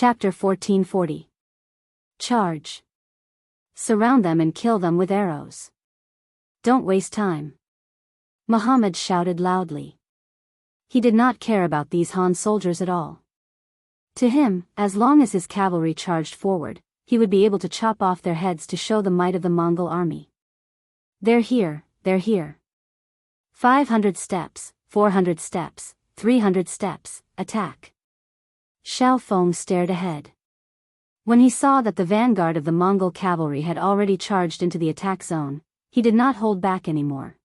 Chapter 1440. Charge. Surround them and kill them with arrows. Don't waste time. Muhammad shouted loudly. He did not care about these Han soldiers at all. To him, as long as his cavalry charged forward, he would be able to chop off their heads to show the might of the Mongol army. They're here, they're here. 500 steps, 400 steps, 300 steps, attack. Xiao Feng stared ahead. When he saw that the vanguard of the Mongol cavalry had already charged into the attack zone, he did not hold back anymore.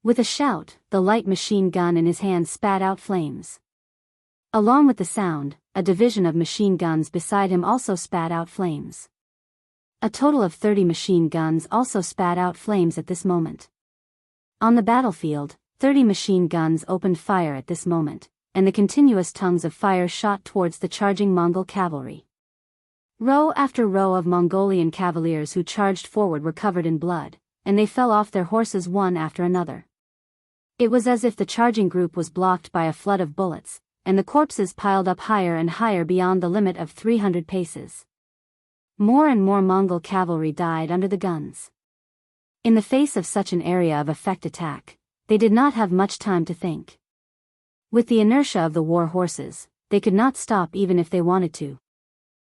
With a shout, the light machine gun in his hand spat out flames. Along with the sound, a division of machine guns beside him also spat out flames. A total of 30 machine guns also spat out flames at this moment. On the battlefield, 30 machine guns opened fire at this moment, and the continuous tongues of fire shot towards the charging Mongol cavalry. Row after row of Mongolian cavaliers who charged forward were covered in blood, and they fell off their horses one after another. It was as if the charging group was blocked by a flood of bullets, and the corpses piled up higher and higher beyond the limit of 300 paces. More and more Mongol cavalry died under the guns. In the face of such an area of effect attack, they did not have much time to think. With the inertia of the war horses, they could not stop even if they wanted to.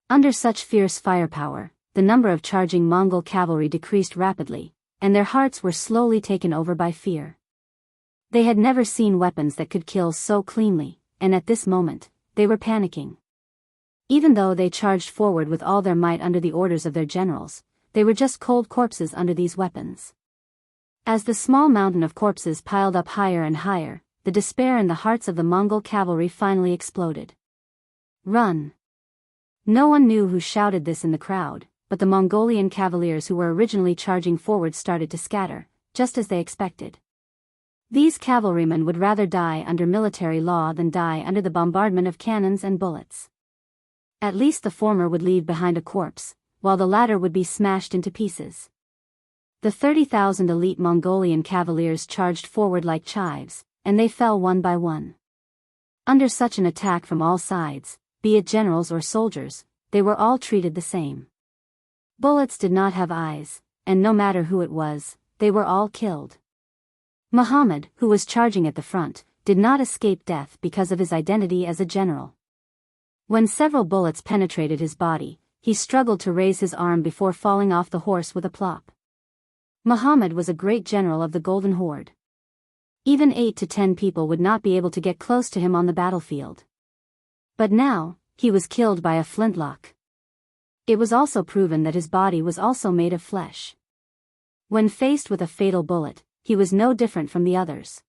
Under such fierce firepower, the number of charging Mongol cavalry decreased rapidly, and their hearts were slowly taken over by fear. They had never seen weapons that could kill so cleanly, and at this moment, they were panicking. Even though they charged forward with all their might under the orders of their generals, they were just cold corpses under these weapons. As the small mountain of corpses piled up higher and higher, the despair in the hearts of the Mongol cavalry finally exploded. Run! No one knew who shouted this in the crowd, but the Mongolian cavaliers who were originally charging forward started to scatter, just as they expected. These cavalrymen would rather die under military law than die under the bombardment of cannons and bullets. At least the former would leave behind a corpse, while the latter would be smashed into pieces. The 30,000 elite Mongolian cavaliers charged forward like chives, and they fell one by one. Under such an attack from all sides, be it generals or soldiers, they were all treated the same. Bullets did not have eyes, and no matter who it was, they were all killed. Muhammad, who was charging at the front, did not escape death because of his identity as a general. When several bullets penetrated his body, he struggled to raise his arm before falling off the horse with a plop. Muhammad was a great general of the Golden Horde. Even 8 to 10 people would not be able to get close to him on the battlefield. But now, he was killed by a flintlock. It was also proven that his body was also made of flesh. When faced with a fatal bullet, he was no different from the others.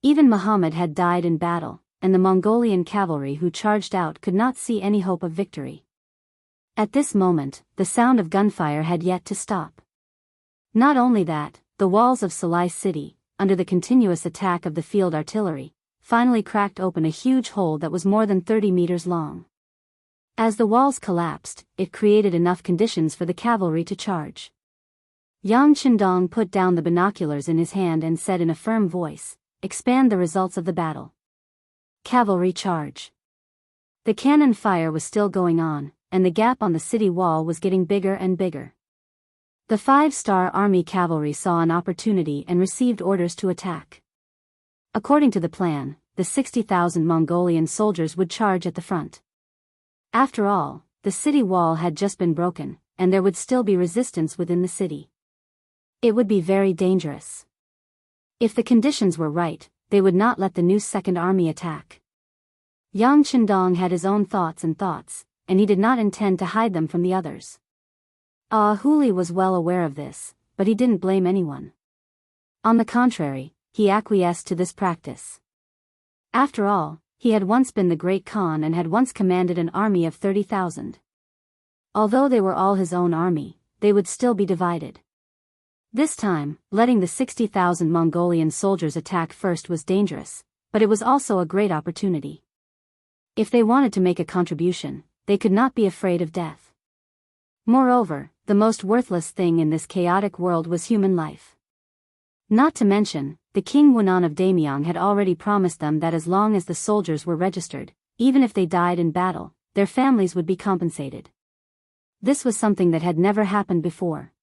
Even Muhammad had died in battle, and the Mongolian cavalry who charged out could not see any hope of victory. At this moment, the sound of gunfire had yet to stop. Not only that, the walls of Salai city, under the continuous attack of the field artillery, finally cracked open a huge hole that was more than 30 meters long. As the walls collapsed, it created enough conditions for the cavalry to charge. Yang Qindong put down the binoculars in his hand and said in a firm voice, "Expand the results of the battle." Cavalry charge. The cannon fire was still going on, and the gap on the city wall was getting bigger and bigger. The 5-star army cavalry saw an opportunity and received orders to attack. According to the plan, the 60,000 Mongolian soldiers would charge at the front. After all, the city wall had just been broken, and there would still be resistance within the city. It would be very dangerous. If the conditions were right, they would not let the new Second Army attack. Yang Qindong had his own thoughts, and he did not intend to hide them from the others. Huli was well aware of this, but he didn't blame anyone. On the contrary, he acquiesced to this practice. After all, he had once been the Great Khan and had once commanded an army of 30,000. Although they were all his own army, they would still be divided. This time, letting the 60,000 Mongolian soldiers attack first was dangerous, but it was also a great opportunity. If they wanted to make a contribution, they could not be afraid of death. Moreover, the most worthless thing in this chaotic world was human life. Not to mention, the King Wunan of Damyang had already promised them that as long as the soldiers were registered, even if they died in battle, their families would be compensated. This was something that had never happened before.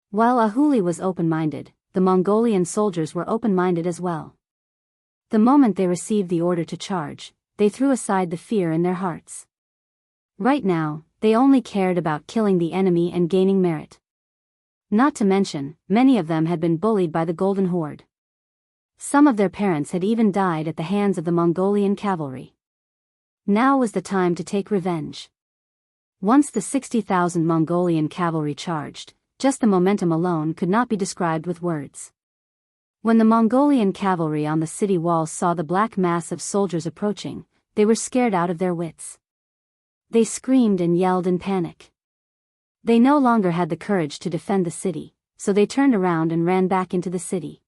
While Ahuli was open-minded, the Mongolian soldiers were open-minded as well. The moment they received the order to charge, they threw aside the fear in their hearts. Right now, they only cared about killing the enemy and gaining merit. Not to mention, many of them had been bullied by the Golden Horde. Some of their parents had even died at the hands of the Mongolian cavalry. Now was the time to take revenge. Once the 60,000 Mongolian cavalry charged, just the momentum alone could not be described with words. When the Mongolian cavalry on the city walls saw the black mass of soldiers approaching, they were scared out of their wits. They screamed and yelled in panic. They no longer had the courage to defend the city, so they turned around and ran back into the city.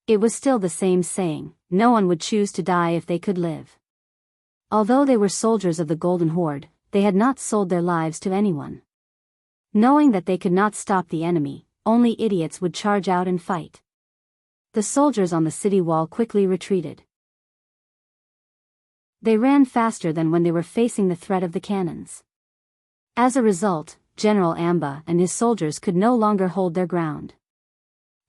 It was still the same saying, no one would choose to die if they could live. Although they were soldiers of the Golden Horde, they had not sold their lives to anyone. Knowing that they could not stop the enemy, only idiots would charge out and fight. The soldiers on the city wall quickly retreated. They ran faster than when they were facing the threat of the cannons. As a result, General Amba and his soldiers could no longer hold their ground.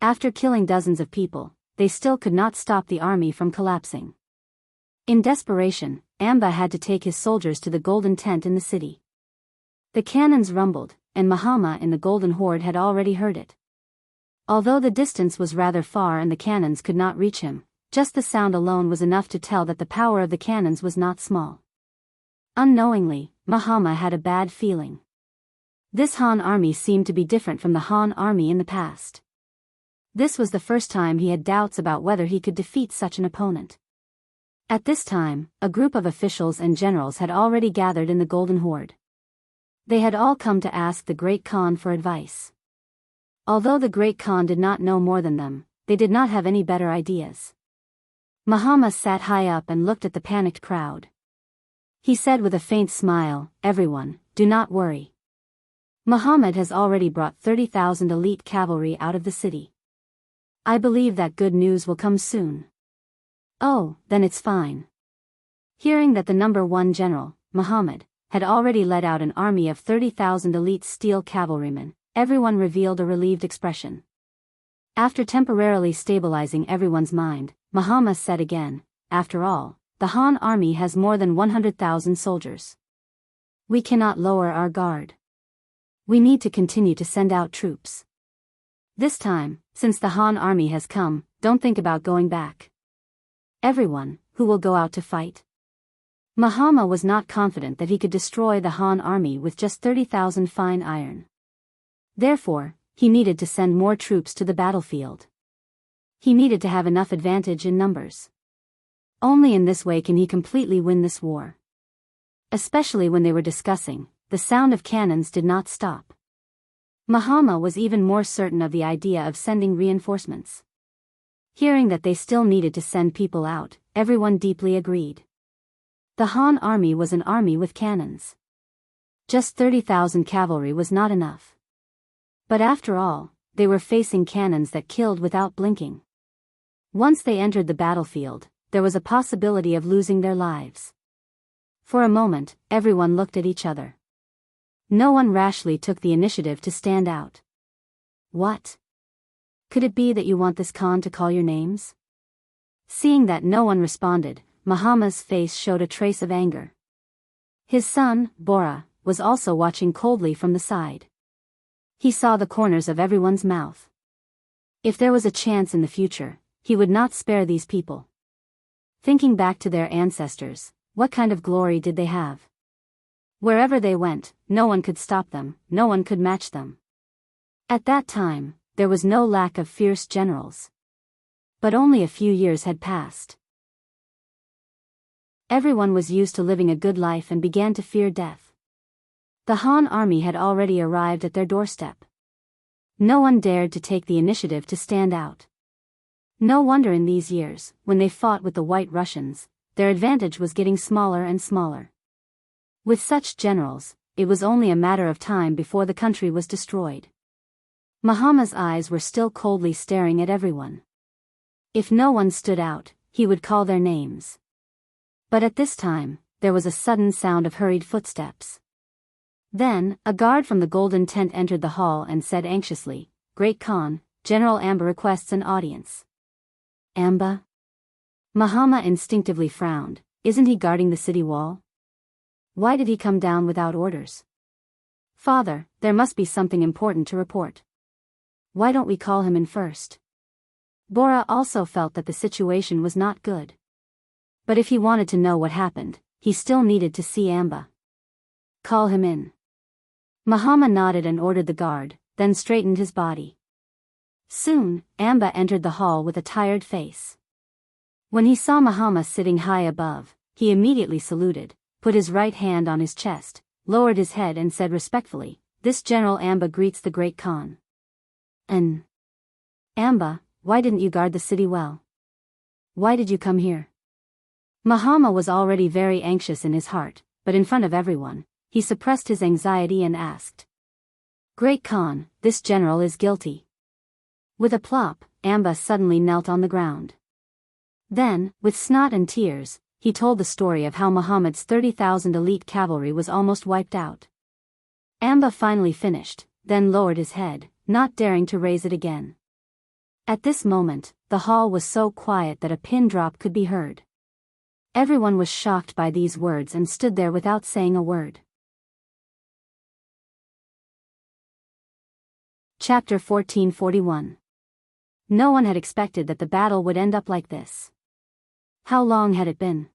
After killing dozens of people, they still could not stop the army from collapsing. In desperation, Amba had to take his soldiers to the golden tent in the city. The cannons rumbled, and Mahama in the Golden Horde had already heard it. Although the distance was rather far and the cannons could not reach him, just the sound alone was enough to tell that the power of the cannons was not small. Unknowingly, Mahama had a bad feeling. This Han army seemed to be different from the Han army in the past. This was the first time he had doubts about whether he could defeat such an opponent. At this time, a group of officials and generals had already gathered in the Golden Horde. They had all come to ask the Great Khan for advice. Although the Great Khan did not know more than them, they did not have any better ideas. Mahama sat high up and looked at the panicked crowd. He said with a faint smile, "Everyone, do not worry. Muhammad has already brought 30,000 elite cavalry out of the city. I believe that good news will come soon." "Oh, then it's fine." Hearing that the number one general, Muhammad, had already led out an army of 30,000 elite steel cavalrymen, everyone revealed a relieved expression. After temporarily stabilizing everyone's mind, Mahama said again, "After all, the Han army has more than 100,000 soldiers. We cannot lower our guard. We need to continue to send out troops. This time, since the Han army has come, don't think about going back. Everyone, who will go out to fight?" Mahama was not confident that he could destroy the Han army with just 30,000 fine iron. Therefore, he needed to send more troops to the battlefield. He needed to have enough advantage in numbers. Only in this way can he completely win this war. Especially when they were discussing, the sound of cannons did not stop. Mahama was even more certain of the idea of sending reinforcements. Hearing that they still needed to send people out, everyone deeply agreed. The Han army was an army with cannons. Just 30,000 cavalry was not enough. But after all, they were facing cannons that killed without blinking. Once they entered the battlefield, there was a possibility of losing their lives. For a moment, everyone looked at each other. No one rashly took the initiative to stand out. "What? Could it be that you want this Khan to call your names?" Seeing that no one responded, Mahama's face showed a trace of anger. His son, Bora, was also watching coldly from the side. He saw the corners of everyone's mouth. If there was a chance in the future, he would not spare these people. Thinking back to their ancestors, what kind of glory did they have? Wherever they went, no one could stop them, no one could match them. At that time, there was no lack of fierce generals. But only a few years had passed. Everyone was used to living a good life and began to fear death. The Han army had already arrived at their doorstep. No one dared to take the initiative to stand out. No wonder in these years, when they fought with the White Russians, their advantage was getting smaller and smaller. With such generals, it was only a matter of time before the country was destroyed. Mahama's eyes were still coldly staring at everyone. If no one stood out, he would call their names. But at this time, there was a sudden sound of hurried footsteps. Then, a guard from the golden tent entered the hall and said anxiously, "Great Khan, General Amba requests an audience." Amba? Mahama instinctively frowned. Isn't he guarding the city wall? Why did he come down without orders? Father, there must be something important to report. Why don't we call him in first? Bora also felt that the situation was not good. But if he wanted to know what happened, he still needed to see Amba. Call him in. Mahama nodded and ordered the guard, then straightened his body. Soon, Amba entered the hall with a tired face. When he saw Mahama sitting high above, he immediately saluted, put his right hand on his chest, lowered his head and said respectfully, "This General Amba greets the Great Khan." Amba, why didn't you guard the city well? Why did you come here? Mahama was already very anxious in his heart, but in front of everyone, he suppressed his anxiety and asked. "Great Khan, this general is guilty." With a plop, Amba suddenly knelt on the ground. Then, with snot and tears, he told the story of how Muhammad's 30,000 elite cavalry was almost wiped out. Amba finally finished, then lowered his head, not daring to raise it again. At this moment, the hall was so quiet that a pin drop could be heard. Everyone was shocked by these words and stood there without saying a word. Chapter 1441. No one had expected that the battle would end up like this. How long had it been?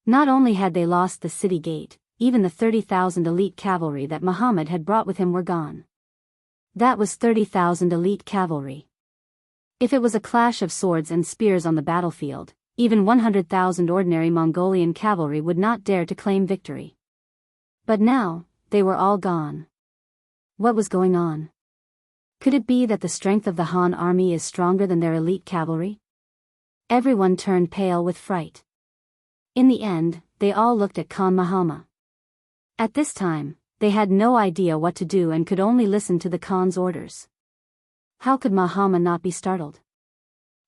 Not only had they lost the city gate, even the 30,000 elite cavalry that Muhammad had brought with him were gone. That was 30,000 elite cavalry. If it was a clash of swords and spears on the battlefield, even 100,000 ordinary Mongolian cavalry would not dare to claim victory. But now, they were all gone. What was going on? Could it be that the strength of the Han army is stronger than their elite cavalry? Everyone turned pale with fright. In the end, they all looked at Khan Mahama. At this time, they had no idea what to do and could only listen to the Khan's orders. How could Mahama not be startled?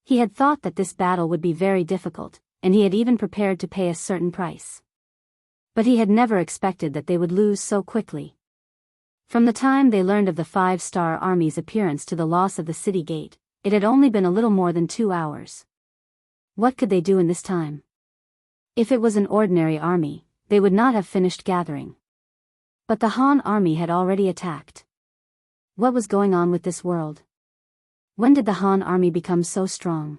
He had thought that this battle would be very difficult, and he had even prepared to pay a certain price. But he had never expected that they would lose so quickly. From the time they learned of the 5-star army's appearance to the loss of the city gate, it had only been a little more than 2 hours. What could they do in this time? If it was an ordinary army, they would not have finished gathering. But the Han army had already attacked. What was going on with this world? When did the Han army become so strong?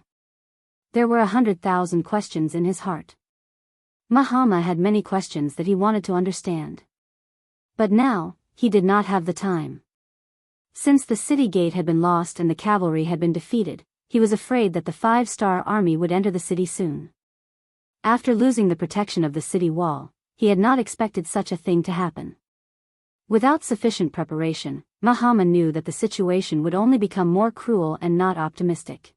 There were 100,000 questions in his heart. Mahama had many questions that he wanted to understand. But now, he did not have the time. Since the city gate had been lost and the cavalry had been defeated, he was afraid that the 5-star army would enter the city soon. After losing the protection of the city wall, he had not expected such a thing to happen. Without sufficient preparation, Mahama knew that the situation would only become more cruel and not optimistic.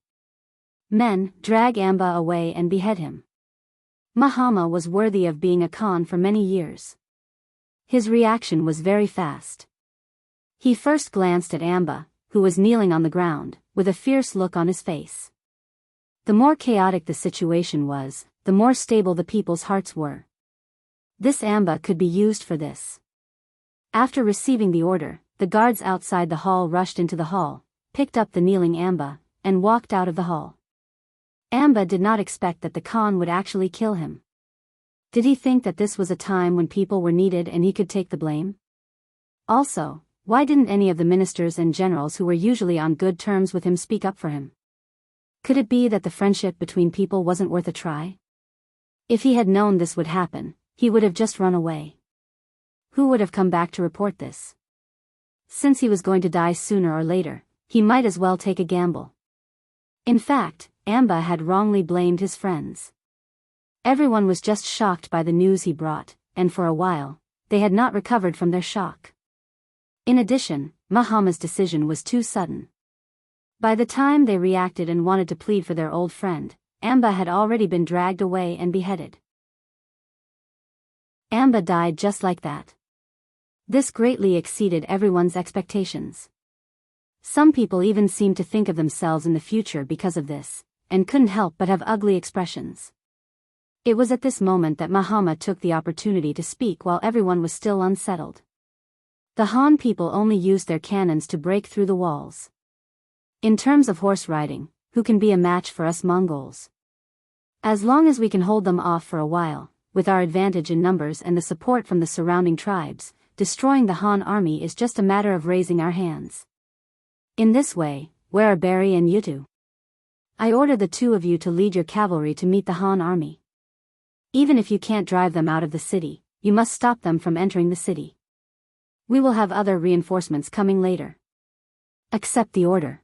Men, drag Amba away and behead him. Mahama was worthy of being a Khan for many years. His reaction was very fast. He first glanced at Amba, who was kneeling on the ground, with a fierce look on his face. The more chaotic the situation was, the more stable the people's hearts were. This Amba could be used for this. After receiving the order, the guards outside the hall rushed into the hall, picked up the kneeling Amba, and walked out of the hall. Amba did not expect that the Khan would actually kill him. Did he think that this was a time when people were needed and he could take the blame? Also, why didn't any of the ministers and generals who were usually on good terms with him speak up for him? Could it be that the friendship between people wasn't worth a try? If he had known this would happen, he would have just run away. Who would have come back to report this? Since he was going to die sooner or later, he might as well take a gamble. In fact, Amba had wrongly blamed his friends. Everyone was just shocked by the news he brought, and for a while, they had not recovered from their shock. In addition, Mahama's decision was too sudden. By the time they reacted and wanted to plead for their old friend, Amba had already been dragged away and beheaded. Amba died just like that. This greatly exceeded everyone's expectations. Some people even seemed to think of themselves in the future because of this, and couldn't help but have ugly expressions. It was at this moment that Muhammad took the opportunity to speak while everyone was still unsettled. The Han people only used their cannons to break through the walls. In terms of horse riding, who can be a match for us Mongols? As long as we can hold them off for a while, with our advantage in numbers and the support from the surrounding tribes, destroying the Han army is just a matter of raising our hands. In this way, where are Barry and Yutu? I order the two of you to lead your cavalry to meet the Han army. Even if you can't drive them out of the city, you must stop them from entering the city. We will have other reinforcements coming later. Accept the order.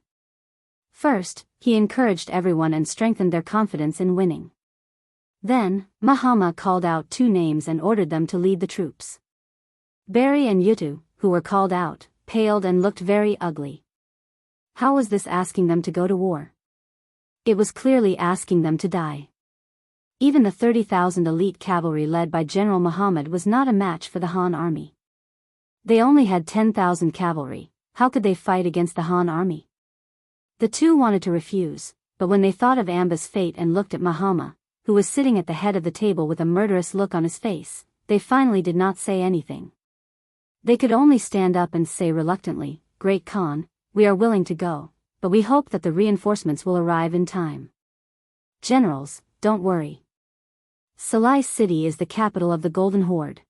First, he encouraged everyone and strengthened their confidence in winning. Then, Muhammad called out two names and ordered them to lead the troops. Barry and Yutu, who were called out, paled and looked very ugly. How was this asking them to go to war? It was clearly asking them to die. Even the 30,000 elite cavalry led by General Muhammad was not a match for the Han army. They only had 10,000 cavalry. How could they fight against the Han army? The two wanted to refuse, but when they thought of Amba's fate and looked at Muhammad, who was sitting at the head of the table with a murderous look on his face, they finally did not say anything. They could only stand up and say reluctantly, "Great Khan, we are willing to go, but we hope that the reinforcements will arrive in time." Generals, don't worry. Salai City is the capital of the Golden Horde.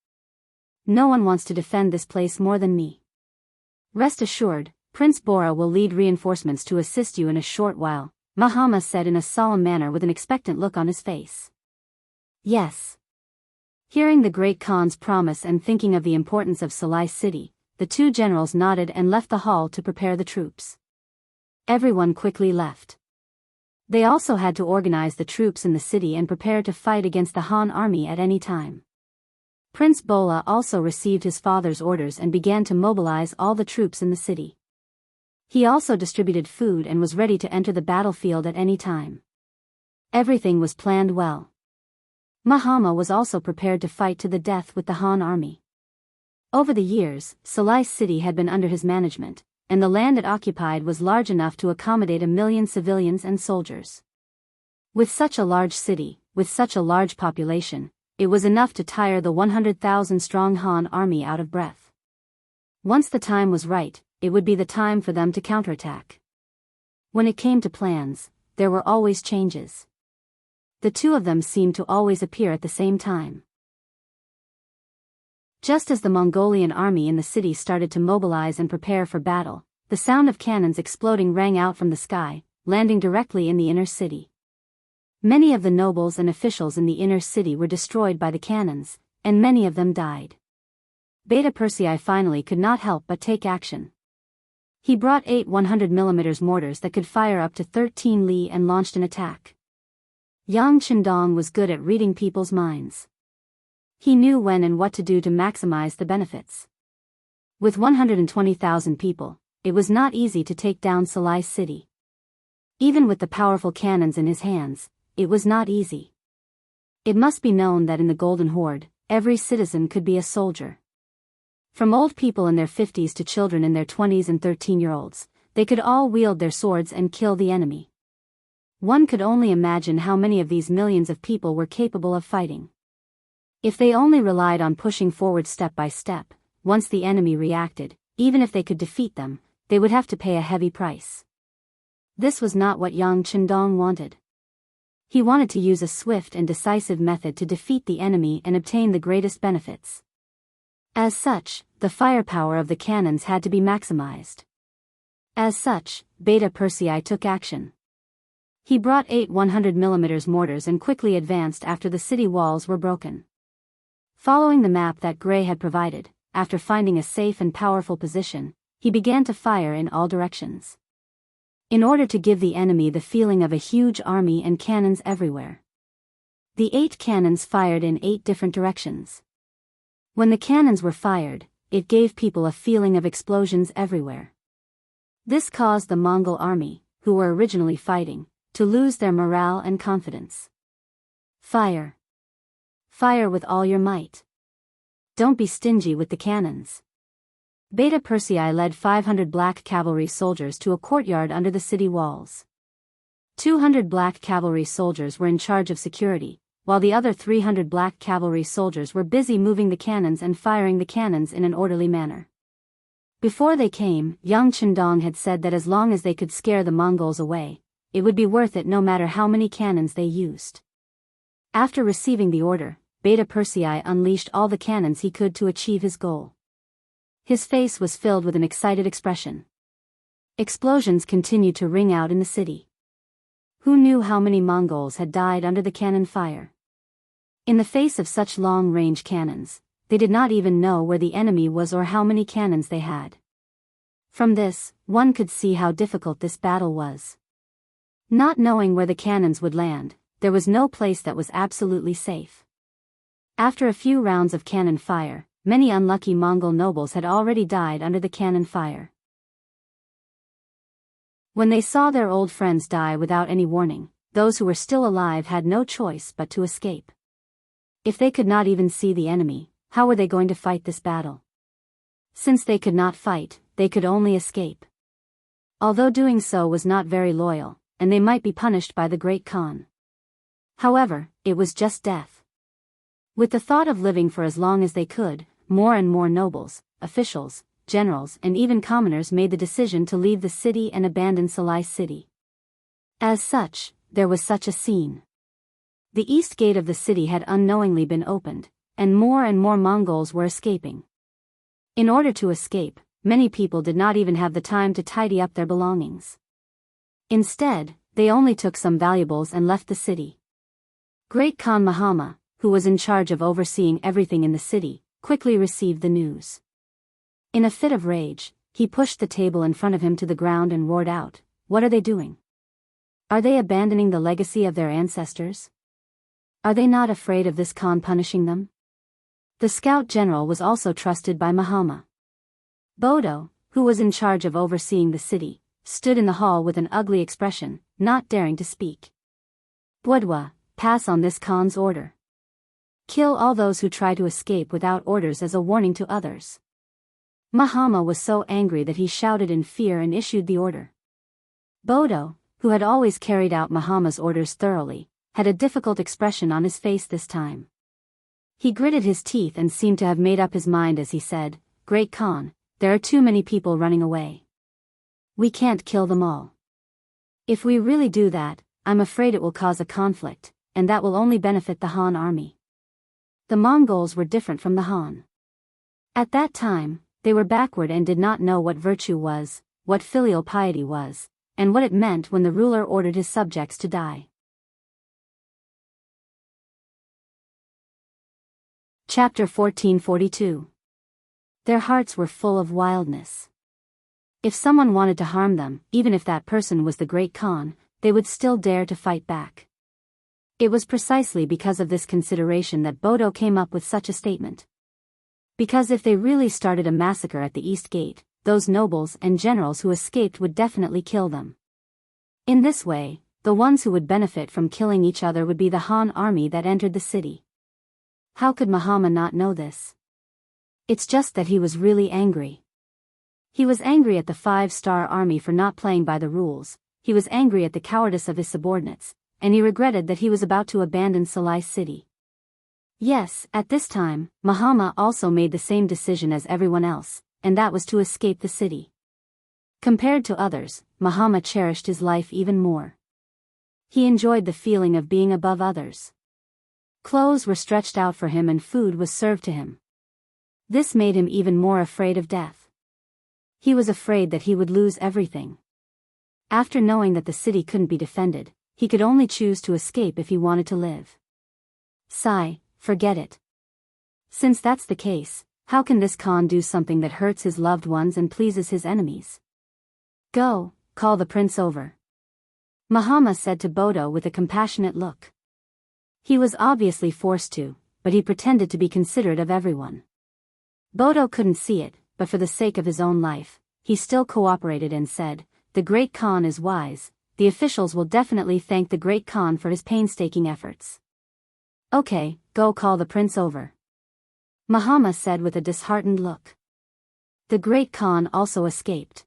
No one wants to defend this place more than me. Rest assured, Prince Bora will lead reinforcements to assist you in a short while, Muhammad said in a solemn manner with an expectant look on his face. Yes. Hearing the Great Khan's promise and thinking of the importance of Salai City, the two generals nodded and left the hall to prepare the troops. Everyone quickly left. They also had to organize the troops in the city and prepare to fight against the Han army at any time. Prince Bola also received his father's orders and began to mobilize all the troops in the city. He also distributed food and was ready to enter the battlefield at any time. Everything was planned well. Muhammad was also prepared to fight to the death with the Han army. Over the years, Salai City had been under his management, and the land it occupied was large enough to accommodate 1 million civilians and soldiers. With such a large city, with such a large population, it was enough to tire the 100,000-strong Han army out of breath. Once the time was right, it would be the time for them to counterattack. When it came to plans, there were always changes. The two of them seemed to always appear at the same time. Just as the Mongolian army in the city started to mobilize and prepare for battle, the sound of cannons exploding rang out from the sky, landing directly in the inner city. Many of the nobles and officials in the inner city were destroyed by the cannons, and many of them died. Beta Persei finally could not help but take action. He brought 8 100mm mortars that could fire up to 13 li and launched an attack. Yang Chendong was good at reading people's minds. He knew when and what to do to maximize the benefits. With 120,000 people, it was not easy to take down Salai City. Even with the powerful cannons in his hands, it was not easy. It must be known that in the Golden Horde, every citizen could be a soldier. From old people in their 50s to children in their 20s and 13-year-olds, they could all wield their swords and kill the enemy. One could only imagine how many of these millions of people were capable of fighting. If they only relied on pushing forward step by step, once the enemy reacted, even if they could defeat them, they would have to pay a heavy price. This was not what Yang Chendong wanted. He wanted to use a swift and decisive method to defeat the enemy and obtain the greatest benefits. As such, the firepower of the cannons had to be maximized. As such, Beta Persei took action. He brought 8 100mm mortars and quickly advanced after the city walls were broken. Following the map that Gray had provided, after finding a safe and powerful position, he began to fire in all directions. In order to give the enemy the feeling of a huge army and cannons everywhere. The 8 cannons fired in 8 different directions. When the cannons were fired, it gave people a feeling of explosions everywhere. This caused the Mongol army, who were originally fighting, to lose their morale and confidence. Fire. Fire with all your might. Don't be stingy with the cannons. Beta Persei led 500 black cavalry soldiers to a courtyard under the city walls. 200 black cavalry soldiers were in charge of security, while the other 300 black cavalry soldiers were busy moving the cannons and firing the cannons in an orderly manner. Before they came, young Chendong had said that as long as they could scare the Mongols away, it would be worth it no matter how many cannons they used. After receiving the order, Beta Persei unleashed all the cannons he could to achieve his goal. His face was filled with an excited expression. Explosions continued to ring out in the city. Who knew how many Mongols had died under the cannon fire? In the face of such long-range cannons, they did not even know where the enemy was or how many cannons they had. From this, one could see how difficult this battle was. Not knowing where the cannons would land, there was no place that was absolutely safe. After a few rounds of cannon fire, many unlucky Mongol nobles had already died under the cannon fire. When they saw their old friends die without any warning, those who were still alive had no choice but to escape. If they could not even see the enemy, how were they going to fight this battle? Since they could not fight, they could only escape. Although doing so was not very loyal, and they might be punished by the Great Khan. However, it was just death. With the thought of living for as long as they could, more and more nobles, officials, generals and even commoners made the decision to leave the city and abandon Salai city. As such, there was such a scene. The east gate of the city had unknowingly been opened, and more Mongols were escaping. In order to escape, many people did not even have the time to tidy up their belongings. Instead, they only took some valuables and left the city. Great Khan Mahama, who was in charge of overseeing everything in the city, quickly received the news. In a fit of rage, he pushed the table in front of him to the ground and roared out, "What are they doing? Are they abandoning the legacy of their ancestors? Are they not afraid of this Khan punishing them?" The scout general was also trusted by Mahama. Bodo, who was in charge of overseeing the city, stood in the hall with an ugly expression, not daring to speak. "Bwedwa, pass on this Khan's order. Kill all those who try to escape without orders as a warning to others." Mahama was so angry that he shouted in fear and issued the order. Bodo, who had always carried out Mahama's orders thoroughly, had a difficult expression on his face this time. He gritted his teeth and seemed to have made up his mind as he said, "Great Khan, there are too many people running away. We can't kill them all. If we really do that, I'm afraid it will cause a conflict, and that will only benefit the Han army." The Mongols were different from the Han. At that time, they were backward and did not know what virtue was, what filial piety was, and what it meant when the ruler ordered his subjects to die. Chapter 1442. Their hearts were full of wildness. If someone wanted to harm them, even if that person was the Great Khan, they would still dare to fight back. It was precisely because of this consideration that Bodo came up with such a statement. Because if they really started a massacre at the East Gate, those nobles and generals who escaped would definitely kill them. In this way, the ones who would benefit from killing each other would be the Han army that entered the city. How could Mahama not know this? It's just that he was really angry. He was angry at the 5-star army for not playing by the rules, he was angry at the cowardice of his subordinates, and he regretted that he was about to abandon Salai city. Yes, at this time, Mahama also made the same decision as everyone else, and that was to escape the city. Compared to others, Mahama cherished his life even more. He enjoyed the feeling of being above others. Clothes were stretched out for him and food was served to him. This made him even more afraid of death. He was afraid that he would lose everything. After knowing that the city couldn't be defended, he could only choose to escape if he wanted to live. Sigh, forget it. Since that's the case, how can this Khan do something that hurts his loved ones and pleases his enemies? Go, call the prince over. Mahama said to Bodo with a compassionate look. He was obviously forced to, but he pretended to be considerate of everyone. Bodo couldn't see it, but for the sake of his own life, he still cooperated and said, "The Great Khan is wise, the officials will definitely thank the Great Khan for his painstaking efforts." "Okay, go call the prince over," Mahama said with a disheartened look. The Great Khan also escaped.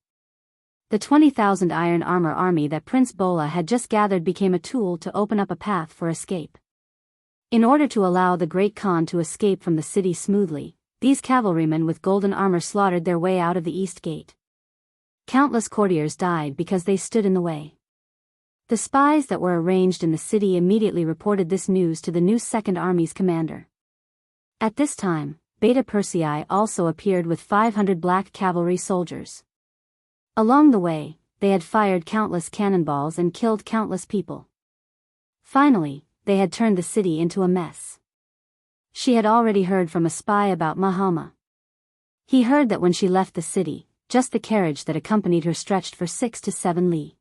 The 20,000 iron armor army that Prince Bola had just gathered became a tool to open up a path for escape. In order to allow the Great Khan to escape from the city smoothly, these cavalrymen with golden armor slaughtered their way out of the east gate. Countless courtiers died because they stood in the way. The spies that were arranged in the city immediately reported this news to the new Second Army's commander. At this time, Beta Persei also appeared with 500 black cavalry soldiers. Along the way, they had fired countless cannonballs and killed countless people. Finally, they had turned the city into a mess. She had already heard from a spy about Mahama. He heard that when she left the city, just the carriage that accompanied her stretched for 6 to 7 li.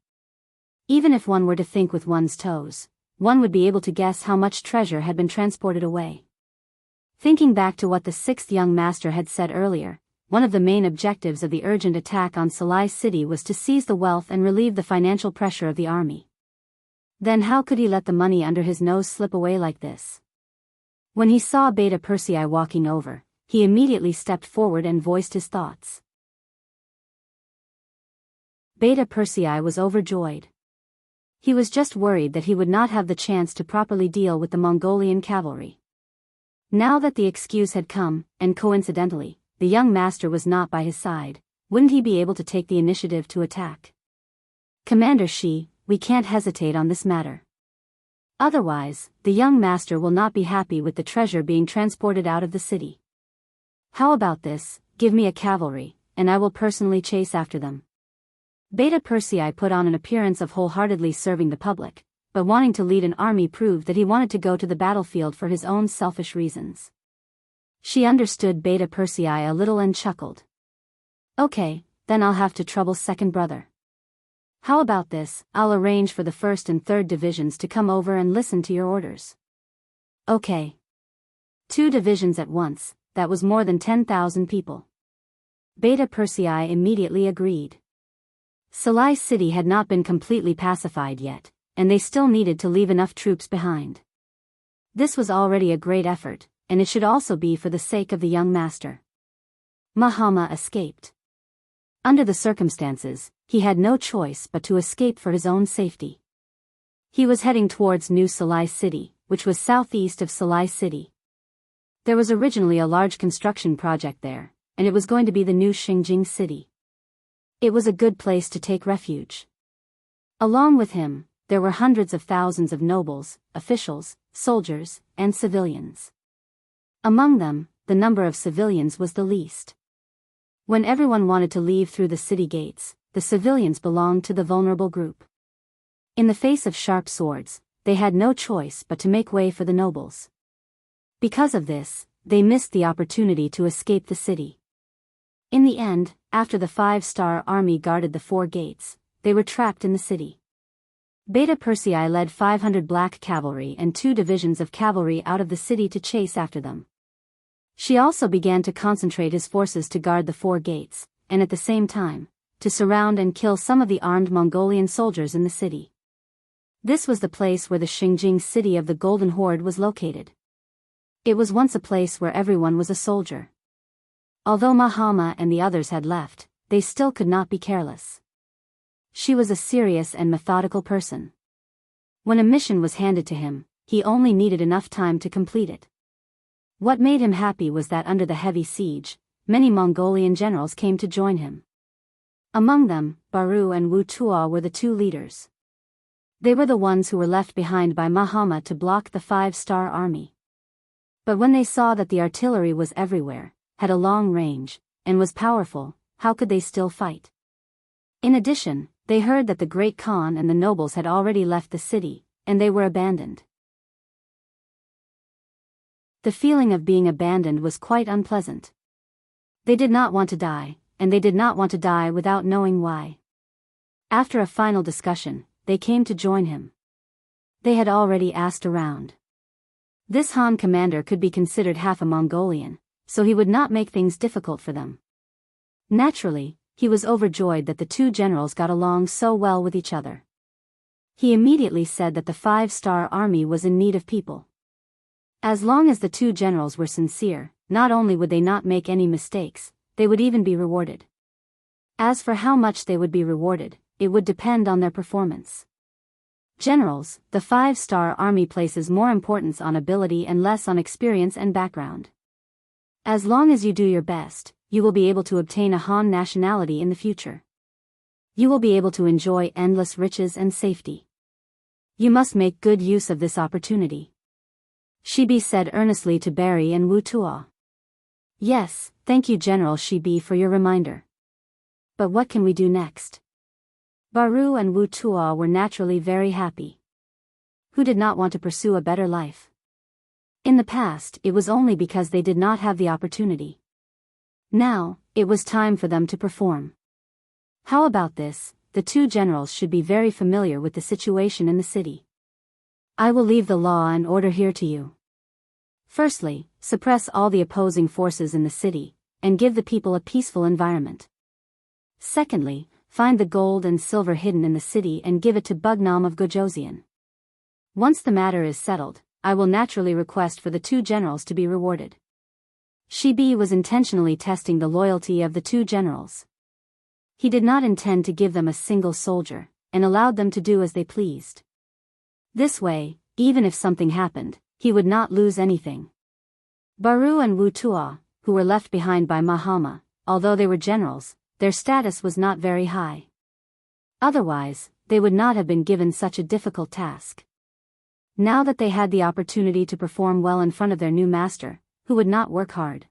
Even if one were to think with one's toes, one would be able to guess how much treasure had been transported away. Thinking back to what the sixth young master had said earlier, one of the main objectives of the urgent attack on Salai City was to seize the wealth and relieve the financial pressure of the army. Then how could he let the money under his nose slip away like this? When he saw Beta Persei walking over, he immediately stepped forward and voiced his thoughts. Beta Persei was overjoyed. He was just worried that he would not have the chance to properly deal with the Mongolian cavalry. Now that the excuse had come, and coincidentally, the young master was not by his side, wouldn't he be able to take the initiative to attack? Commander Shi, we can't hesitate on this matter. Otherwise, the young master will not be happy with the treasure being transported out of the city. How about this, give me a cavalry, and I will personally chase after them. Beta Persei put on an appearance of wholeheartedly serving the public, but wanting to lead an army proved that he wanted to go to the battlefield for his own selfish reasons. She understood Beta Persei a little and chuckled. Okay, then I'll have to trouble second brother. How about this, I'll arrange for the 1st and 3rd divisions to come over and listen to your orders. Okay. 2 divisions at once, that was more than 10,000 people. Beta Persei immediately agreed. Salai City had not been completely pacified yet, and they still needed to leave enough troops behind. This was already a great effort, and it should also be for the sake of the young master. Mahama escaped. Under the circumstances, he had no choice but to escape for his own safety. He was heading towards New Salai City, which was southeast of Salai City. There was originally a large construction project there, and it was going to be the new Xinjing city. It was a good place to take refuge. Along with him, there were hundreds of thousands of nobles, officials, soldiers, and civilians. Among them, the number of civilians was the least. When everyone wanted to leave through the city gates, the civilians belonged to the vulnerable group. In the face of sharp swords, they had no choice but to make way for the nobles. Because of this, they missed the opportunity to escape the city. In the end, after the 5-star army guarded the 4 gates, they were trapped in the city. Beta Persei led 500 black cavalry and 2 divisions of cavalry out of the city to chase after them. She also began to concentrate his forces to guard the 4 gates, and at the same time, to surround and kill some of the armed Mongolian soldiers in the city. This was the place where the Xinjing city of the Golden Horde was located. It was once a place where everyone was a soldier. Although Mahama and the others had left, they still could not be careless. She was a serious and methodical person. When a mission was handed to him, he only needed enough time to complete it. What made him happy was that under the heavy siege, many Mongolian generals came to join him. Among them, Baru and Wu Tuo were the 2 leaders. They were the ones who were left behind by Mahama to block the 5-star army. But when they saw that the artillery was everywhere, had a long range, and was powerful, how could they still fight? In addition, they heard that the Great Khan and the nobles had already left the city, and they were abandoned. The feeling of being abandoned was quite unpleasant. They did not want to die, and they did not want to die without knowing why. After a final discussion, they came to join him. They had already asked around. This Han commander could be considered half a Mongolian, so he would not make things difficult for them. Naturally, he was overjoyed that the 2 generals got along so well with each other. He immediately said that the 5-star army was in need of people. As long as the 2 generals were sincere, not only would they not make any mistakes, they would even be rewarded. As for how much they would be rewarded, it would depend on their performance. Generals, the 5-star army places more importance on ability and less on experience and background. As long as you do your best, you will be able to obtain a Han nationality in the future. You will be able to enjoy endless riches and safety. You must make good use of this opportunity. Shibi said earnestly to Barry and Wu Tuo. Yes, thank you General Shibi for your reminder. But what can we do next? Baru and Wu Tuo were naturally very happy. Who did not want to pursue a better life? In the past, it was only because they did not have the opportunity. Now, it was time for them to perform. How about this? The two generals should be very familiar with the situation in the city. I will leave the law and order here to you. Firstly, suppress all the opposing forces in the city, and give the people a peaceful environment. Secondly, find the gold and silver hidden in the city and give it to Bugnam of Gojoseon. Once the matter is settled, I will naturally request for the two generals to be rewarded. Shibi was intentionally testing the loyalty of the two generals. He did not intend to give them a single soldier, and allowed them to do as they pleased. This way, even if something happened, he would not lose anything. Baru and Wu Tuo, who were left behind by Mahama, although they were generals, their status was not very high. Otherwise, they would not have been given such a difficult task. Now that they had the opportunity to perform well in front of their new master, who would not work hard.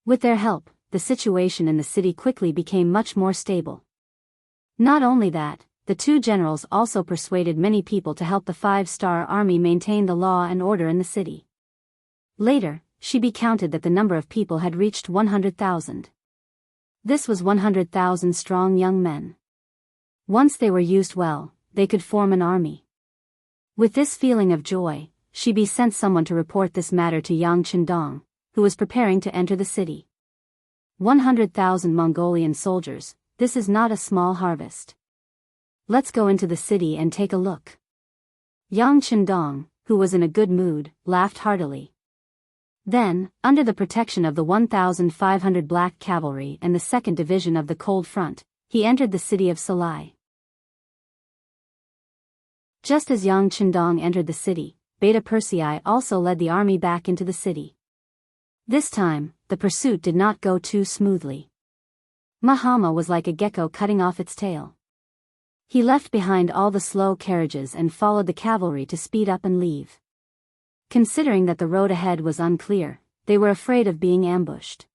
With their help, the situation in the city quickly became much more stable. Not only that, the two generals also persuaded many people to help the 5-star army maintain the law and order in the city. Later, Shibi counted that the number of people had reached 100,000. This was 100,000 strong young men. Once they were used well, they could form an army. With this feeling of joy, Shibi sent someone to report this matter to Yang Qindong, who was preparing to enter the city. 100,000 Mongolian soldiers, this is not a small harvest. Let's go into the city and take a look. Yang Qindong, who was in a good mood, laughed heartily. Then, under the protection of the 1,500 Black Cavalry and the 2nd Division of the Cold Front, he entered the city of Salai. Just as Yang Qindong entered the city, Beta Persei also led the army back into the city. This time, the pursuit did not go too smoothly. Mahama was like a gecko cutting off its tail. He left behind all the slow carriages and followed the cavalry to speed up and leave. Considering that the road ahead was unclear, they were afraid of being ambushed.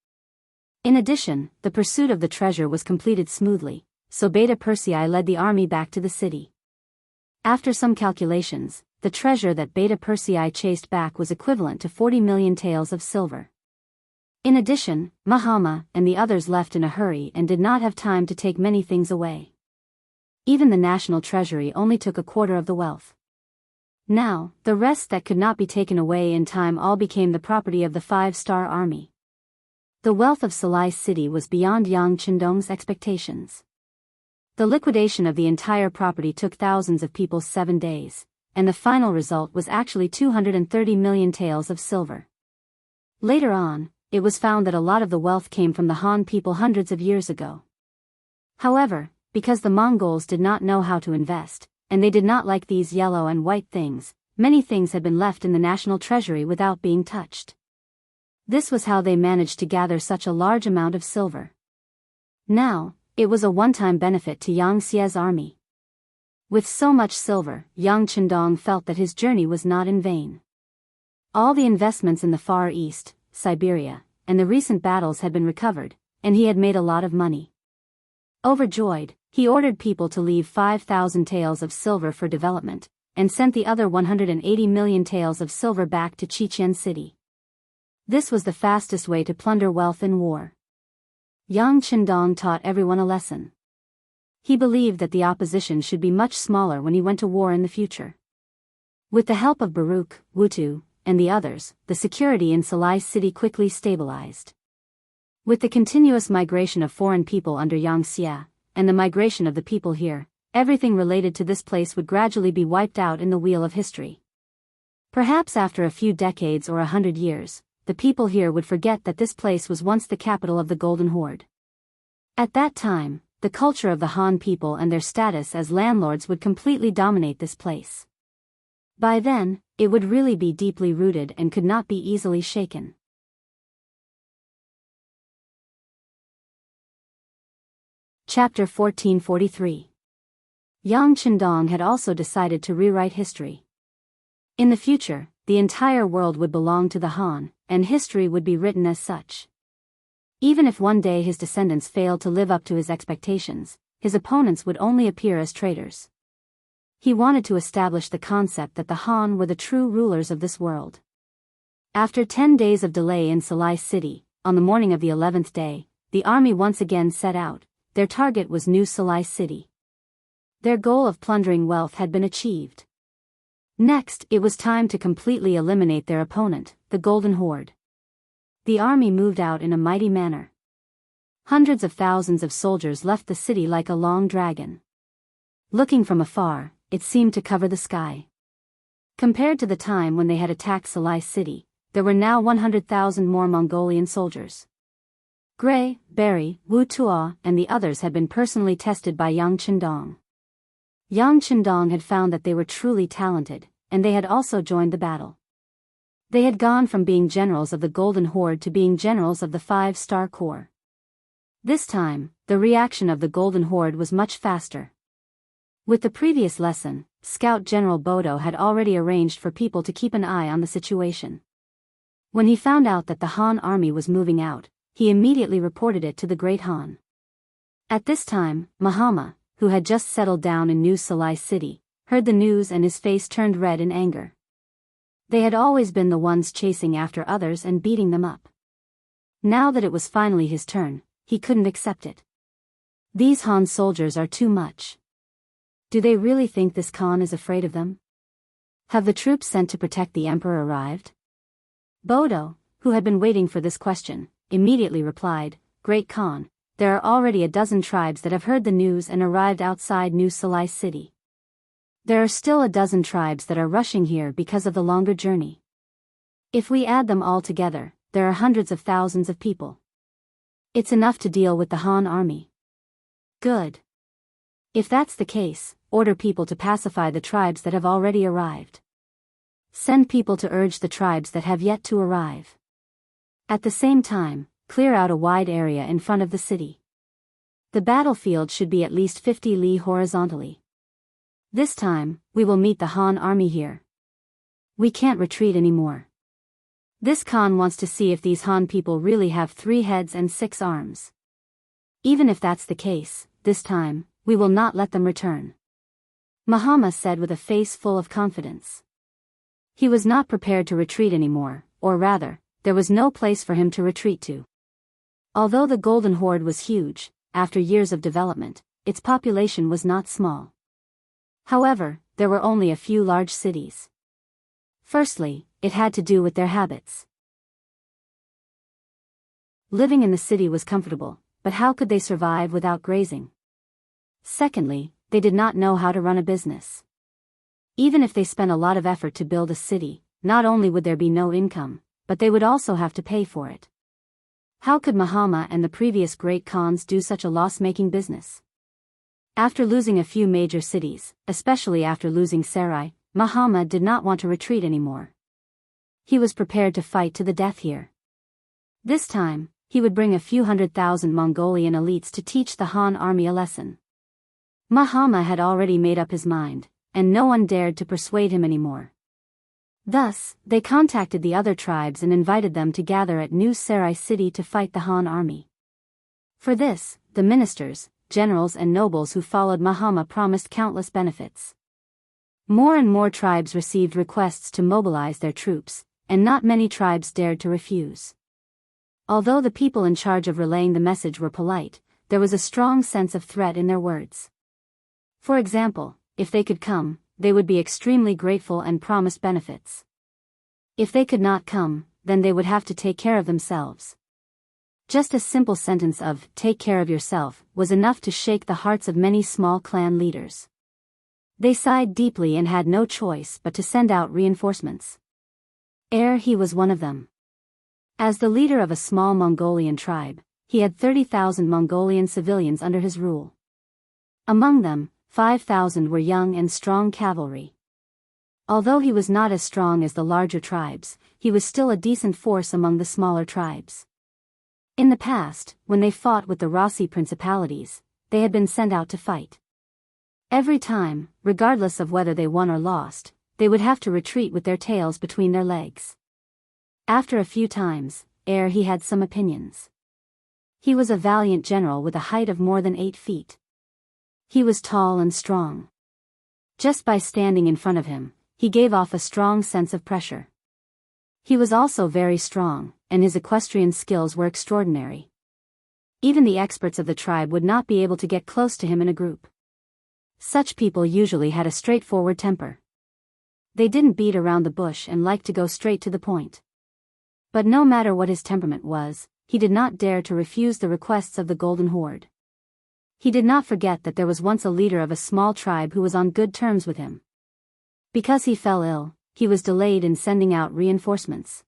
In addition, the pursuit of the treasure was completed smoothly, so Beta Persei led the army back to the city. After some calculations, the treasure that Beta Persei chased back was equivalent to 40 million taels of silver. In addition, Mahama and the others left in a hurry and did not have time to take many things away. Even the national treasury only took a quarter of the wealth. Now, the rest that could not be taken away in time all became the property of the 5-star army. The wealth of Salai city was beyond Yang Qindong's expectations. The liquidation of the entire property took thousands of people 7 days, and the final result was actually 230 million taels of silver. Later on, it was found that a lot of the wealth came from the Han people hundreds of years ago. However, because the Mongols did not know how to invest, and they did not like these yellow and white things, many things had been left in the national treasury without being touched. This was how they managed to gather such a large amount of silver. Now, it was a one-time benefit to Yang Xie's army. With so much silver, Yang Qindong felt that his journey was not in vain. All the investments in the Far East, Siberia, and the recent battles had been recovered, and he had made a lot of money. Overjoyed, he ordered people to leave 5,000 taels of silver for development, and sent the other 180 million taels of silver back to Chichen City. This was the fastest way to plunder wealth in war. Yang Qindong taught everyone a lesson. He believed that the opposition should be much smaller when he went to war in the future. With the help of Baruch, Wutu, and the others, the security in Salai city quickly stabilized. With the continuous migration of foreign people under Yang Xie, and the migration of the people here, everything related to this place would gradually be wiped out in the wheel of history. Perhaps after a few decades or 100 years, the people here would forget that this place was once the capital of the Golden Horde. At that time, the culture of the Han people and their status as landlords would completely dominate this place. By then, it would really be deeply rooted and could not be easily shaken. Chapter 1443. Yang Chendong had also decided to rewrite history. In the future, the entire world would belong to the Han, and history would be written as such. Even if one day his descendants failed to live up to his expectations, his opponents would only appear as traitors. He wanted to establish the concept that the Han were the true rulers of this world. After 10 days of delay in Salai City, on the morning of the 11th day, the army once again set out. Their target was New Salai City. Their goal of plundering wealth had been achieved. Next, it was time to completely eliminate their opponent, the Golden Horde. The army moved out in a mighty manner. Hundreds of thousands of soldiers left the city like a long dragon. Looking from afar, it seemed to cover the sky. Compared to the time when they had attacked Salai City, there were now 100,000 more Mongolian soldiers. Gray, Barry, Wu Tuo, and the others had been personally tested by Yang Chendong. Yang Chendong had found that they were truly talented, and they had also joined the battle. They had gone from being generals of the Golden Horde to being generals of the 5-Star Corps. This time, the reaction of the Golden Horde was much faster. With the previous lesson, Scout General Bodo had already arranged for people to keep an eye on the situation. When he found out that the Han army was moving out, he immediately reported it to the Great Han. At this time, Mahama, who had just settled down in New Salai City, heard the news and his face turned red in anger. They had always been the ones chasing after others and beating them up. Now that it was finally his turn, he couldn't accept it. These Han soldiers are too much. Do they really think this Khan is afraid of them? Have the troops sent to protect the emperor arrived? Bodo, who had been waiting for this question, immediately replied, Great Khan, there are already a dozen tribes that have heard the news and arrived outside New Salai City. There are still a dozen tribes that are rushing here because of the longer journey. If we add them all together, there are hundreds of thousands of people. It's enough to deal with the Han army. Good. If that's the case, order people to pacify the tribes that have already arrived. Send people to urge the tribes that have yet to arrive. At the same time, clear out a wide area in front of the city. The battlefield should be at least 50 li horizontally. This time, we will meet the Han army here. We can't retreat anymore. This Khan wants to see if these Han people really have 3 heads and 6 arms. Even if that's the case, this time, we will not let them return. Mahama said with a face full of confidence. He was not prepared to retreat anymore, or rather, there was no place for him to retreat to. Although the Golden Horde was huge, after years of development, its population was not small. However, there were only a few large cities. Firstly, it had to do with their habits. Living in the city was comfortable, but how could they survive without grazing? Secondly, they did not know how to run a business. Even if they spent a lot of effort to build a city, not only would there be no income, but they would also have to pay for it. How could Mahama and the previous great Khans do such a loss-making business? After losing a few major cities, especially after losing Sarai, Mahama did not want to retreat anymore. He was prepared to fight to the death here. This time, he would bring a few 100,000 Mongolian elites to teach the Han army a lesson. Mahama had already made up his mind, and no one dared to persuade him anymore. Thus, they contacted the other tribes and invited them to gather at New Sarai City to fight the Han army. For this, the ministers, generals and nobles who followed Mahama promised countless benefits. More and more tribes received requests to mobilize their troops, and not many tribes dared to refuse. Although the people in charge of relaying the message were polite, there was a strong sense of threat in their words. For example, if they could come, they would be extremely grateful and promised benefits. If they could not come, then they would have to take care of themselves. Just a simple sentence of, "take care of yourself," was enough to shake the hearts of many small clan leaders. They sighed deeply and had no choice but to send out reinforcements. He was one of them. As the leader of a small Mongolian tribe, he had 30,000 Mongolian civilians under his rule. Among them, 5,000 were young and strong cavalry. Although he was not as strong as the larger tribes, he was still a decent force among the smaller tribes. In the past, when they fought with the Rossi principalities, they had been sent out to fight. Every time, regardless of whether they won or lost, they would have to retreat with their tails between their legs. After a few times, he had some opinions. He was a valiant general with a height of more than 8 feet. He was tall and strong. Just by standing in front of him, he gave off a strong sense of pressure. He was also very strong, and his equestrian skills were extraordinary. Even the experts of the tribe would not be able to get close to him in a group. Such people usually had a straightforward temper. They didn't beat around the bush and liked to go straight to the point. But no matter what his temperament was, he did not dare to refuse the requests of the Golden Horde. He did not forget that there was once a leader of a small tribe who was on good terms with him. Because he fell ill, he was delayed in sending out reinforcements.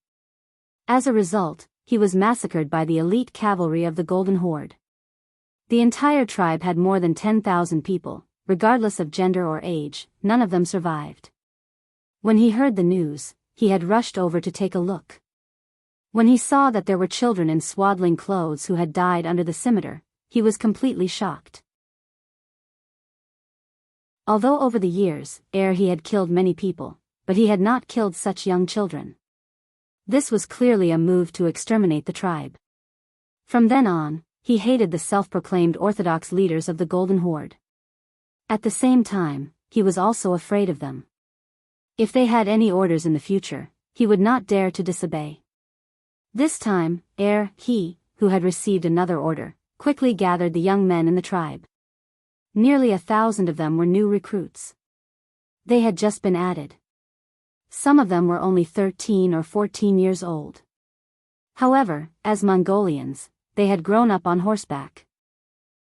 As a result, he was massacred by the elite cavalry of the Golden Horde. The entire tribe had more than 10,000 people, regardless of gender or age. None of them survived. When he heard the news, he had rushed over to take a look. When he saw that there were children in swaddling clothes who had died under the scimitar, he was completely shocked. Although over the years, he had killed many people, but he had not killed such young children. This was clearly a move to exterminate the tribe. From then on, he hated the self-proclaimed orthodox leaders of the Golden Horde. At the same time, he was also afraid of them. If they had any orders in the future, he would not dare to disobey. This time, he, who had received another order, quickly gathered the young men in the tribe. Nearly 1,000 of them were new recruits. They had just been added. Some of them were only 13 or 14 years old. However, as Mongolians, they had grown up on horseback.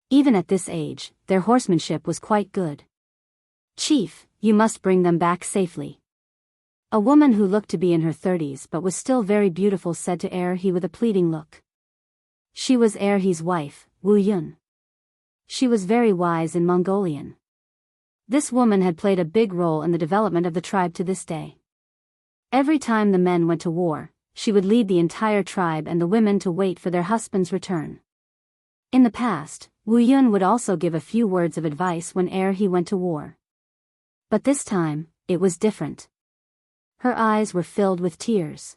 Even at this age, their horsemanship was quite good. "Chief, you must bring them back safely." A woman who looked to be in her 30s but was still very beautiful said to he with a pleading look. She was he's wife, Wu Yun. She was very wise in Mongolian. This woman had played a big role in the development of the tribe to this day. Every time the men went to war, she would lead the entire tribe and the women to wait for their husband's return. In the past, Wu Yun would also give a few words of advice when he went to war. But this time, it was different. Her eyes were filled with tears.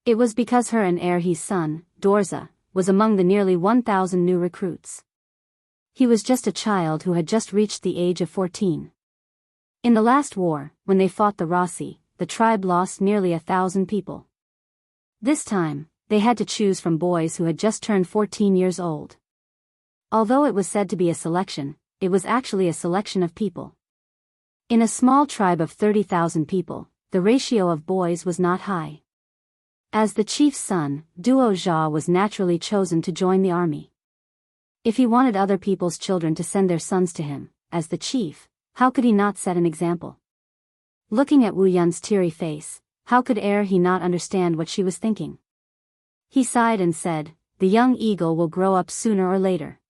It was because her and he's son, Dorza, was among the nearly 1,000 new recruits. He was just a child who had just reached the age of 14. In the last war, when they fought the Rossi, the tribe lost nearly 1,000 people. This time, they had to choose from boys who had just turned 14 years old. Although it was said to be a selection, it was actually a selection of people. In a small tribe of 30,000 people, the ratio of boys was not high. As the chief's son, Duo Jia was naturally chosen to join the army. If he wanted other people's children to send their sons to him, as the chief, how could he not set an example? Looking at Wu Yun's teary face, how could he not understand what she was thinking? He sighed and said, "The young eagle will grow up sooner or later.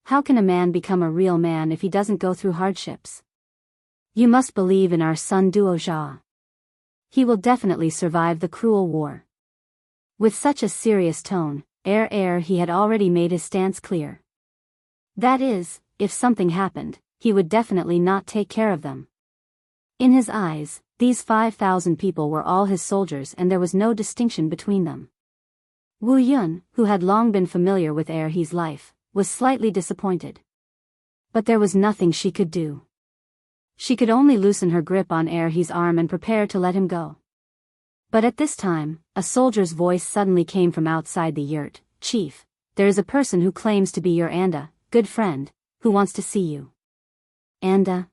How can a man become a real man if he doesn't go through hardships? You must believe in our son Duo Jia. He will definitely survive the cruel war." With such a serious tone, he had already made his stance clear. That is, if something happened, he would definitely not take care of them. In his eyes, these 5,000 people were all his soldiers and there was no distinction between them. Wu Yun, who had long been familiar with he's life, was slightly disappointed. But there was nothing she could do. She could only loosen her grip on he's arm and prepare to let him go. But at this time, a soldier's voice suddenly came from outside the yurt. "Chief, there is a person who claims to be your good friend, who wants to see you." Anda?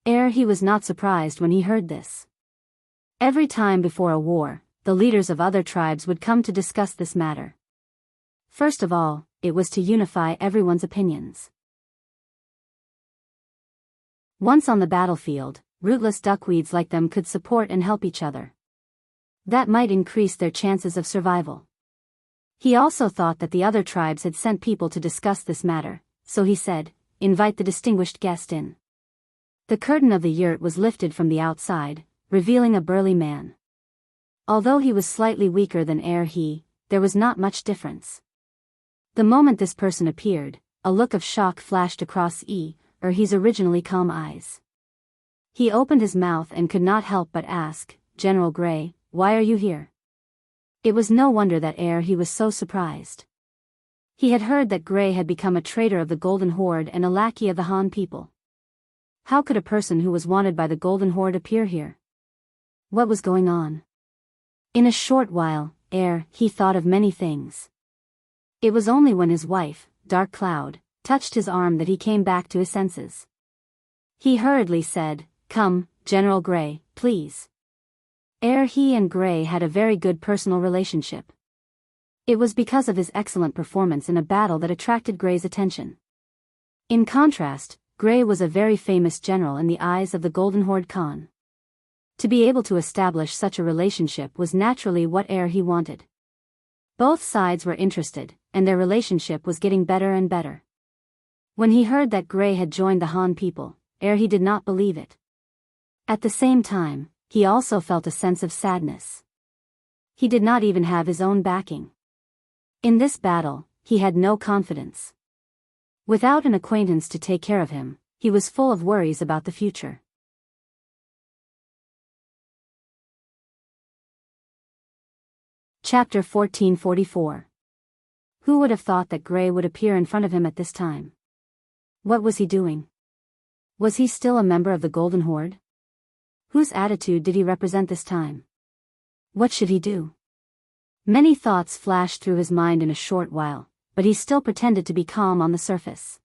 He was not surprised when he heard this. Every time before a war, the leaders of other tribes would come to discuss this matter. First of all, it was to unify everyone's opinions. Once on the battlefield, rootless duckweeds like them could support and help each other. That might increase their chances of survival. He also thought that the other tribes had sent people to discuss this matter, so he said, "Invite the distinguished guest in." The curtain of the yurt was lifted from the outside, revealing a burly man. Although he was slightly weaker than there was not much difference. The moment this person appeared, a look of shock flashed across his originally calm eyes. He opened his mouth and could not help but ask, "General Gray, why are you here?" It was no wonder that he was so surprised. He had heard that Gray had become a traitor of the Golden Horde and a lackey of the Han people. How could a person who was wanted by the Golden Horde appear here? What was going on? In a short while, he thought of many things. It was only when his wife, Dark Cloud, touched his arm that he came back to his senses. He hurriedly said, "Come, General Gray, please." He and Gray had a very good personal relationship. It was because of his excellent performance in a battle that attracted Gray's attention. In contrast, Gray was a very famous general in the eyes of the Golden Horde Khan. To be able to establish such a relationship was naturally what he wanted. Both sides were interested, and their relationship was getting better and better. When he heard that Gray had joined the Han people, he did not believe it. At the same time, he also felt a sense of sadness. He did not even have his own backing. In this battle, he had no confidence. Without an acquaintance to take care of him, he was full of worries about the future. Chapter 1444. Who would have thought that Gray would appear in front of him at this time? What was he doing? Was he still a member of the Golden Horde? Whose attitude did he represent this time? What should he do? Many thoughts flashed through his mind in a short while, but he still pretended to be calm on the surface.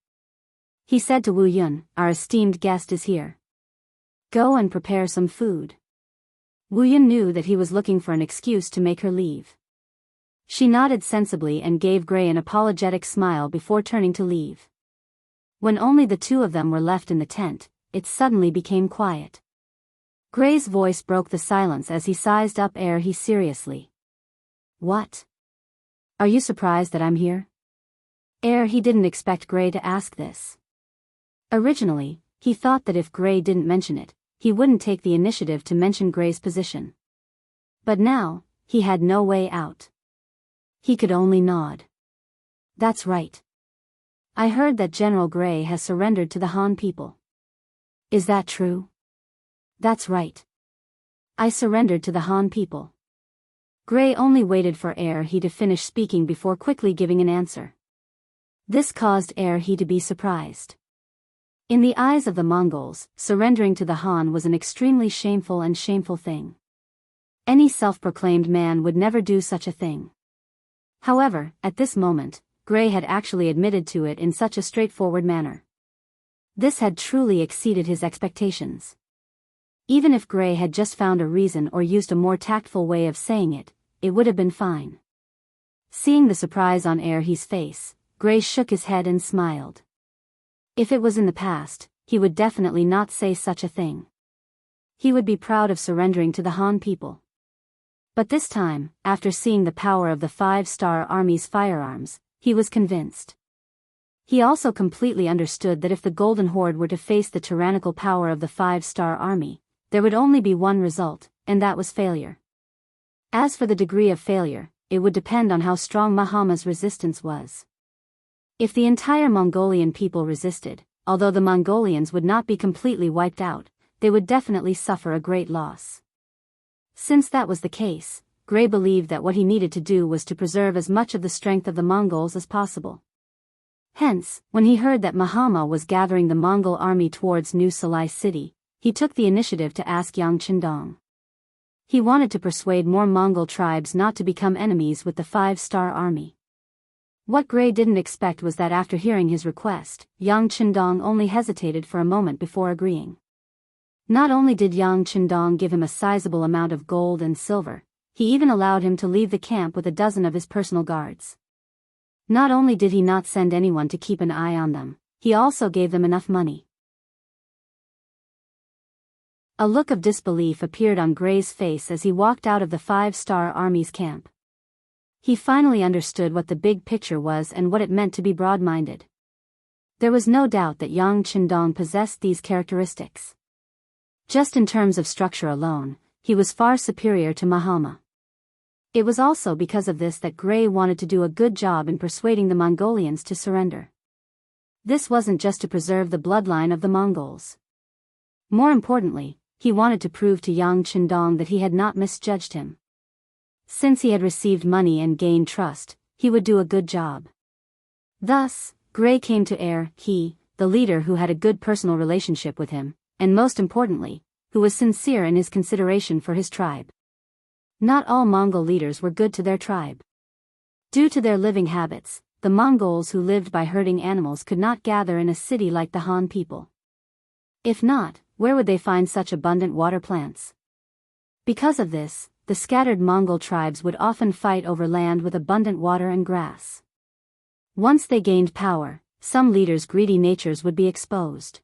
He said to Wu Yun, "Our esteemed guest is here. Go and prepare some food." Wu Yun knew that he was looking for an excuse to make her leave. She nodded sensibly and gave Gray an apologetic smile before turning to leave. When only the two of them were left in the tent, it suddenly became quiet. Gray's voice broke the silence as he sized up he seriously. "What? Are you surprised that I'm here?" He didn't expect Gray to ask this. Originally, he thought that if Gray didn't mention it, he wouldn't take the initiative to mention Gray's position. But now, he had no way out. He could only nod. "That's right. I heard that General Gray has surrendered to the Han people." "Is that true?" "That's right. I surrendered to the Han people." Gray only waited for he to finish speaking before quickly giving an answer. This caused he to be surprised. In the eyes of the Mongols, surrendering to the Han was an extremely shameful thing. Any self-proclaimed man would never do such a thing. However, at this moment, Gray had actually admitted to it in such a straightforward manner. This had truly exceeded his expectations. Even if Gray had just found a reason or used a more tactful way of saying it, it would have been fine. Seeing the surprise on his face, Gray shook his head and smiled. If it was in the past, he would definitely not say such a thing. He would be proud of surrendering to the Han people. But this time, after seeing the power of the 5-star Army's firearms, he was convinced. He also completely understood that if the Golden Horde were to face the tyrannical power of the 5-star Army, there would only be one result, and that was failure. As for the degree of failure, it would depend on how strong Mahama's resistance was. If the entire Mongolian people resisted, although the Mongolians would not be completely wiped out, they would definitely suffer a great loss. Since that was the case, Gray believed that what he needed to do was to preserve as much of the strength of the Mongols as possible. Hence, when he heard that Mahama was gathering the Mongol army towards New Salai City, he took the initiative to ask Yang Qindong. He wanted to persuade more Mongol tribes not to become enemies with the 5-star Army. What Gray didn't expect was that after hearing his request, Yang Qindong only hesitated for a moment before agreeing. Not only did Yang Qindong give him a sizable amount of gold and silver, he even allowed him to leave the camp with a dozen of his personal guards. Not only did he not send anyone to keep an eye on them, he also gave them enough money. A look of disbelief appeared on Gray's face as he walked out of the 5-star Army's camp. He finally understood what the big picture was and what it meant to be broad-minded. There was no doubt that Yang Chendong possessed these characteristics. Just in terms of structure alone, he was far superior to Mahama. It was also because of this that Gray wanted to do a good job in persuading the Mongolians to surrender. This wasn't just to preserve the bloodline of the Mongols. More importantly, he wanted to prove to Yang Chendong that he had not misjudged him. Since he had received money and gained trust, he would do a good job. Thus, Gray came to he, the leader who had a good personal relationship with him, and most importantly, who was sincere in his consideration for his tribe. Not all Mongol leaders were good to their tribe. Due to their living habits, the Mongols who lived by herding animals could not gather in a city like the Han people. If not, where would they find such abundant water plants? Because of this, the scattered Mongol tribes would often fight over land with abundant water and grass. Once they gained power, some leaders' greedy natures would be exposed.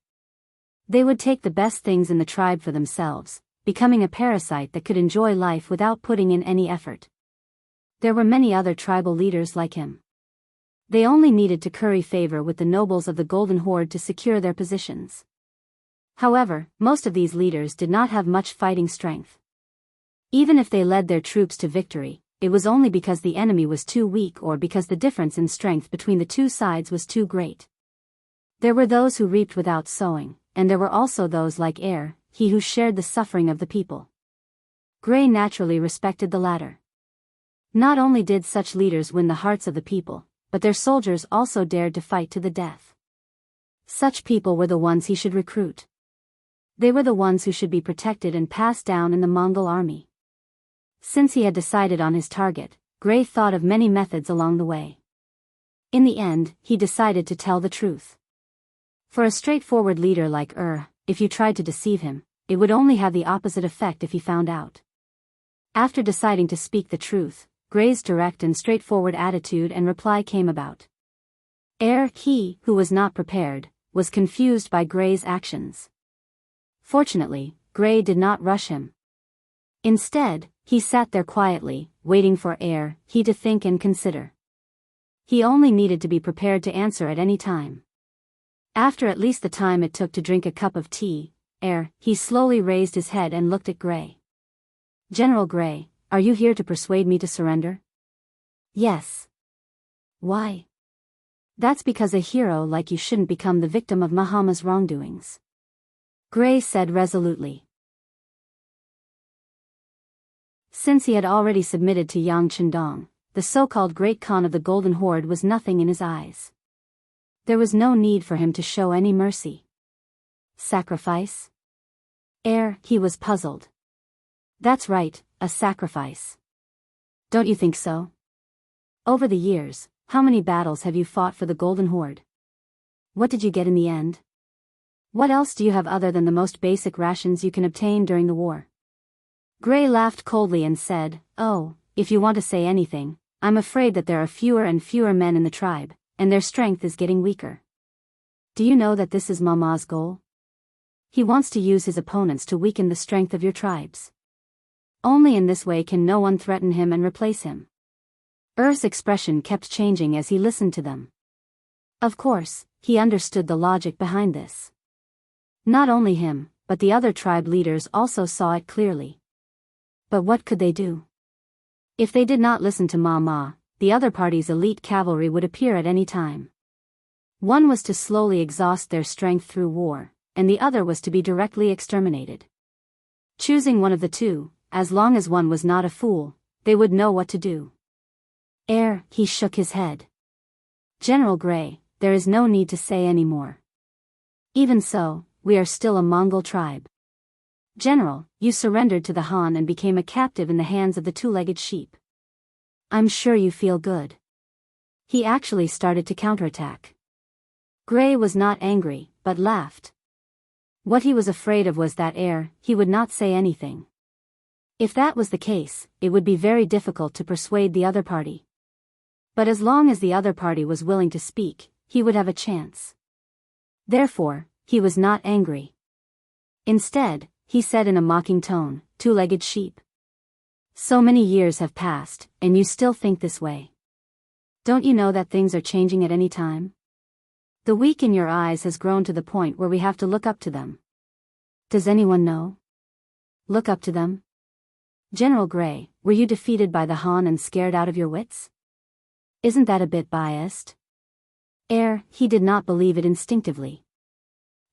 They would take the best things in the tribe for themselves, becoming a parasite that could enjoy life without putting in any effort. There were many other tribal leaders like him. They only needed to curry favor with the nobles of the Golden Horde to secure their positions. However, most of these leaders did not have much fighting strength. Even if they led their troops to victory, it was only because the enemy was too weak or because the difference in strength between the two sides was too great. There were those who reaped without sowing, and there were also those like he who shared the suffering of the people. Gray naturally respected the latter. Not only did such leaders win the hearts of the people, but their soldiers also dared to fight to the death. Such people were the ones he should recruit. They were the ones who should be protected and passed down in the Mongol army. Since he had decided on his target, Gray thought of many methods along the way. In the end, he decided to tell the truth. For a straightforward leader like if you tried to deceive him, it would only have the opposite effect if he found out. After deciding to speak the truth, Gray's direct and straightforward attitude and reply came about. He, who was not prepared, was confused by Gray's actions. Fortunately, Gray did not rush him. Instead, he sat there quietly, waiting for he to think and consider. He only needed to be prepared to answer at any time. After at least the time it took to drink a cup of tea, he slowly raised his head and looked at Gray. "General Gray, are you here to persuade me to surrender?" "Yes." "Why?" "That's because a hero like you shouldn't become the victim of Mahama's wrongdoings," Gray said resolutely. Since he had already submitted to Yang Chendong, the so-called Great Khan of the Golden Horde was nothing in his eyes. There was no need for him to show any mercy. Sacrifice? He was puzzled. "That's right, a sacrifice. Don't you think so? Over the years, how many battles have you fought for the Golden Horde? What did you get in the end? What else do you have other than the most basic rations you can obtain during the war?" Gray laughed coldly and said, "Oh, if you want to say anything, I'm afraid that there are fewer and fewer men in the tribe, and their strength is getting weaker. Do you know that this is Mama's goal? He wants to use his opponents to weaken the strength of your tribes. Only in this way can no one threaten him and replace him." Er's expression kept changing as he listened to them. Of course, he understood the logic behind this. Not only him, but the other tribe leaders also saw it clearly. But what could they do? If they did not listen to Mama, the other party's elite cavalry would appear at any time. One was to slowly exhaust their strength through war, and the other was to be directly exterminated. Choosing one of the two, as long as one was not a fool, they would know what to do. He shook his head. "General Gray, there is no need to say any more. Even so, we are still a Mongol tribe. General, you surrendered to the Han and became a captive in the hands of the two-legged sheep. I'm sure you feel good." He actually started to counterattack. Gray was not angry, but laughed. What he was afraid of was that he would not say anything. If that was the case, it would be very difficult to persuade the other party. But as long as the other party was willing to speak, he would have a chance. Therefore, he was not angry. Instead, he said in a mocking tone, "Two-legged sheep. So many years have passed, and you still think this way. Don't you know that things are changing at any time? The weak in your eyes has grown to the point where we have to look up to them. Does anyone know? Look up to them? General Gray, were you defeated by the Han and scared out of your wits? Isn't that a bit biased? He did not believe it instinctively.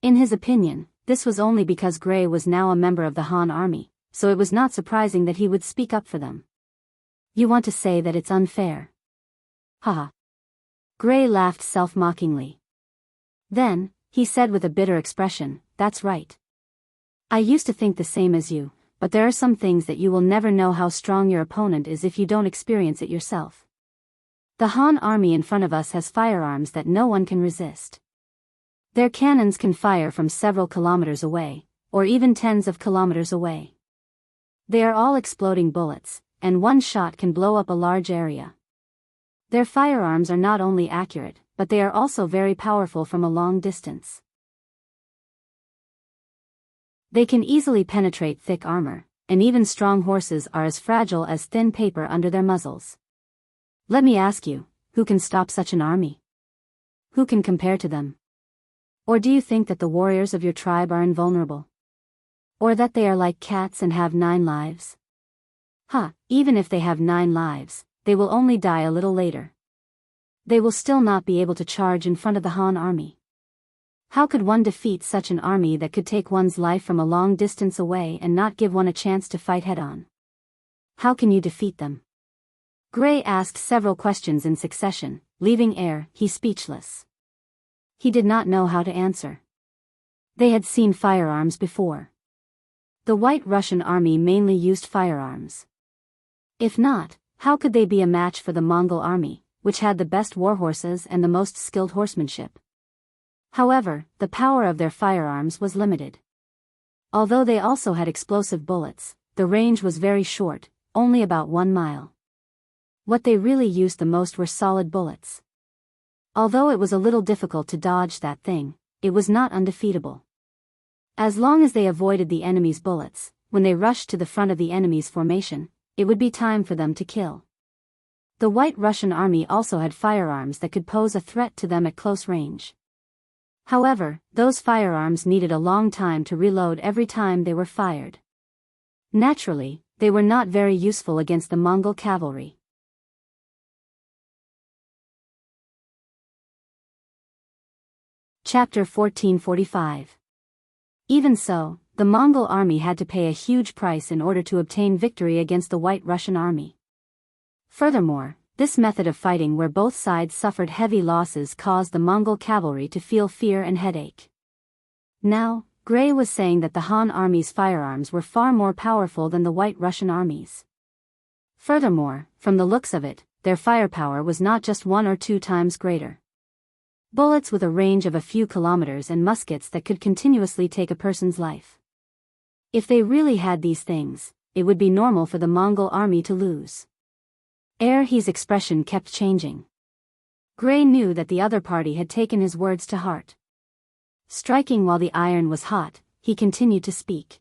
In his opinion, this was only because Gray was now a member of the Han army, so it was not surprising that he would speak up for them. You want to say that it's unfair? Haha. Gray laughed self-mockingly. Then, he said with a bitter expression, that's right. I used to think the same as you, but there are some things that you will never know how strong your opponent is if you don't experience it yourself. The Han army in front of us has firearms that no one can resist. Their cannons can fire from several kilometers away, or even tens of kilometers away. They are all exploding bullets, and one shot can blow up a large area. Their firearms are not only accurate, but they are also very powerful from a long distance. They can easily penetrate thick armor, and even strong horses are as fragile as thin paper under their muzzles. Let me ask you, who can stop such an army? Who can compare to them? Or do you think that the warriors of your tribe are invulnerable? Or that they are like cats and have 9 lives? Even if they have 9 lives, they will only die a little later. They will still not be able to charge in front of the Han army. How could one defeat such an army that could take one's life from a long distance away and not give one a chance to fight head-on? How can you defeat them? Gray asked several questions in succession, leaving he speechless. He did not know how to answer. They had seen firearms before. The White Russian army mainly used firearms. If not, how could they be a match for the Mongol army, which had the best warhorses and the most skilled horsemanship? However, the power of their firearms was limited. Although they also had explosive bullets, the range was very short, only about 1 mile. What they really used the most were solid bullets. Although it was a little difficult to dodge that thing, it was not undefeatable. As long as they avoided the enemy's bullets, when they rushed to the front of the enemy's formation, it would be time for them to kill. The White Russian army also had firearms that could pose a threat to them at close range. However, those firearms needed a long time to reload every time they were fired. Naturally, they were not very useful against the Mongol cavalry. Chapter 1445. Even so, the Mongol army had to pay a huge price in order to obtain victory against the White Russian army. Furthermore, this method of fighting where both sides suffered heavy losses caused the Mongol cavalry to feel fear and headache. Now, Gray was saying that the Han army's firearms were far more powerful than the White Russian army's. Furthermore, from the looks of it, their firepower was not just 1 or 2 times greater. Bullets with a range of a few kilometers and muskets that could continuously take a person's life. If they really had these things, it would be normal for the Mongol army to lose. He's expression kept changing. Gray knew that the other party had taken his words to heart. Striking while the iron was hot, he continued to speak.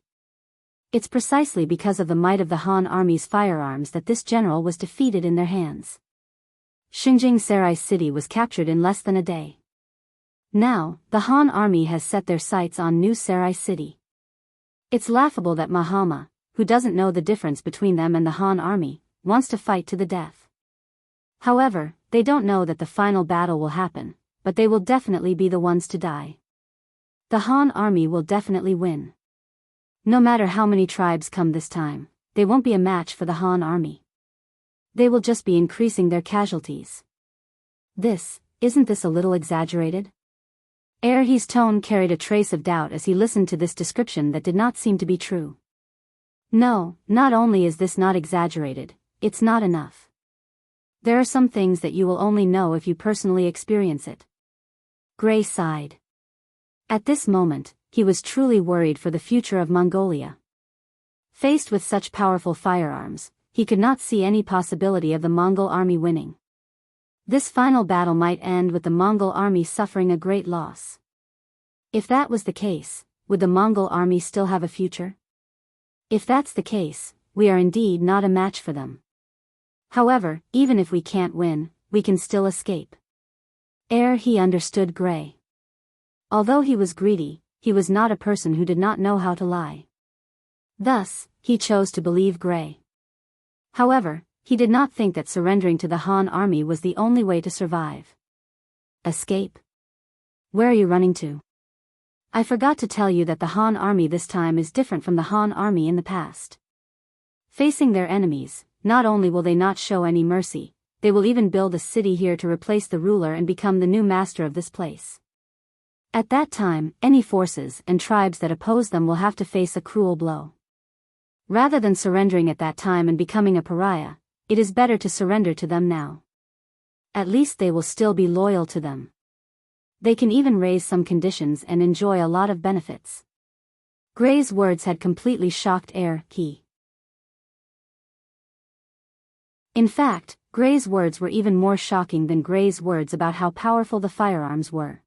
It's precisely because of the might of the Han army's firearms that this general was defeated in their hands. Xinjiang Sarai city was captured in less than a day. Now, the Han army has set their sights on New Sarai city. It's laughable that Mahama, who doesn't know the difference between them and the Han army, wants to fight to the death. However, they don't know that the final battle will happen, but they will definitely be the ones to die. The Han army will definitely win. No matter how many tribes come this time, they won't be a match for the Han army. They will just be increasing their casualties. Isn't this a little exaggerated? His tone carried a trace of doubt as he listened to this description that did not seem to be true. No, not only is this not exaggerated, it's not enough. There are some things that you will only know if you personally experience it. Gray sighed. At this moment, he was truly worried for the future of Mongolia. Faced with such powerful firearms, he could not see any possibility of the Mongol army winning. This final battle might end with the Mongol army suffering a great loss. If that was the case, would the Mongol army still have a future? If that's the case, we are indeed not a match for them. However, even if we can't win, we can still escape. He understood Gray. Although he was greedy, he was not a person who did not know how to lie. Thus, he chose to believe Gray. However, he did not think that surrendering to the Han army was the only way to survive. Escape? Where are you running to? I forgot to tell you that the Han army this time is different from the Han army in the past. Facing their enemies, not only will they not show any mercy, they will even build a city here to replace the ruler and become the new master of this place. At that time, any forces and tribes that oppose them will have to face a cruel blow. Rather than surrendering at that time and becoming a pariah, it is better to surrender to them now. At least they will still be loyal to them. They can even raise some conditions and enjoy a lot of benefits. Gray's words had completely shocked He. In fact, Gray's words were even more shocking than Gray's words about how powerful the firearms were.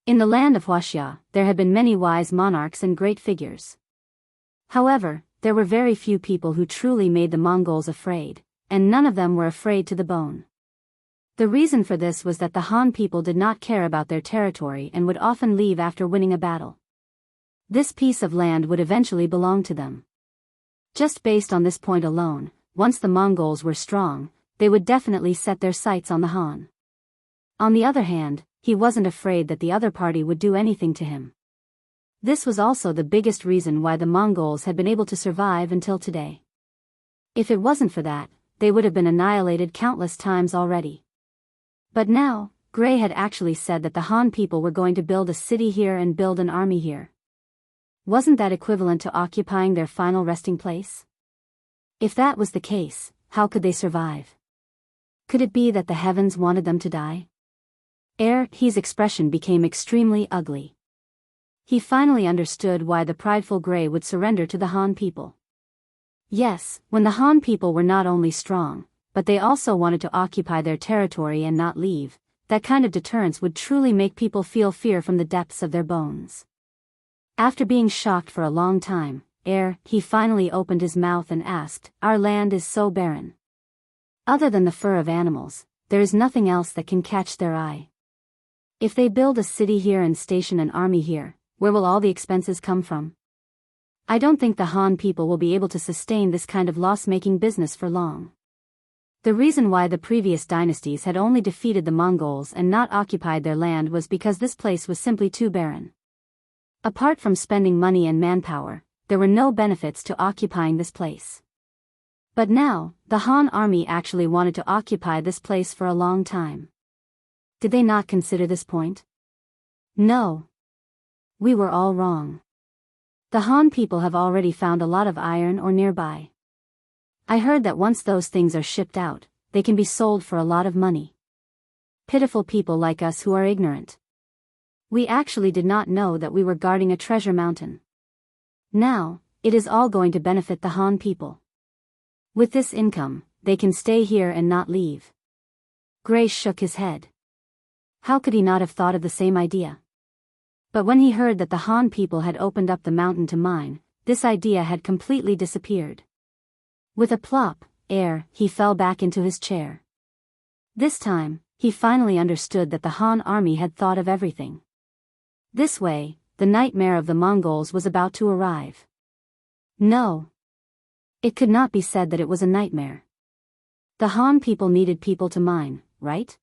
In the land of Wuxia, there had been many wise monarchs and great figures. However, there were very few people who truly made the Mongols afraid, and none of them were afraid to the bone. The reason for this was that the Han people did not care about their territory and would often leave after winning a battle. This piece of land would eventually belong to them. Just based on this point alone, once the Mongols were strong, they would definitely set their sights on the Han. On the other hand, he wasn't afraid that the other party would do anything to him. This was also the biggest reason why the Mongols had been able to survive until today. If it wasn't for that, they would have been annihilated countless times already. But now, Gray had actually said that the Han people were going to build a city here and build an army here. Wasn't that equivalent to occupying their final resting place? If that was the case, how could they survive? Could it be that the heavens wanted them to die? He's expression became extremely ugly. He finally understood why the prideful Gray would surrender to the Han people. Yes, when the Han people were not only strong, but they also wanted to occupy their territory and not leave, that kind of deterrence would truly make people feel fear from the depths of their bones. After being shocked for a long time, he finally opened his mouth and asked, "Our land is so barren. Other than the fur of animals, there is nothing else that can catch their eye. If they build a city here and station an army here, where will all the expenses come from? I don't think the Han people will be able to sustain this kind of loss-making business for long." The reason why the previous dynasties had only defeated the Mongols and not occupied their land was because this place was simply too barren. Apart from spending money and manpower, there were no benefits to occupying this place. But now, the Han army actually wanted to occupy this place for a long time. Did they not consider this point? No. We were all wrong. The Han people have already found a lot of iron ore nearby. I heard that once those things are shipped out, they can be sold for a lot of money. Pitiful people like us who are ignorant. We actually did not know that we were guarding a treasure mountain. Now, it is all going to benefit the Han people. With this income, they can stay here and not leave. Gray shook his head. How could he not have thought of the same idea? But when he heard that the Han people had opened up the mountain to mine, this idea had completely disappeared. With a plop, he fell back into his chair. This time, he finally understood that the Han army had thought of everything. This way, the nightmare of the Mongols was about to arrive. No. It could not be said that it was a nightmare. The Han people needed people to mine, right?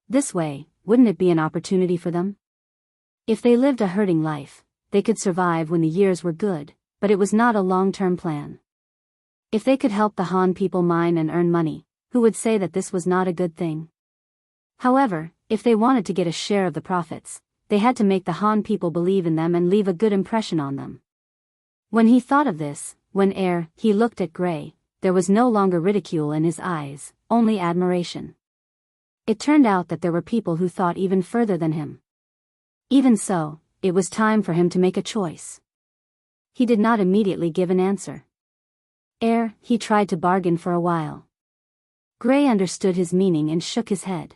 This way, wouldn't it be an opportunity for them? If they lived a herding life, they could survive when the years were good, but it was not a long-term plan. If they could help the Han people mine and earn money, who would say that this was not a good thing? However, if they wanted to get a share of the profits, they had to make the Han people believe in them and leave a good impression on them. When he thought of this, when he looked at Gray, there was no longer ridicule in his eyes, only admiration. It turned out that there were people who thought even further than him. Even so, it was time for him to make a choice. He did not immediately give an answer. He tried to bargain for a while. Gray understood his meaning and shook his head.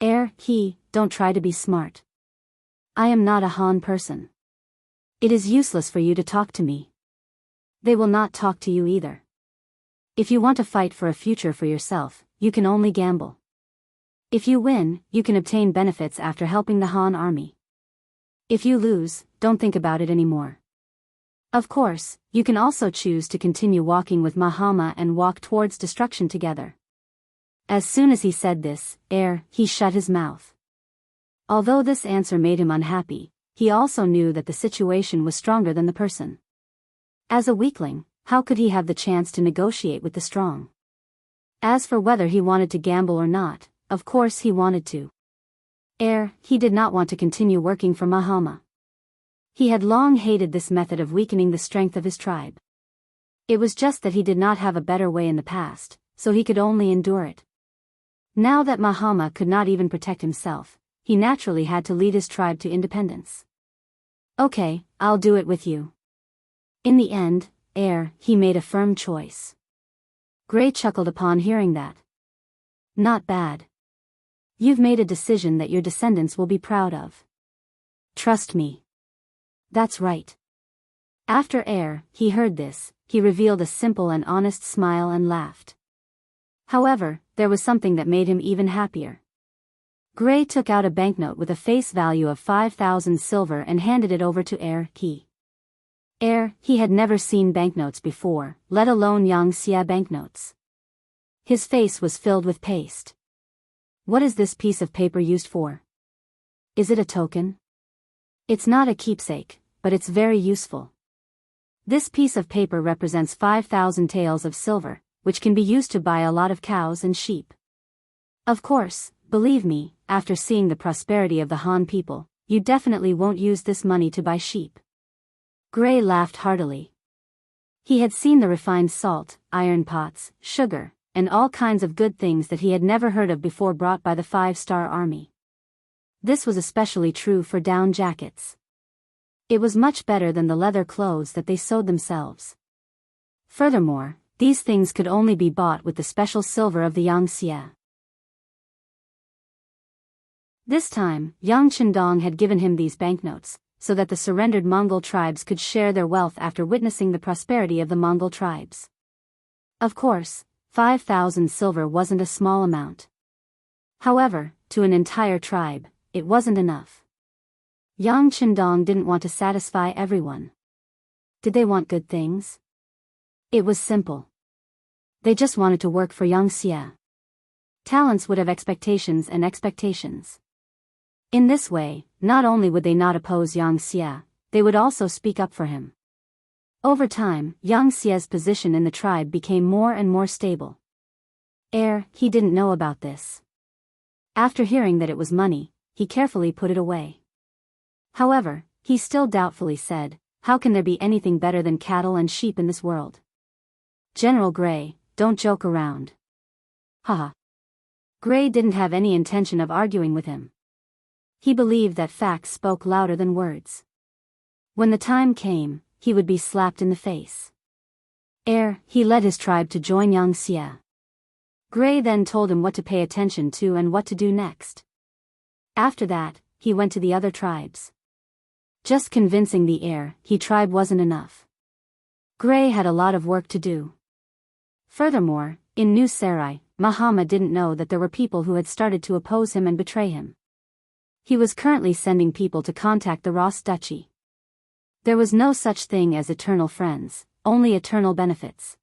Don't try to be smart. I am not a Han person. It is useless for you to talk to me. They will not talk to you either. If you want to fight for a future for yourself, you can only gamble. If you win, you can obtain benefits after helping the Han army. If you lose, don't think about it anymore. Of course, you can also choose to continue walking with Mahama and walk towards destruction together. As soon as he said this, he shut his mouth. Although this answer made him unhappy, he also knew that the situation was stronger than the person. As a weakling, how could he have the chance to negotiate with the strong? As for whether he wanted to gamble or not, of course he wanted to. He did not want to continue working for Mahama. He had long hated this method of weakening the strength of his tribe. It was just that he did not have a better way in the past, so he could only endure it. Now that Mahama could not even protect himself, he naturally had to lead his tribe to independence. Okay, I'll do it with you. In the end, he made a firm choice. Gray chuckled upon hearing that. Not bad. You've made a decision that your descendants will be proud of. Trust me. That's right. After he heard this, he revealed a simple and honest smile and laughed. However, there was something that made him even happier. Gray took out a banknote with a face value of 5,000 silver and handed it over to he had never seen banknotes before, let alone Xianxia banknotes. His face was filled with paste. What is this piece of paper used for? Is it a token? It's not a keepsake, but it's very useful. This piece of paper represents 5,000 taels of silver, which can be used to buy a lot of cows and sheep. Of course, believe me, after seeing the prosperity of the Han people, you definitely won't use this money to buy sheep. Gray laughed heartily. He had seen the refined salt, iron pots, sugar, and all kinds of good things that he had never heard of before brought by the 5-star army. This was especially true for down jackets. It was much better than the leather clothes that they sewed themselves. Furthermore, these things could only be bought with the special silver of the Xianxia. This time, Yang Chendong had given him these banknotes, so that the surrendered Mongol tribes could share their wealth after witnessing the prosperity of the Mongol tribes. Of course, 5,000 silver wasn't a small amount. However, to an entire tribe, it wasn't enough. Yang Chendong didn't want to satisfy everyone. Did they want good things? It was simple. They just wanted to work for Xianxia. Talents would have expectations and expectations. In this way, not only would they not oppose Xianxia, they would also speak up for him. Over time, Xianxia's position in the tribe became more and more stable. He didn't know about this. After hearing that it was money, he carefully put it away. However, he still doubtfully said, how can there be anything better than cattle and sheep in this world? General Gray, don't joke around. Haha. Gray didn't have any intention of arguing with him. He believed that facts spoke louder than words. When the time came, he would be slapped in the face. He led his tribe to join Xianxia. Gray then told him what to pay attention to and what to do next. After that, he went to the other tribes. Just convincing the tribe wasn't enough. Gray had a lot of work to do. Furthermore, in New Sarai, Mahama didn't know that there were people who had started to oppose him and betray him. He was currently sending people to contact the Ross Duchy. There was no such thing as eternal friends, only eternal benefits.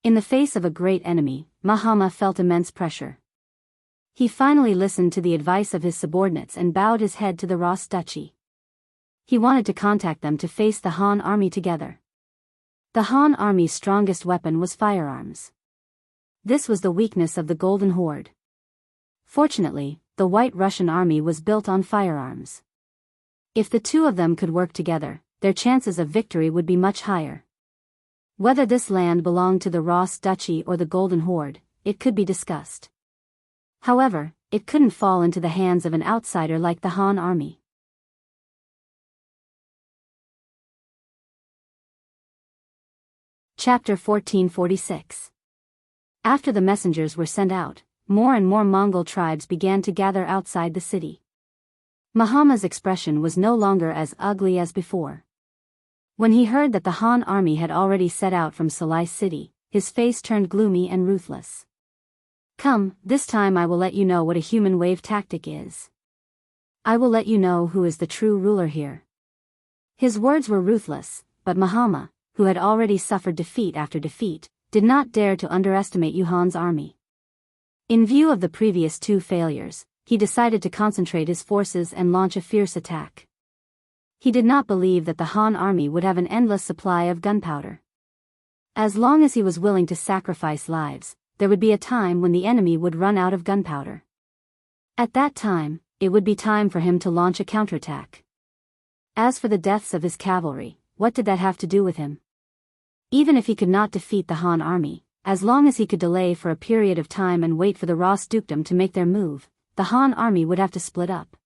In the face of a great enemy, Mahama felt immense pressure. He finally listened to the advice of his subordinates and bowed his head to the Ross Duchy. He wanted to contact them to face the Han army together. The Han army's strongest weapon was firearms. This was the weakness of the Golden Horde. Fortunately, the White Russian army was built on firearms. If the two of them could work together, their chances of victory would be much higher. Whether this land belonged to the Ross Duchy or the Golden Horde, it could be discussed. However, it couldn't fall into the hands of an outsider like the Han army. Chapter 1446. After the messengers were sent out, more and more Mongol tribes began to gather outside the city. Mahama's expression was no longer as ugly as before. When he heard that the Han army had already set out from Salai City, his face turned gloomy and ruthless. Come, this time I will let you know what a human wave tactic is. I will let you know who is the true ruler here. His words were ruthless, but Mahama, who had already suffered defeat after defeat, did not dare to underestimate Yuhan's army. In view of the previous two failures, he decided to concentrate his forces and launch a fierce attack. He did not believe that the Han army would have an endless supply of gunpowder. As long as he was willing to sacrifice lives, there would be a time when the enemy would run out of gunpowder. At that time, it would be time for him to launch a counterattack. As for the deaths of his cavalry, what did that have to do with him? Even if he could not defeat the Han army, as long as he could delay for a period of time and wait for the Ross dukedom to make their move, the Han army would have to split up.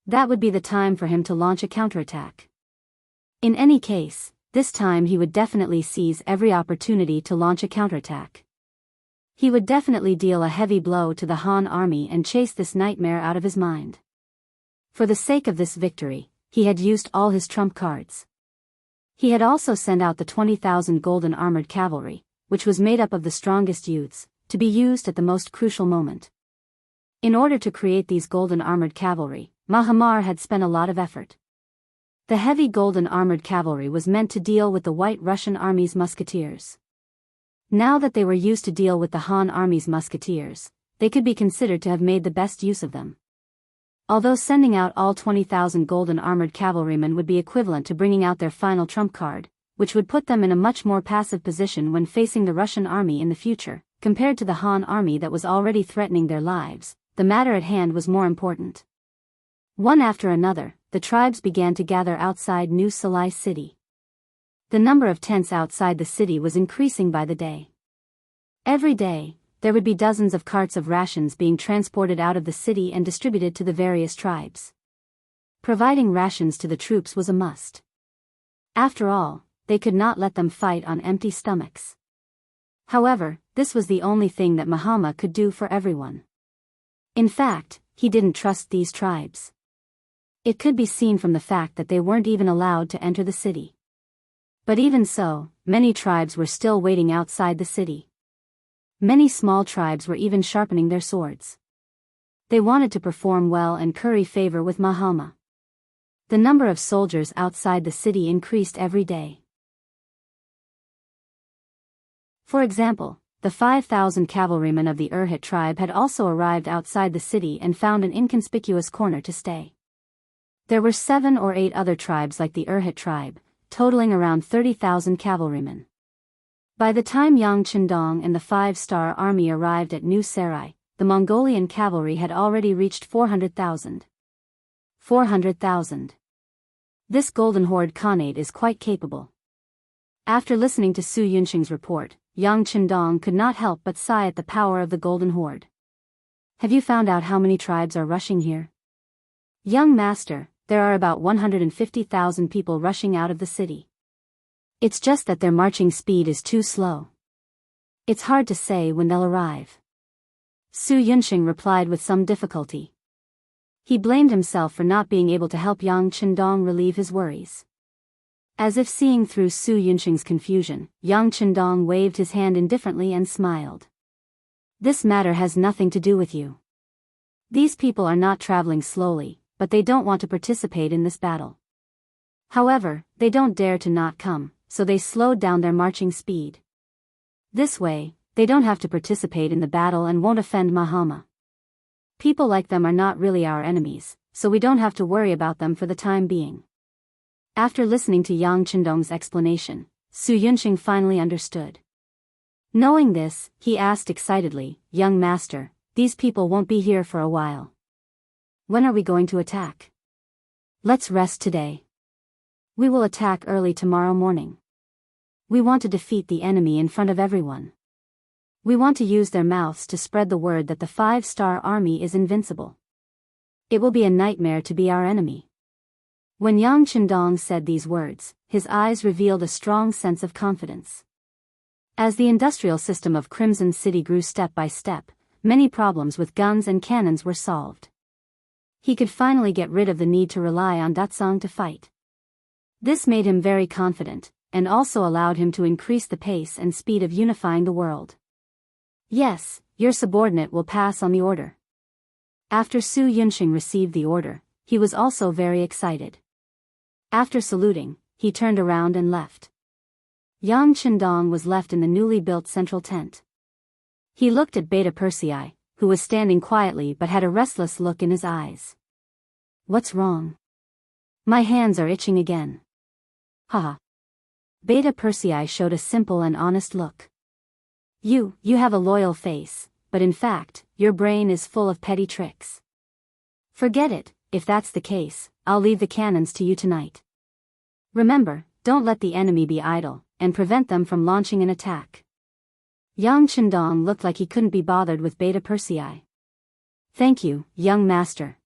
That would be the time for him to launch a counterattack. In any case, this time he would definitely seize every opportunity to launch a counterattack. He would definitely deal a heavy blow to the Han army and chase this nightmare out of his mind. For the sake of this victory, he had used all his trump cards. He had also sent out the 20,000 golden armored cavalry, which was made up of the strongest youths, to be used at the most crucial moment. In order to create these golden armored cavalry, Mahamar had spent a lot of effort. The heavy golden armored cavalry was meant to deal with the White Russian army's musketeers. Now that they were used to deal with the Han army's musketeers, they could be considered to have made the best use of them. Although sending out all 20,000 golden armored cavalrymen would be equivalent to bringing out their final trump card, which would put them in a much more passive position when facing the Russian army in the future, compared to the Han army that was already threatening their lives, the matter at hand was more important. One after another, the tribes began to gather outside New Salai City. The number of tents outside the city was increasing by the day. Every day, there would be dozens of carts of rations being transported out of the city and distributed to the various tribes. Providing rations to the troops was a must. After all, they could not let them fight on empty stomachs. However, this was the only thing that Mahama could do for everyone. In fact, he didn't trust these tribes. It could be seen from the fact that they weren't even allowed to enter the city. But even so, many tribes were still waiting outside the city. Many small tribes were even sharpening their swords. They wanted to perform well and curry favor with Mahama. The number of soldiers outside the city increased every day. For example, the 5,000 cavalrymen of the Urhit tribe had also arrived outside the city and found an inconspicuous corner to stay. There were 7 or 8 other tribes like the Urhit tribe, totaling around 30,000 cavalrymen. By the time Yang Chendong and the 5-star army arrived at New Sarai, the Mongolian cavalry had already reached 400,000. 400,000. This Golden Horde Khanate is quite capable. After listening to Su Yunxing's report, Yang Chendong could not help but sigh at the power of the Golden Horde. Have you found out how many tribes are rushing here? Young master, there are about 150,000 people rushing out of the city. It's just that their marching speed is too slow. It's hard to say when they'll arrive. Su Yunxing replied with some difficulty. He blamed himself for not being able to help Yang Chendong relieve his worries. As if seeing through Su Yunxing's confusion, Yang Chendong waved his hand indifferently and smiled. This matter has nothing to do with you. These people are not traveling slowly, but they don't want to participate in this battle. However, they don't dare to not come, so they slowed down their marching speed. This way, they don't have to participate in the battle and won't offend Mahama. People like them are not really our enemies, so we don't have to worry about them for the time being. After listening to Yang Chendong's explanation, Su Yunxing finally understood. Knowing this, he asked excitedly, "Young master, these people won't be here for a while. When are we going to attack? Let's rest today. We will attack early tomorrow morning. We want to defeat the enemy in front of everyone. We want to use their mouths to spread the word that the 5-star army is invincible. It will be a nightmare to be our enemy." When Yang Chendong said these words, his eyes revealed a strong sense of confidence. As the industrial system of Crimson City grew step by step, many problems with guns and cannons were solved. He could finally get rid of the need to rely on Datsang to fight. This made him very confident, and also allowed him to increase the pace and speed of unifying the world. Yes, your subordinate will pass on the order. After Su Yunxing received the order, he was also very excited. After saluting, he turned around and left. Yang Qindong was left in the newly built central tent. He looked at Beta Persei, who was standing quietly but had a restless look in his eyes. What's wrong? My hands are itching again. Haha. Beta Persei showed a simple and honest look. You have a loyal face, but in fact, your brain is full of petty tricks. Forget it, if that's the case, I'll leave the cannons to you tonight. Remember, don't let the enemy be idle, and prevent them from launching an attack. Yang Qindong looked like he couldn't be bothered with Beta Persei. Thank you, young master.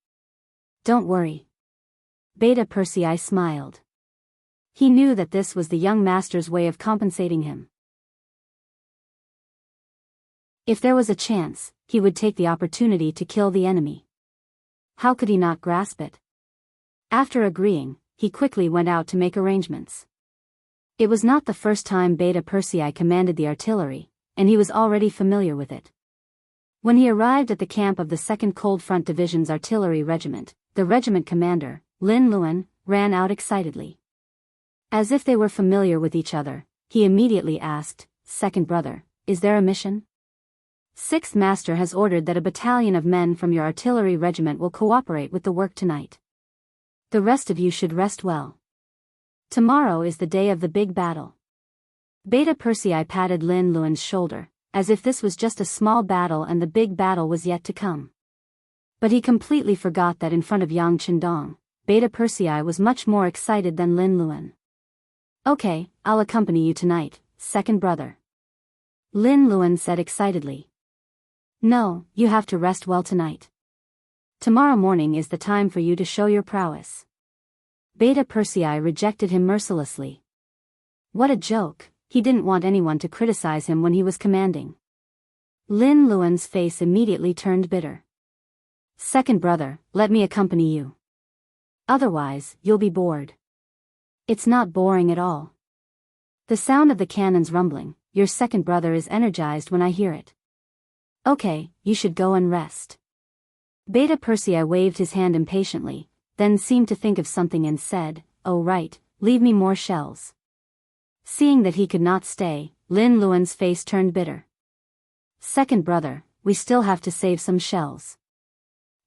Don't worry. Beta Persei smiled. He knew that this was the young master's way of compensating him. If there was a chance, he would take the opportunity to kill the enemy. How could he not grasp it? After agreeing, he quickly went out to make arrangements. It was not the first time Beta Persei commanded the artillery, and he was already familiar with it. When he arrived at the camp of the 2nd Cold Front Division's artillery regiment, the regiment commander, Lin Luan, ran out excitedly. As if they were familiar with each other, he immediately asked, "Second brother, is there a mission?" "Sixth master has ordered that a battalion of men from your artillery regiment will cooperate with the work tonight. The rest of you should rest well. Tomorrow is the day of the big battle." Beta Persei patted Lin Luan's shoulder, as if this was just a small battle and the big battle was yet to come. But he completely forgot that in front of Yang Qindong, Beta Persei was much more excited than Lin Luan. "Okay, I'll accompany you tonight, second brother," Lin Luan said excitedly. "No, you have to rest well tonight. Tomorrow morning is the time for you to show your prowess." Beta Persei rejected him mercilessly. What a joke, he didn't want anyone to criticize him when he was commanding. Lin Luan's face immediately turned bitter. "Second brother, let me accompany you. Otherwise, you'll be bored." "It's not boring at all. The sound of the cannons rumbling, your second brother is energized when I hear it." "Okay, you should go and rest." Beta Persei waved his hand impatiently, then seemed to think of something and said, "Oh right, leave me more shells." Seeing that he could not stay, Lin Luan's face turned bitter. "Second brother, we still have to save some shells."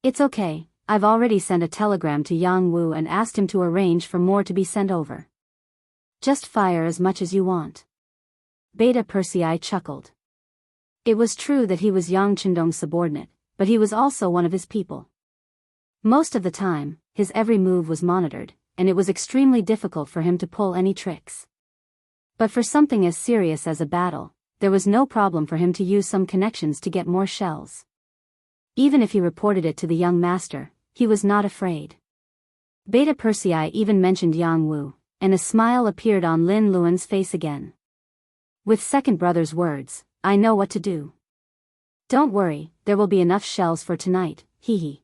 "It's okay, I've already sent a telegram to Jianghu and asked him to arrange for more to be sent over. Just fire as much as you want." Beta Persei chuckled. It was true that he was Yang Qindong's subordinate, but he was also one of his people. Most of the time, his every move was monitored, and it was extremely difficult for him to pull any tricks. But for something as serious as a battle, there was no problem for him to use some connections to get more shells. Even if he reported it to the young master, he was not afraid. Beta Persei even mentioned Yang Wu, and a smile appeared on Lin Luan's face again. With second brother's words, I know what to do. Don't worry, there will be enough shells for tonight, hee.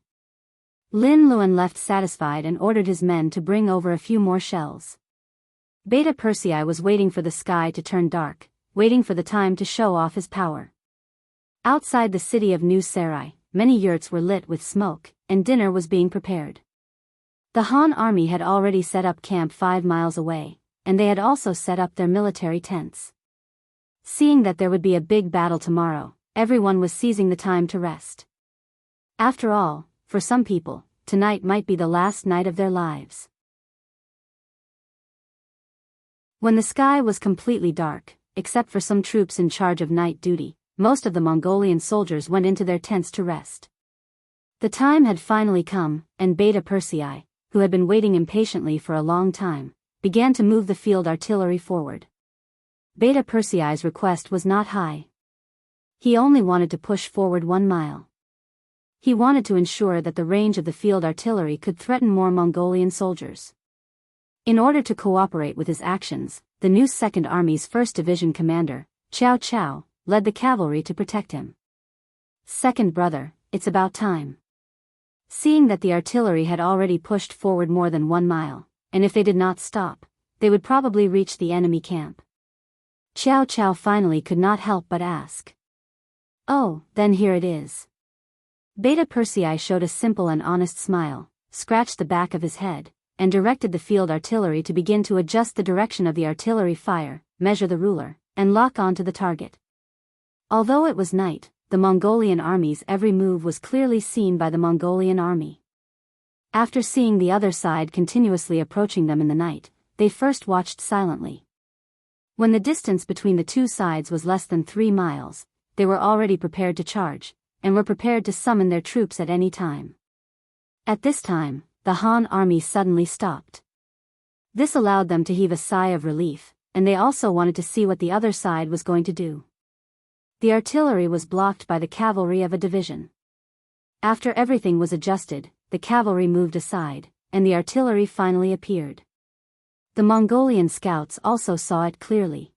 Lin Luan left satisfied and ordered his men to bring over a few more shells. Beta Persei was waiting for the sky to turn dark, waiting for the time to show off his power. Outside the city of New Sarai, many yurts were lit with smoke, and dinner was being prepared. The Han army had already set up camp 5 miles away, and they had also set up their military tents. Seeing that there would be a big battle tomorrow, everyone was seizing the time to rest. After all, for some people, tonight might be the last night of their lives. When the sky was completely dark, except for some troops in charge of night duty, most of the Mongolian soldiers went into their tents to rest. The time had finally come, and Beta Persei, who had been waiting impatiently for a long time, began to move the field artillery forward. Beta Persei's request was not high. He only wanted to push forward 1 mile. He wanted to ensure that the range of the field artillery could threaten more Mongolian soldiers. In order to cooperate with his actions, the new 2nd Army's 1st Division commander, Cao Cao, led the cavalry to protect him. Second brother, it's about time. Seeing that the artillery had already pushed forward more than 1 mile, and if they did not stop, they would probably reach the enemy camp. Xiao Qiao finally could not help but ask. "Oh, then here it is." Beta Persei showed a simple and honest smile, scratched the back of his head, and directed the field artillery to begin to adjust the direction of the artillery fire, measure the ruler, and lock onto the target. Although it was night, the Mongolian army's every move was clearly seen by the Mongolian army. After seeing the other side continuously approaching them in the night, they first watched silently. When the distance between the two sides was less than 3 miles, they were already prepared to charge, and were prepared to summon their troops at any time. At this time, the Han army suddenly stopped. This allowed them to heave a sigh of relief, and they also wanted to see what the other side was going to do. The artillery was blocked by the cavalry of a division. After everything was adjusted, the cavalry moved aside, and the artillery finally appeared. The Mongolian scouts also saw it clearly.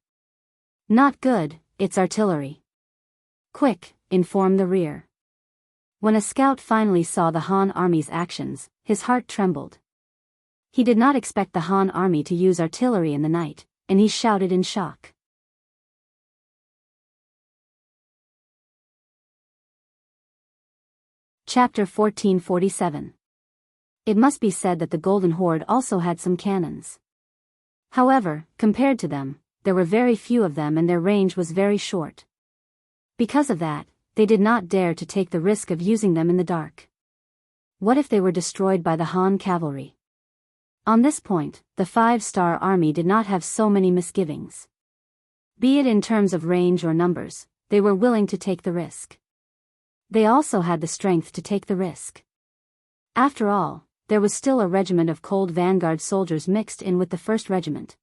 "Not good, it's artillery. Quick, inform the rear." When a scout finally saw the Han army's actions, his heart trembled. He did not expect the Han army to use artillery in the night, and he shouted in shock. Chapter 1447. It must be said that the Golden Horde also had some cannons. However, compared to them, there were very few of them and their range was very short. Because of that, they did not dare to take the risk of using them in the dark. What if they were destroyed by the Han cavalry? On this point, the 5-star army did not have so many misgivings. Be it in terms of range or numbers, they were willing to take the risk. They also had the strength to take the risk. After all, there was still a regiment of cold vanguard soldiers mixed in with the 1st Regiment.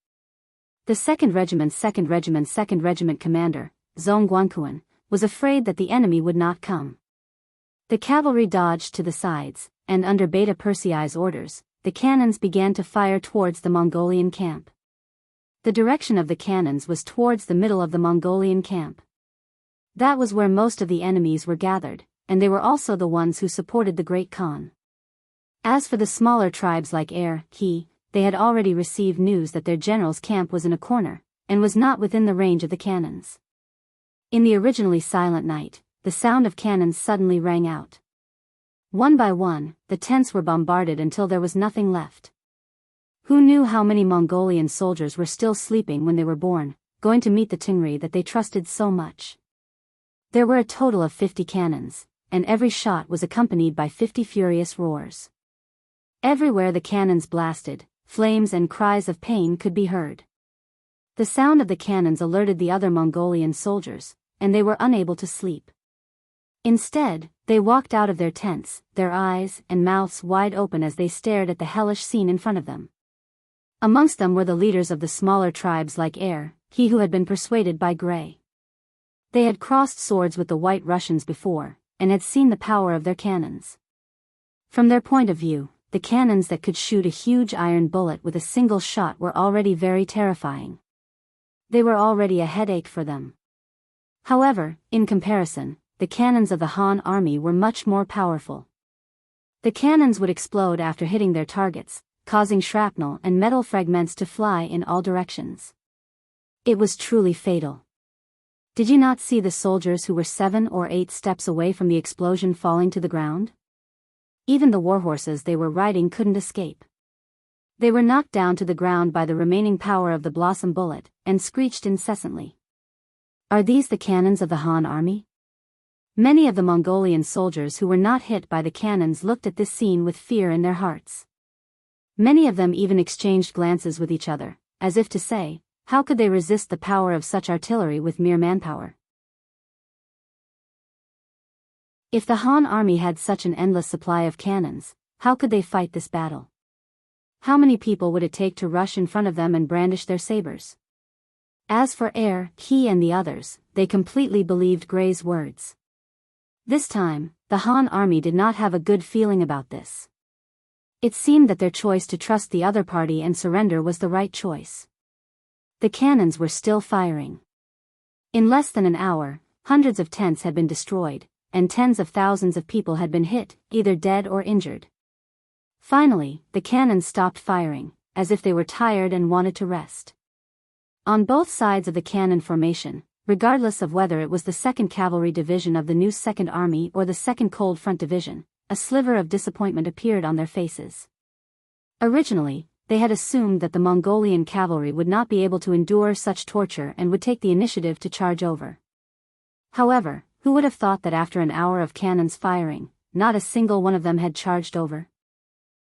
The 2nd Regiment commander, Zhong Guanquan, was afraid that the enemy would not come. The cavalry dodged to the sides, and under Beta Persei's orders, the cannons began to fire towards the Mongolian camp. The direction of the cannons was towards the middle of the Mongolian camp. That was where most of the enemies were gathered, and they were also the ones who supported the Great Khan. As for the smaller tribes like He, they had already received news that their general's camp was in a corner, and was not within the range of the cannons. In the originally silent night, the sound of cannons suddenly rang out. One by one, the tents were bombarded until there was nothing left. Who knew how many Mongolian soldiers were still sleeping when they were born, going to meet the Tingri that they trusted so much? There were a total of 50 cannons, and every shot was accompanied by 50 furious roars. Everywhere the cannons blasted, flames and cries of pain could be heard. The sound of the cannons alerted the other Mongolian soldiers, and they were unable to sleep. Instead, they walked out of their tents, their eyes and mouths wide open as they stared at the hellish scene in front of them. Amongst them were the leaders of the smaller tribes like he who had been persuaded by Grey. They had crossed swords with the White Russians before, and had seen the power of their cannons. From their point of view, the cannons that could shoot a huge iron bullet with a single shot were already very terrifying. They were already a headache for them. However, in comparison, the cannons of the Han army were much more powerful. The cannons would explode after hitting their targets, causing shrapnel and metal fragments to fly in all directions. It was truly fatal. Did you not see the soldiers who were 7 or 8 steps away from the explosion falling to the ground? Even the warhorses they were riding couldn't escape. They were knocked down to the ground by the remaining power of the blossom bullet, and screeched incessantly. Are these the cannons of the Han army? Many of the Mongolian soldiers who were not hit by the cannons looked at this scene with fear in their hearts. Many of them even exchanged glances with each other, as if to say, how could they resist the power of such artillery with mere manpower? If the Han army had such an endless supply of cannons, how could they fight this battle? How many people would it take to rush in front of them and brandish their sabers? As for he and the others, they completely believed Grey's words. This time, the Han army did not have a good feeling about this. It seemed that their choice to trust the other party and surrender was the right choice. The cannons were still firing. In less than an hour, hundreds of tents had been destroyed, and tens of thousands of people had been hit, either dead or injured. Finally, the cannons stopped firing, as if they were tired and wanted to rest. On both sides of the cannon formation, regardless of whether it was the 2nd Cavalry Division of the new 2nd Army or the 2nd Cold Front Division, a sliver of disappointment appeared on their faces. Originally, they had assumed that the Mongolian cavalry would not be able to endure such torture and would take the initiative to charge over. However, who would have thought that after an hour of cannons firing, not a single one of them had charged over?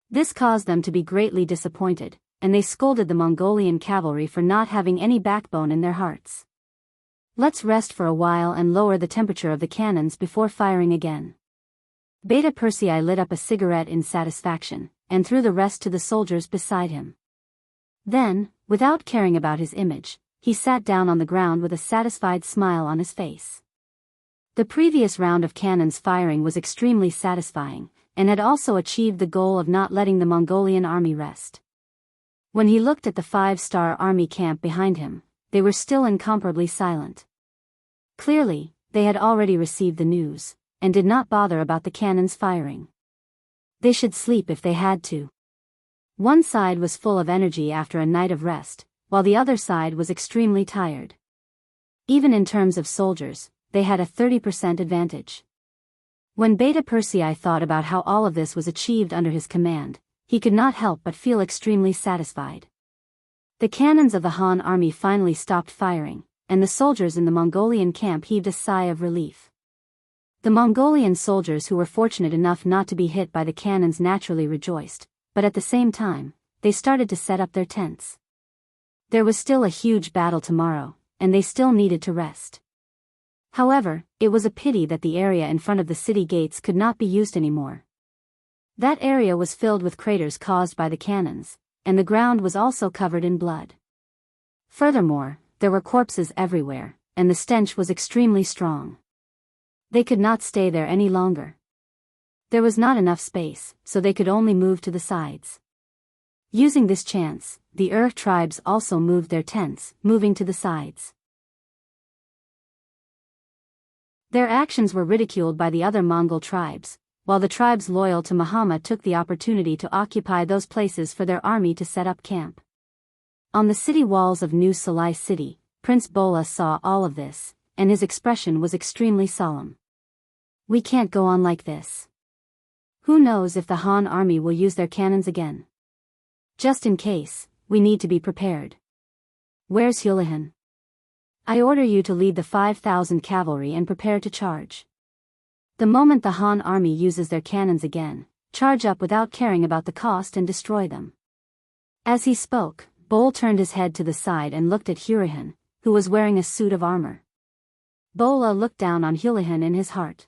This caused them to be greatly disappointed, and they scolded the Mongolian cavalry for not having any backbone in their hearts. Let's rest for a while and lower the temperature of the cannons before firing again. Beta Persei lit up a cigarette in satisfaction, and threw the rest to the soldiers beside him. Then, without caring about his image, he sat down on the ground with a satisfied smile on his face. The previous round of cannons firing was extremely satisfying, and had also achieved the goal of not letting the Mongolian army rest. When he looked at the 5-star army camp behind him, they were still incomparably silent. Clearly, they had already received the news, and did not bother about the cannons firing. They should sleep if they had to. One side was full of energy after a night of rest, while the other side was extremely tired. Even in terms of soldiers, they had a 30% advantage. When Beta Persei thought about how all of this was achieved under his command, he could not help but feel extremely satisfied. The cannons of the Han army finally stopped firing, and the soldiers in the Mongolian camp heaved a sigh of relief. The Mongolian soldiers who were fortunate enough not to be hit by the cannons naturally rejoiced, but at the same time, they started to set up their tents. There was still a huge battle tomorrow, and they still needed to rest. However, it was a pity that the area in front of the city gates could not be used anymore. That area was filled with craters caused by the cannons, and the ground was also covered in blood. Furthermore, there were corpses everywhere, and the stench was extremely strong. They could not stay there any longer. There was not enough space, so they could only move to the sides. Using this chance, the tribes also moved their tents, moving to the sides. Their actions were ridiculed by the other Mongol tribes, while the tribes loyal to Muhammad took the opportunity to occupy those places for their army to set up camp. On the city walls of New Salai City, Prince Bola saw all of this, and his expression was extremely solemn. We can't go on like this. Who knows if the Han army will use their cannons again? Just in case, we need to be prepared. Where's Houlihan? I order you to lead the 5,000 cavalry and prepare to charge. The moment the Han army uses their cannons again, charge up without caring about the cost and destroy them. As he spoke, Bol turned his head to the side and looked at Houlihan, who was wearing a suit of armor. Bola looked down on Houlihan in his heart.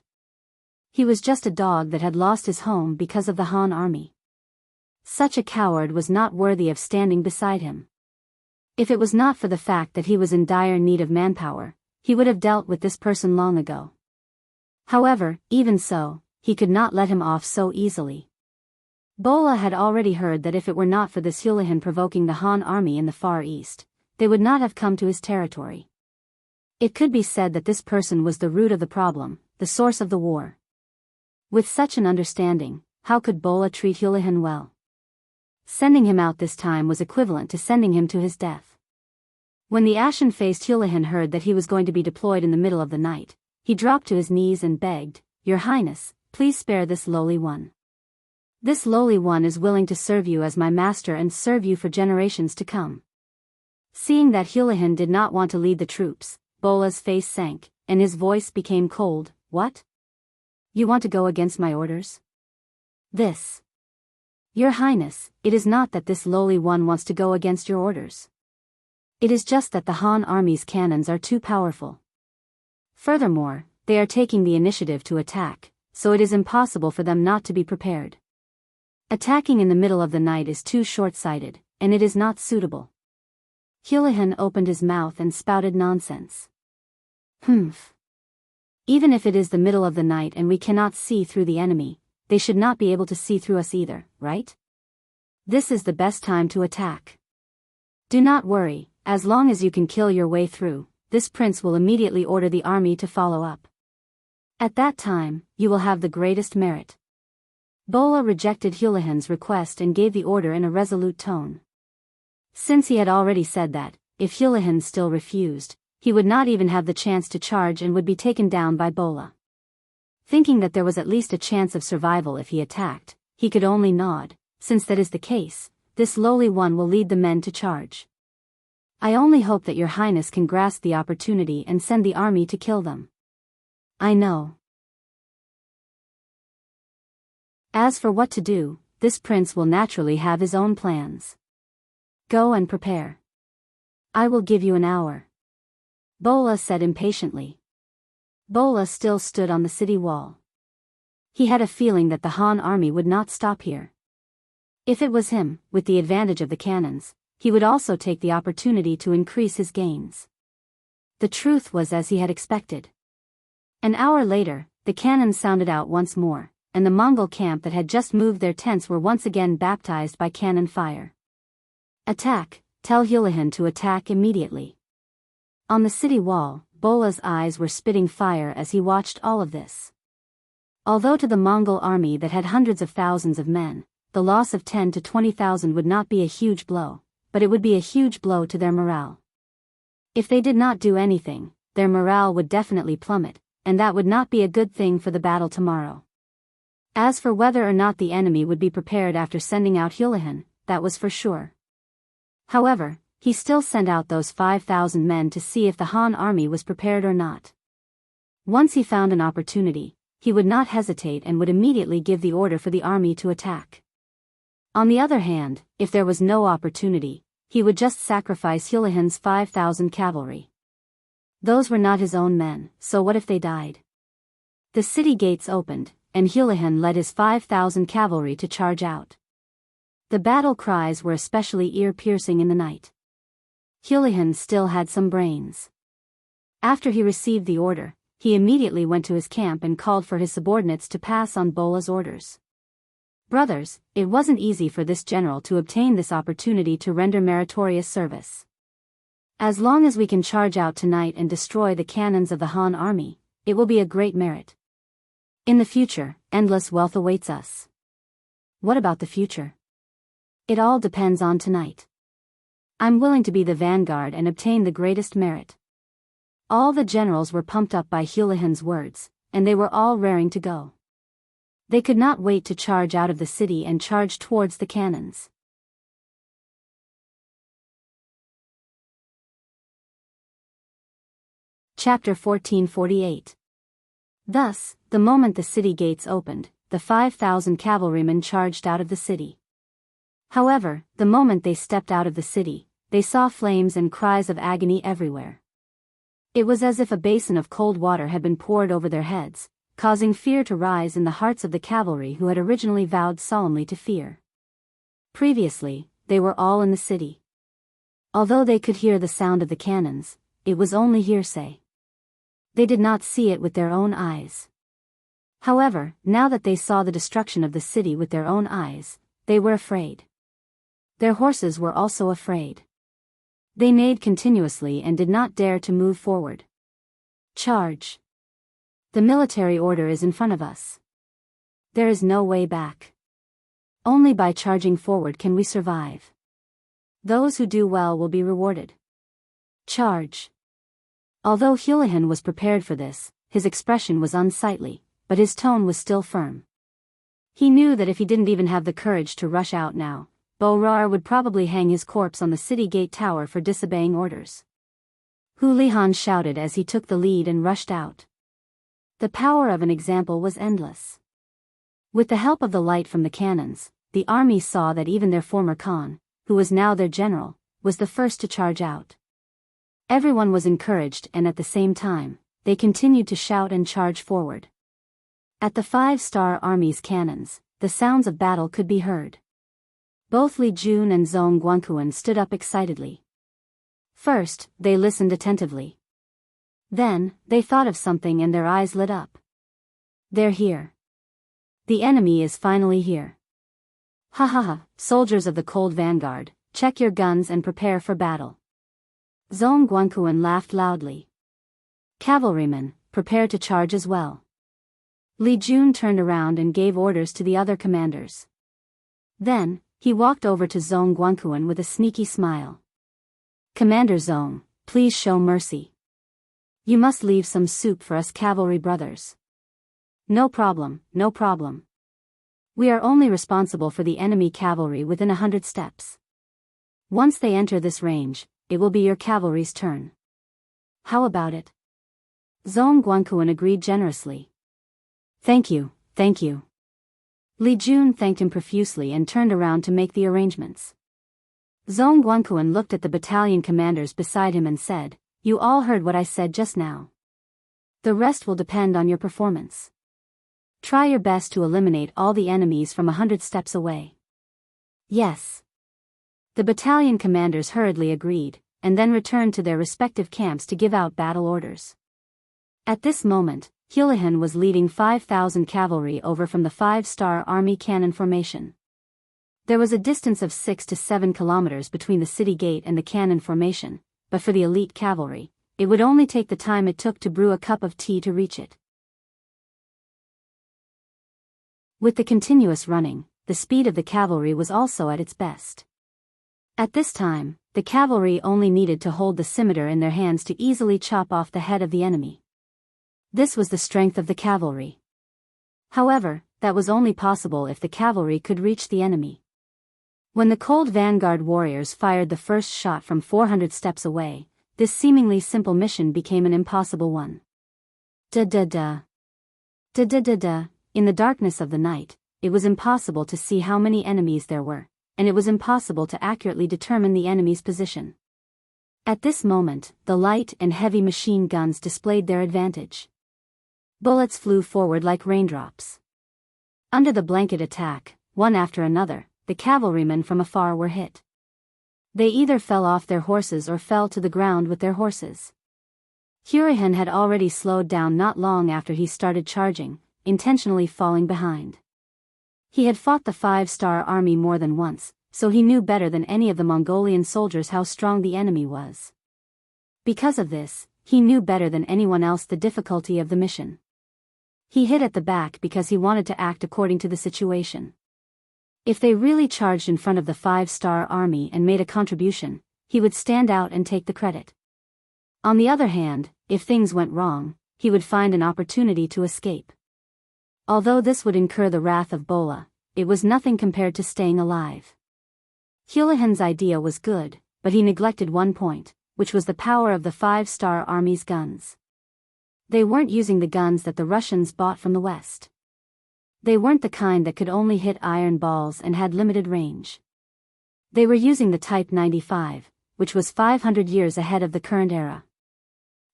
He was just a dog that had lost his home because of the Han army. Such a coward was not worthy of standing beside him. If it was not for the fact that he was in dire need of manpower, he would have dealt with this person long ago. However, even so, he could not let him off so easily. Bola had already heard that if it were not for this Houlihan provoking the Han army in the Far East, they would not have come to his territory. It could be said that this person was the root of the problem, the source of the war. With such an understanding, how could Bola treat Houlihan well? Sending him out this time was equivalent to sending him to his death. When the ashen-faced Houlihan heard that he was going to be deployed in the middle of the night, he dropped to his knees and begged, "Your Highness, please spare this lowly one. This lowly one is willing to serve you as my master and serve you for generations to come." Seeing that Houlihan did not want to lead the troops, Bola's face sank, and his voice became cold. "What? You want to go against my orders?" "This. Your Highness, it is not that this lowly one wants to go against your orders. It is just that the Han army's cannons are too powerful. Furthermore, they are taking the initiative to attack, so it is impossible for them not to be prepared. Attacking in the middle of the night is too short-sighted, and it is not suitable." Houlihan opened his mouth and spouted nonsense. "Humph. Even if it is the middle of the night and we cannot see through the enemy, they should not be able to see through us either, right? This is the best time to attack. Do not worry, as long as you can kill your way through, this prince will immediately order the army to follow up. At that time, you will have the greatest merit." Bola rejected Houlihan's request and gave the order in a resolute tone. Since he had already said that, if Houlihan still refused, he would not even have the chance to charge and would be taken down by Bola. Thinking that there was at least a chance of survival if he attacked, he could only nod. Since that is the case, this lowly one will lead the men to charge. I only hope that your highness can grasp the opportunity and send the army to kill them. I know. As for what to do, this prince will naturally have his own plans. Go and prepare. I will give you an hour. Bola said impatiently. Bola still stood on the city wall. He had a feeling that the Han army would not stop here. If it was him, with the advantage of the cannons, he would also take the opportunity to increase his gains. The truth was as he had expected. An hour later, the cannons sounded out once more, and the Mongol camp that had just moved their tents were once again baptized by cannon fire. Attack, tell Houlihan to attack immediately. On the city wall, Bola's eyes were spitting fire as he watched all of this. Although to the Mongol army that had hundreds of thousands of men, the loss of 10 to 20,000 would not be a huge blow, but it would be a huge blow to their morale. If they did not do anything, their morale would definitely plummet, and that would not be a good thing for the battle tomorrow. As for whether or not the enemy would be prepared after sending out Houlihan, that was for sure. However, he still sent out those 5,000 men to see if the Han army was prepared or not. Once he found an opportunity, he would not hesitate and would immediately give the order for the army to attack. On the other hand, if there was no opportunity, he would just sacrifice Houlihan's 5,000 cavalry. Those were not his own men, so what if they died? The city gates opened, and Houlihan led his 5,000 cavalry to charge out. The battle cries were especially ear-piercing in the night. Houlihan still had some brains. After he received the order, he immediately went to his camp and called for his subordinates to pass on Bola's orders. Brothers, it wasn't easy for this general to obtain this opportunity to render meritorious service. As long as we can charge out tonight and destroy the cannons of the Han army, it will be a great merit. In the future, endless wealth awaits us. What about the future? It all depends on tonight. I'm willing to be the vanguard and obtain the greatest merit. All the generals were pumped up by Houlihan's words, and they were all raring to go. They could not wait to charge out of the city and charge towards the cannons. Chapter 1448. Thus, the moment the city gates opened, the 5,000 cavalrymen charged out of the city. However, the moment they stepped out of the city, they saw flames and cries of agony everywhere. It was as if a basin of cold water had been poured over their heads, causing fear to rise in the hearts of the cavalry who had originally vowed solemnly to fear. Previously, they were all in the city. Although they could hear the sound of the cannons, it was only hearsay. They did not see it with their own eyes. However, now that they saw the destruction of the city with their own eyes, they were afraid. Their horses were also afraid. They neighed continuously and did not dare to move forward. Charge! The military order is in front of us. There is no way back. Only by charging forward can we survive. Those who do well will be rewarded. Charge! Although Houlihan was prepared for this, his expression was unsightly, but his tone was still firm. He knew that if he didn't even have the courage to rush out now, Borar would probably hang his corpse on the city gate tower for disobeying orders. Houlihan shouted as he took the lead and rushed out. The power of an example was endless. With the help of the light from the cannons, the army saw that even their former Khan, who was now their general, was the first to charge out. Everyone was encouraged and at the same time, they continued to shout and charge forward. At the 5-star army's cannons, the sounds of battle could be heard. Both Li Jun and Zhong Guanquan stood up excitedly. First, they listened attentively. Then, they thought of something and their eyes lit up. They're here. The enemy is finally here. Ha ha ha, soldiers of the Cold Vanguard, check your guns and prepare for battle. Zhong Guanquan laughed loudly. Cavalrymen, prepare to charge as well. Li Jun turned around and gave orders to the other commanders. Then, He walked over to Zhong Guanquan with a sneaky smile. "Commander Zhong, please show mercy. You must leave some soup for us cavalry brothers." No problem, no problem. We are only responsible for the enemy cavalry within 100 steps. Once they enter this range, it will be your cavalry's turn. How about it?" Zhong Guanquan agreed generously. Thank you, thank you." Li Jun thanked him profusely and turned around to make the arrangements. Zhong Guanquan looked at the battalion commanders beside him and said, "You all heard what I said just now. The rest will depend on your performance. Try your best to eliminate all the enemies from 100 steps away." "Yes." The battalion commanders hurriedly agreed, and then returned to their respective camps to give out battle orders. At this moment, Houlihan was leading 5,000 cavalry over from the 5-star army cannon formation. There was a distance of 6 to 7 kilometers between the city gate and the cannon formation, but for the elite cavalry, it would only take the time it took to brew a cup of tea to reach it. With the continuous running, the speed of the cavalry was also at its best. At this time, the cavalry only needed to hold the scimitar in their hands to easily chop off the head of the enemy. This was the strength of the cavalry. However, that was only possible if the cavalry could reach the enemy. When the cold vanguard warriors fired the first shot from 400 steps away, this seemingly simple mission became an impossible one. Da-da-da. Da-da-da-da. In the darkness of the night, it was impossible to see how many enemies there were, and it was impossible to accurately determine the enemy's position. At this moment, the light and heavy machine guns displayed their advantage. Bullets flew forward like raindrops. Under the blanket attack, one after another, the cavalrymen from afar were hit. They either fell off their horses or fell to the ground with their horses. Houlihan had already slowed down not long after he started charging, intentionally falling behind. He had fought the 5-star army more than once, so he knew better than any of the Mongolian soldiers how strong the enemy was. Because of this, he knew better than anyone else the difficulty of the mission. He hid at the back because he wanted to act according to the situation. If they really charged in front of the 5-star army and made a contribution, he would stand out and take the credit. On the other hand, if things went wrong, he would find an opportunity to escape. Although this would incur the wrath of Bola, it was nothing compared to staying alive. Houlihan's idea was good, but he neglected one point, which was the power of the 5-star army's guns. They weren't using the guns that the Russians bought from the West. They weren't the kind that could only hit iron balls and had limited range. They were using the Type 95, which was 500 years ahead of the current era.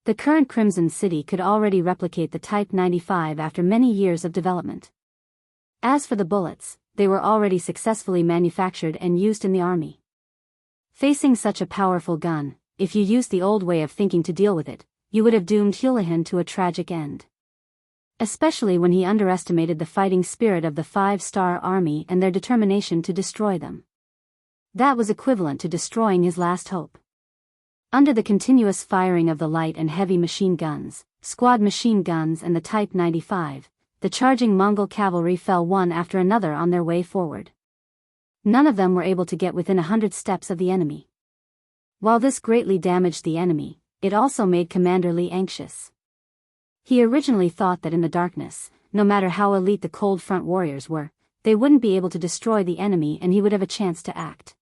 The current Crimson City could already replicate the Type 95 after many years of development. As for the bullets, they were already successfully manufactured and used in the army. Facing such a powerful gun, if you used the old way of thinking to deal with it, you would have doomed Houlihan to a tragic end. Especially when he underestimated the fighting spirit of the 5-star army and their determination to destroy them. That was equivalent to destroying his last hope. Under the continuous firing of the light and heavy machine guns, squad machine guns and the Type 95, the charging Mongol cavalry fell one after another on their way forward. None of them were able to get within 100 steps of the enemy. While this greatly damaged the enemy, it also made Commander Li anxious. He originally thought that in the darkness, no matter how elite the Cold Front warriors were, they wouldn't be able to destroy the enemy and he would have a chance to act.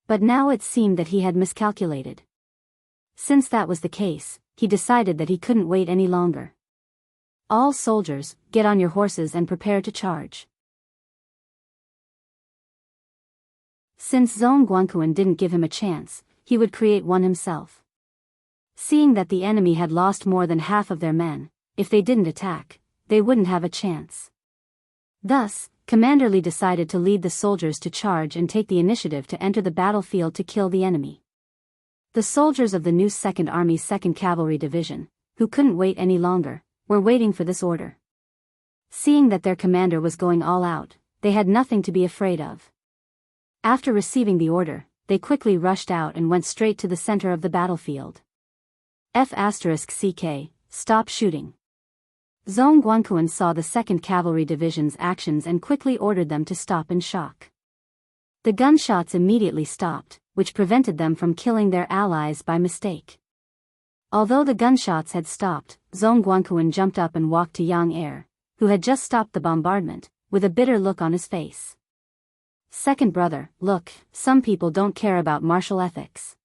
But now it seemed that he had miscalculated. Since that was the case, he decided that he couldn't wait any longer. All soldiers, get on your horses and prepare to charge. Since Zhong Guanquan didn't give him a chance, he would create one himself. Seeing that the enemy had lost more than half of their men, if they didn't attack, they wouldn't have a chance. Thus, Commander Li decided to lead the soldiers to charge and take the initiative to enter the battlefield to kill the enemy. The soldiers of the new 2nd Army's 2nd Cavalry Division, who couldn't wait any longer, were waiting for this order. Seeing that their commander was going all out, they had nothing to be afraid of. After receiving the order, they quickly rushed out and went straight to the center of the battlefield. F***CK, stop shooting. Zhong Guanquan saw the 2nd Cavalry Division's actions and quickly ordered them to stop in shock. The gunshots immediately stopped, which prevented them from killing their allies by mistake. Although the gunshots had stopped, Zhong Guanquan jumped up and walked to Yang Er, who had just stopped the bombardment, with a bitter look on his face. Second brother, look, some people don't care about martial ethics.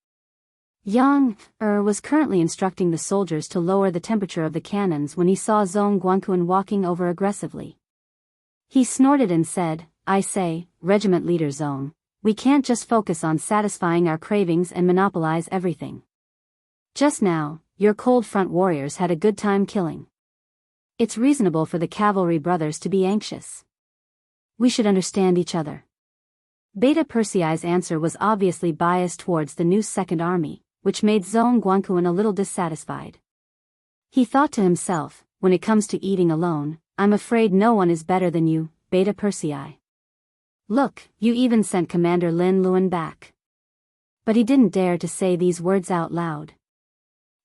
Yang Er was currently instructing the soldiers to lower the temperature of the cannons when he saw Zhong Guanquan walking over aggressively. He snorted and said, I say, regiment leader Zhong, we can't just focus on satisfying our cravings and monopolize everything. Just now, your cold front warriors had a good time killing. It's reasonable for the cavalry brothers to be anxious. We should understand each other. Beta Persei's answer was obviously biased towards the new Second Army, which made Zhong Guanquan a little dissatisfied. He thought to himself, when it comes to eating alone, I'm afraid no one is better than you, Beta Persei. Look, you even sent Commander Lin Luan back. But he didn't dare to say these words out loud.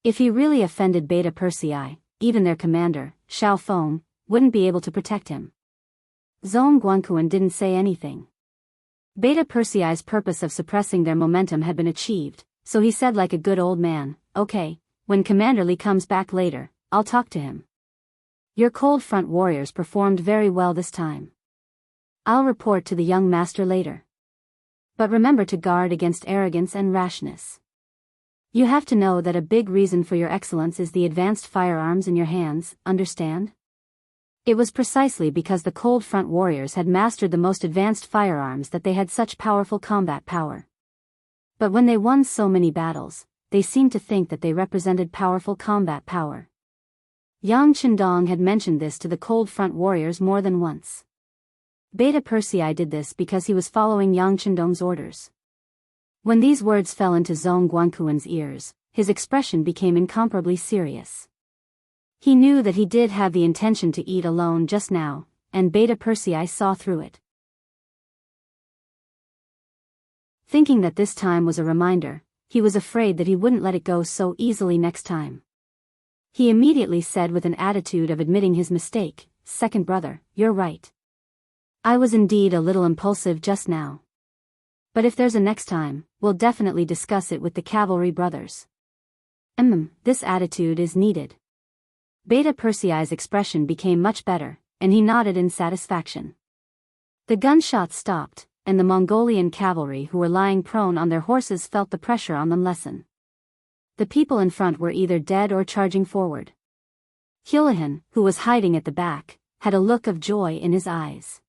If he really offended Beta Persei, even their commander, Xiao Feng, wouldn't be able to protect him. Zhong Guanquan didn't say anything. Beta Persei's purpose of suppressing their momentum had been achieved, so he said like a good old man, okay, when Commander Li comes back later, I'll talk to him. Your cold front warriors performed very well this time. I'll report to the young master later. But remember to guard against arrogance and rashness. You have to know that a big reason for your excellence is the advanced firearms in your hands, understand? It was precisely because the cold front warriors had mastered the most advanced firearms that they had such powerful combat power. But when they won so many battles, they seemed to think that they represented powerful combat power. Yang Chendong had mentioned this to the cold front warriors more than once. Beta Persei did this because he was following Yang Chendong's orders. When these words fell into Zhong Guanquan's ears, his expression became incomparably serious. He knew that he did have the intention to eat alone just now, and Beta Persei saw through it. Thinking that this time was a reminder, he was afraid that he wouldn't let it go so easily next time. He immediately said with an attitude of admitting his mistake, Second brother, you're right. I was indeed a little impulsive just now. But if there's a next time, we'll definitely discuss it with the cavalry brothers. This attitude is needed. Beta Persei's expression became much better, and he nodded in satisfaction. The gunshots stopped, and the Mongolian cavalry who were lying prone on their horses felt the pressure on them lessen. The people in front were either dead or charging forward. Houlihan, who was hiding at the back, had a look of joy in his eyes.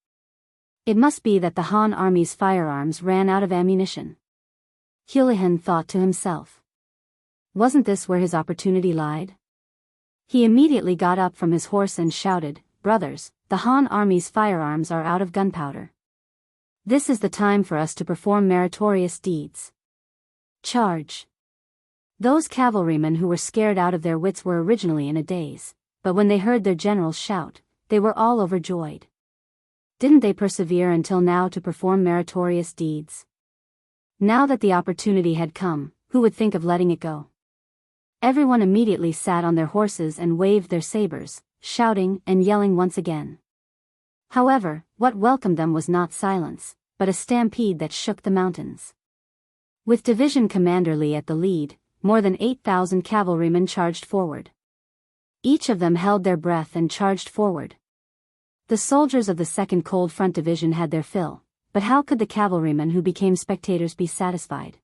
It must be that the Han army's firearms ran out of ammunition. Houlihan thought to himself. Wasn't this where his opportunity lied? He immediately got up from his horse and shouted, Brothers, the Han army's firearms are out of gunpowder. This is the time for us to perform meritorious deeds. Charge! Those cavalrymen who were scared out of their wits were originally in a daze, but when they heard their general shout, they were all overjoyed. Didn't they persevere until now to perform meritorious deeds? Now that the opportunity had come, who would think of letting it go? Everyone immediately sat on their horses and waved their sabers, shouting and yelling once again. However, what welcomed them was not silence, but a stampede that shook the mountains. With Division Commander Li at the lead, more than 8,000 cavalrymen charged forward. Each of them held their breath and charged forward. The soldiers of the 2nd Cold Front Division had their fill, but how could the cavalrymen who became spectators be satisfied?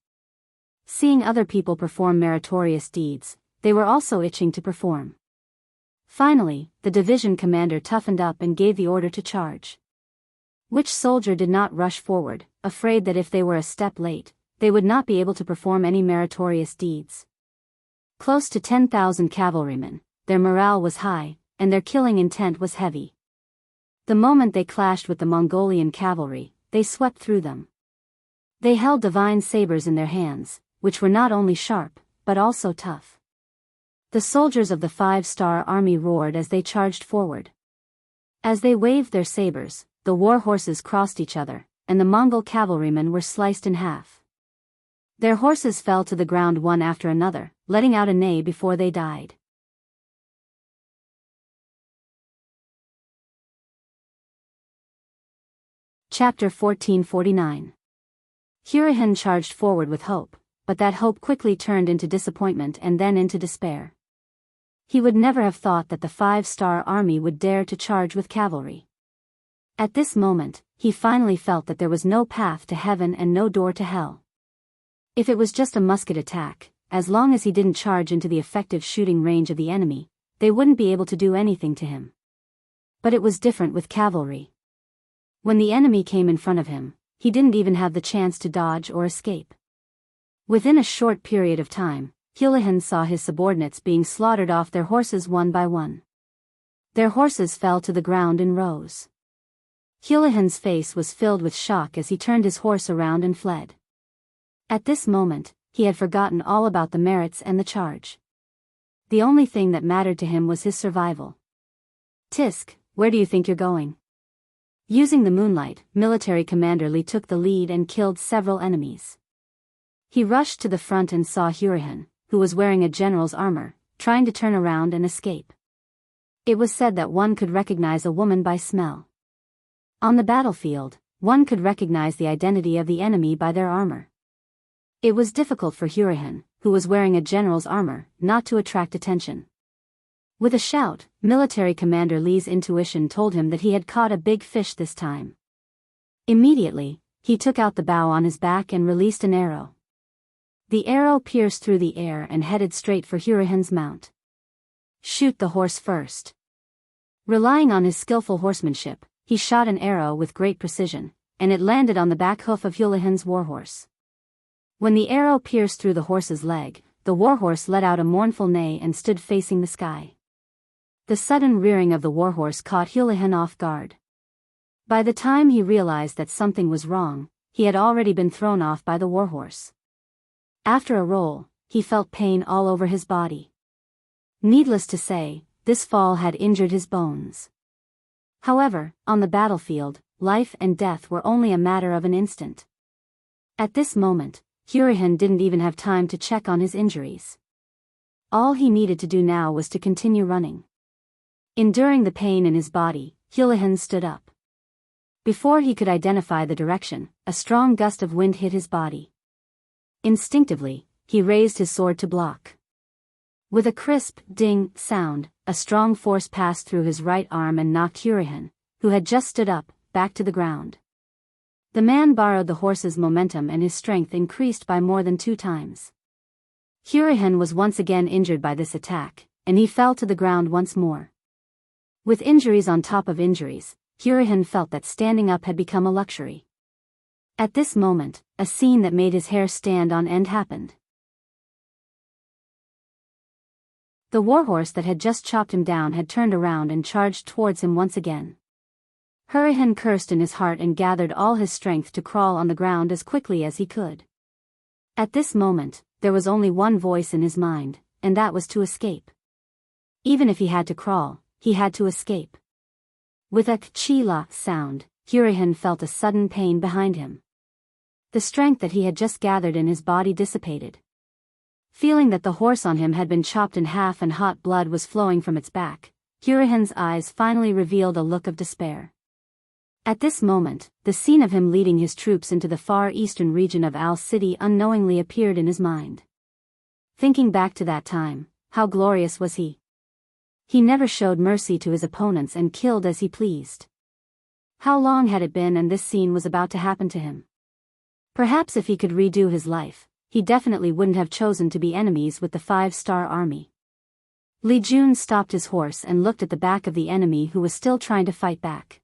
Seeing other people perform meritorious deeds, they were also itching to perform. Finally, the division commander toughened up and gave the order to charge. Which soldier did not rush forward, afraid that if they were a step late, they would not be able to perform any meritorious deeds? Close to 10,000 cavalrymen, their morale was high, and their killing intent was heavy. The moment they clashed with the Mongolian cavalry, they swept through them. They held divine sabers in their hands, which were not only sharp, but also tough. The soldiers of the 5-star army roared as they charged forward. As they waved their sabers, the war horses crossed each other, and the Mongol cavalrymen were sliced in half. Their horses fell to the ground one after another, letting out a neigh before they died. Chapter 1449. Hurahan charged forward with hope, but that hope quickly turned into disappointment and then into despair. He would never have thought that the 5-star army would dare to charge with cavalry. At this moment, he finally felt that there was no path to heaven and no door to hell. If it was just a musket attack, as long as he didn't charge into the effective shooting range of the enemy, they wouldn't be able to do anything to him. But it was different with cavalry. When the enemy came in front of him, he didn't even have the chance to dodge or escape. Within a short period of time, Hurahan saw his subordinates being slaughtered off their horses one by one. Their horses fell to the ground in rows. Hurahan's face was filled with shock as he turned his horse around and fled. At this moment, he had forgotten all about the merits and the charge. The only thing that mattered to him was his survival. "Tisk, where do you think you're going?" Using the moonlight, military commander Li took the lead and killed several enemies. He rushed to the front and saw Hurahan, who was wearing a general's armor, trying to turn around and escape. It was said that one could recognize a woman by smell. On the battlefield, one could recognize the identity of the enemy by their armor. It was difficult for Hurahan, who was wearing a general's armor, not to attract attention. With a shout, military commander Li's intuition told him that he had caught a big fish this time. Immediately, he took out the bow on his back and released an arrow. The arrow pierced through the air and headed straight for Hurahan's mount. "Shoot the horse first." Relying on his skillful horsemanship, he shot an arrow with great precision, and it landed on the back hoof of Hurahan's warhorse. When the arrow pierced through the horse's leg, the warhorse let out a mournful neigh and stood facing the sky. The sudden rearing of the warhorse caught Hurahan off guard. By the time he realized that something was wrong, he had already been thrown off by the warhorse. After a roll, he felt pain all over his body. Needless to say, this fall had injured his bones. However, on the battlefield, life and death were only a matter of an instant. At this moment, Hurahan didn't even have time to check on his injuries. All he needed to do now was to continue running. Enduring the pain in his body, Hurahan stood up. Before he could identify the direction, a strong gust of wind hit his body. Instinctively, he raised his sword to block. With a crisp, ding sound, a strong force passed through his right arm and knocked Hurahan, who had just stood up, back to the ground. The man borrowed the horse's momentum and his strength increased by more than 2 times. Hurahan was once again injured by this attack, and he fell to the ground once more. With injuries on top of injuries, Hurahan felt that standing up had become a luxury. At this moment, a scene that made his hair stand on end happened. The warhorse that had just chopped him down had turned around and charged towards him once again. Hurahan cursed in his heart and gathered all his strength to crawl on the ground as quickly as he could. At this moment, there was only one voice in his mind, and that was to escape. Even if he had to crawl, he had to escape. With a k'chila sound, Hurahan felt a sudden pain behind him. The strength that he had just gathered in his body dissipated. Feeling that the horse on him had been chopped in half and hot blood was flowing from its back, Hurahan's eyes finally revealed a look of despair. At this moment, the scene of him leading his troops into the far eastern region of Al City unknowingly appeared in his mind. Thinking back to that time, how glorious was he? He never showed mercy to his opponents and killed as he pleased. How long had it been and this scene was about to happen to him? Perhaps if he could redo his life, he definitely wouldn't have chosen to be enemies with the 5-star army. Li Jun stopped his horse and looked at the back of the enemy who was still trying to fight back.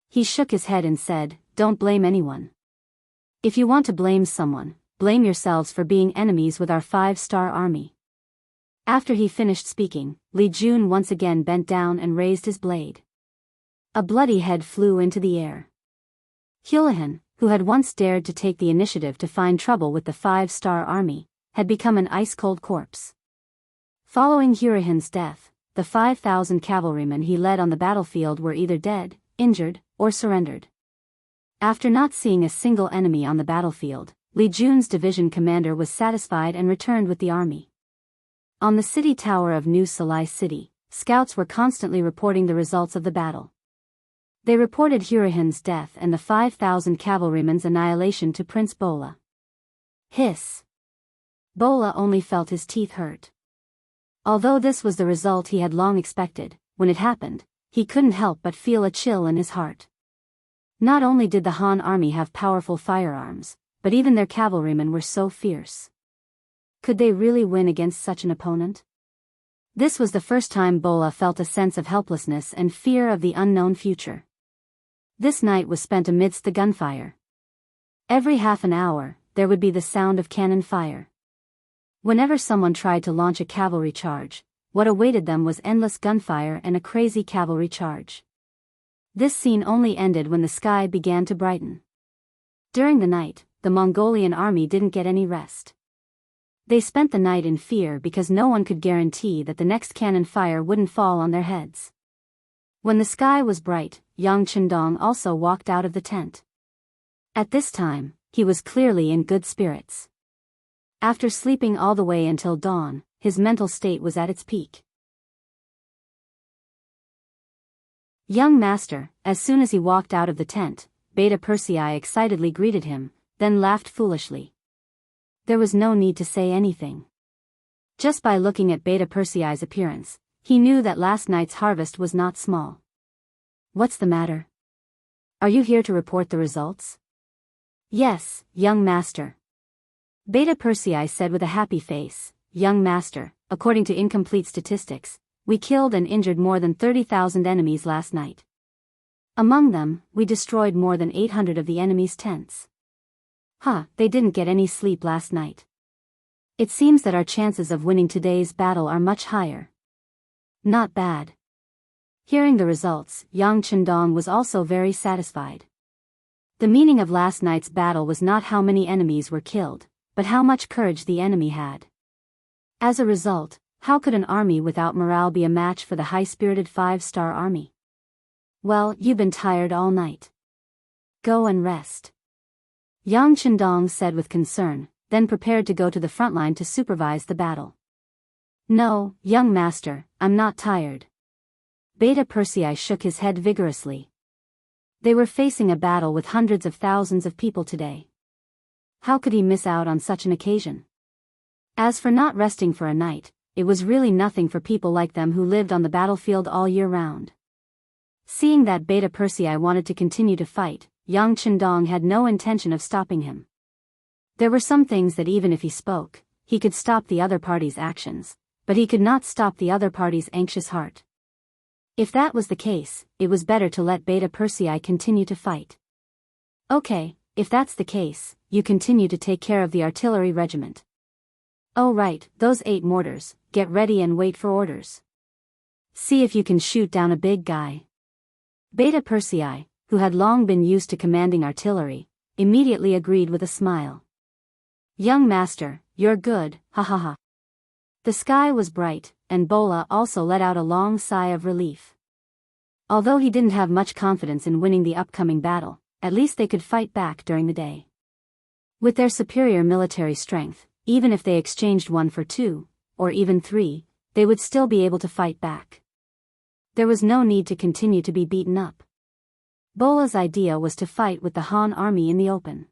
He shook his head and said, "Don't blame anyone. If you want to blame someone, blame yourselves for being enemies with our 5-star army." After he finished speaking, Li Jun once again bent down and raised his blade. A bloody head flew into the air. Hurahan, who had once dared to take the initiative to find trouble with the 5-star army, had become an ice-cold corpse. Following Hurahan's death, the 5,000 cavalrymen he led on the battlefield were either dead, injured, or surrendered. After not seeing a single enemy on the battlefield, Li Jun's division commander was satisfied and returned with the army. On the city tower of New Salai City, scouts were constantly reporting the results of the battle. They reported Hurahan's death and the 5,000 cavalrymen's annihilation to Prince Bola. Hiss. Bola only felt his teeth hurt. Although this was the result he had long expected, when it happened, he couldn't help but feel a chill in his heart. Not only did the Han army have powerful firearms, but even their cavalrymen were so fierce. Could they really win against such an opponent? This was the first time Bola felt a sense of helplessness and fear of the unknown future. This night was spent amidst the gunfire. Every half an hour, there would be the sound of cannon fire. Whenever someone tried to launch a cavalry charge, what awaited them was endless gunfire and a crazy cavalry charge. This scene only ended when the sky began to brighten. During the night, the Mongolian army didn't get any rest. They spent the night in fear because no one could guarantee that the next cannon fire wouldn't fall on their heads. When the sky was bright, Yang Chendong also walked out of the tent. At this time, he was clearly in good spirits. After sleeping all the way until dawn, his mental state was at its peak. Young master, as soon as he walked out of the tent, Beta Persei excitedly greeted him, then laughed foolishly. There was no need to say anything. Just by looking at Beta Persei's appearance, he knew that last night's harvest was not small. What's the matter? Are you here to report the results? Yes, young master. Beta Persei said with a happy face, young master, according to incomplete statistics, we killed and injured more than 30,000 enemies last night. Among them, we destroyed more than 800 of the enemy's tents. They didn't get any sleep last night. It seems that our chances of winning today's battle are much higher. Not bad. Hearing the results, Yang Chendong was also very satisfied. The meaning of last night's battle was not how many enemies were killed, but how much courage the enemy had. As a result, how could an army without morale be a match for the high-spirited 5-star army? Well, you've been tired all night. Go and rest. Yang Chendong said with concern, then prepared to go to the front line to supervise the battle. No, young master, I'm not tired. Beta Persei shook his head vigorously. They were facing a battle with hundreds of thousands of people today. How could he miss out on such an occasion? As for not resting for a night, it was really nothing for people like them who lived on the battlefield all year round. Seeing that Beta Persei wanted to continue to fight, Yang Chendong had no intention of stopping him. There were some things that even if he spoke, he could stop the other party's actions, but he could not stop the other party's anxious heart. If that was the case, it was better to let Beta Persei continue to fight. Okay, if that's the case, you continue to take care of the artillery regiment. Oh right, those 8 mortars, get ready and wait for orders. See if you can shoot down a big guy. Beta Persei, who had long been used to commanding artillery, immediately agreed with a smile. Young master, you're good, ha ha ha. The sky was bright, and Bola also let out a long sigh of relief. Although he didn't have much confidence in winning the upcoming battle, at least they could fight back during the day. With their superior military strength, even if they exchanged 1 for 2, or even 3, they would still be able to fight back. There was no need to continue to be beaten up. Bola's idea was to fight with the Han army in the open.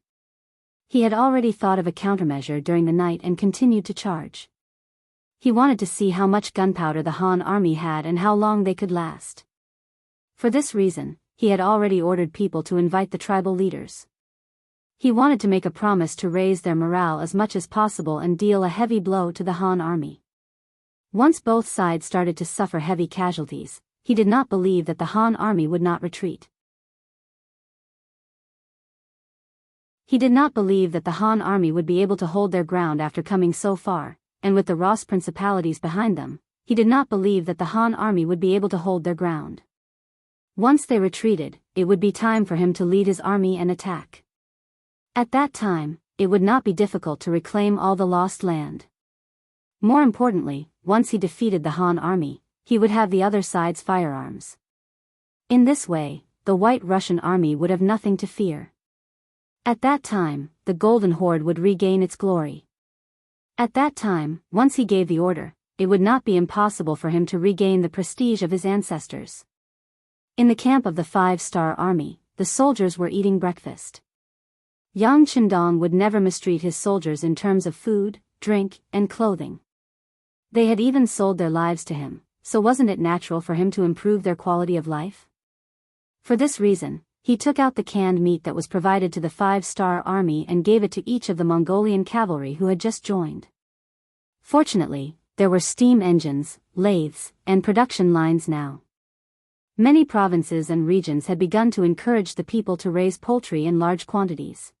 He had already thought of a countermeasure during the night and continued to charge. He wanted to see how much gunpowder the Han army had and how long they could last. For this reason, he had already ordered people to invite the tribal leaders. He wanted to make a promise to raise their morale as much as possible and deal a heavy blow to the Han army. Once both sides started to suffer heavy casualties, he did not believe that the Han army would not retreat. He did not believe that the Han army would be able to hold their ground after coming so far, and with the Ross principalities behind them, he did not believe that the Han army would be able to hold their ground. Once they retreated, it would be time for him to lead his army and attack. At that time, it would not be difficult to reclaim all the lost land. More importantly, once he defeated the Han army, he would have the other side's firearms. In this way, the White Russian army would have nothing to fear. At that time, the Golden Horde would regain its glory. At that time, once he gave the order, it would not be impossible for him to regain the prestige of his ancestors. In the camp of the 5-star army, the soldiers were eating breakfast. Yang Qindong would never mistreat his soldiers in terms of food, drink, and clothing. They had even sold their lives to him, so wasn't it natural for him to improve their quality of life? For this reason, he took out the canned meat that was provided to the 5-star army and gave it to each of the Mongolian cavalry who had just joined. Fortunately, there were steam engines, lathes, and production lines now. Many provinces and regions had begun to encourage the people to raise poultry in large quantities.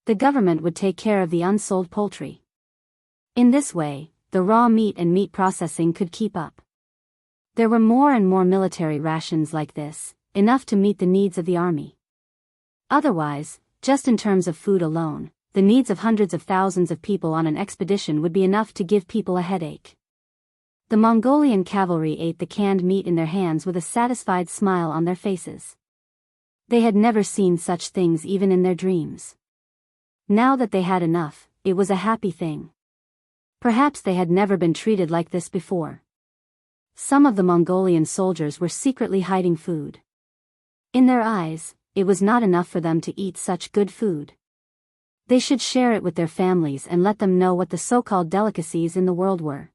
The government would take care of the unsold poultry. In this way, the raw meat and meat processing could keep up. There were more and more military rations like this, enough to meet the needs of the army. Otherwise, just in terms of food alone, the needs of hundreds of thousands of people on an expedition would be enough to give people a headache. The Mongolian cavalry ate the canned meat in their hands with a satisfied smile on their faces. They had never seen such things even in their dreams. Now that they had enough, it was a happy thing. Perhaps they had never been treated like this before. Some of the Mongolian soldiers were secretly hiding food. In their eyes, it was not enough for them to eat such good food. They should share it with their families and let them know what the so-called delicacies in the world were.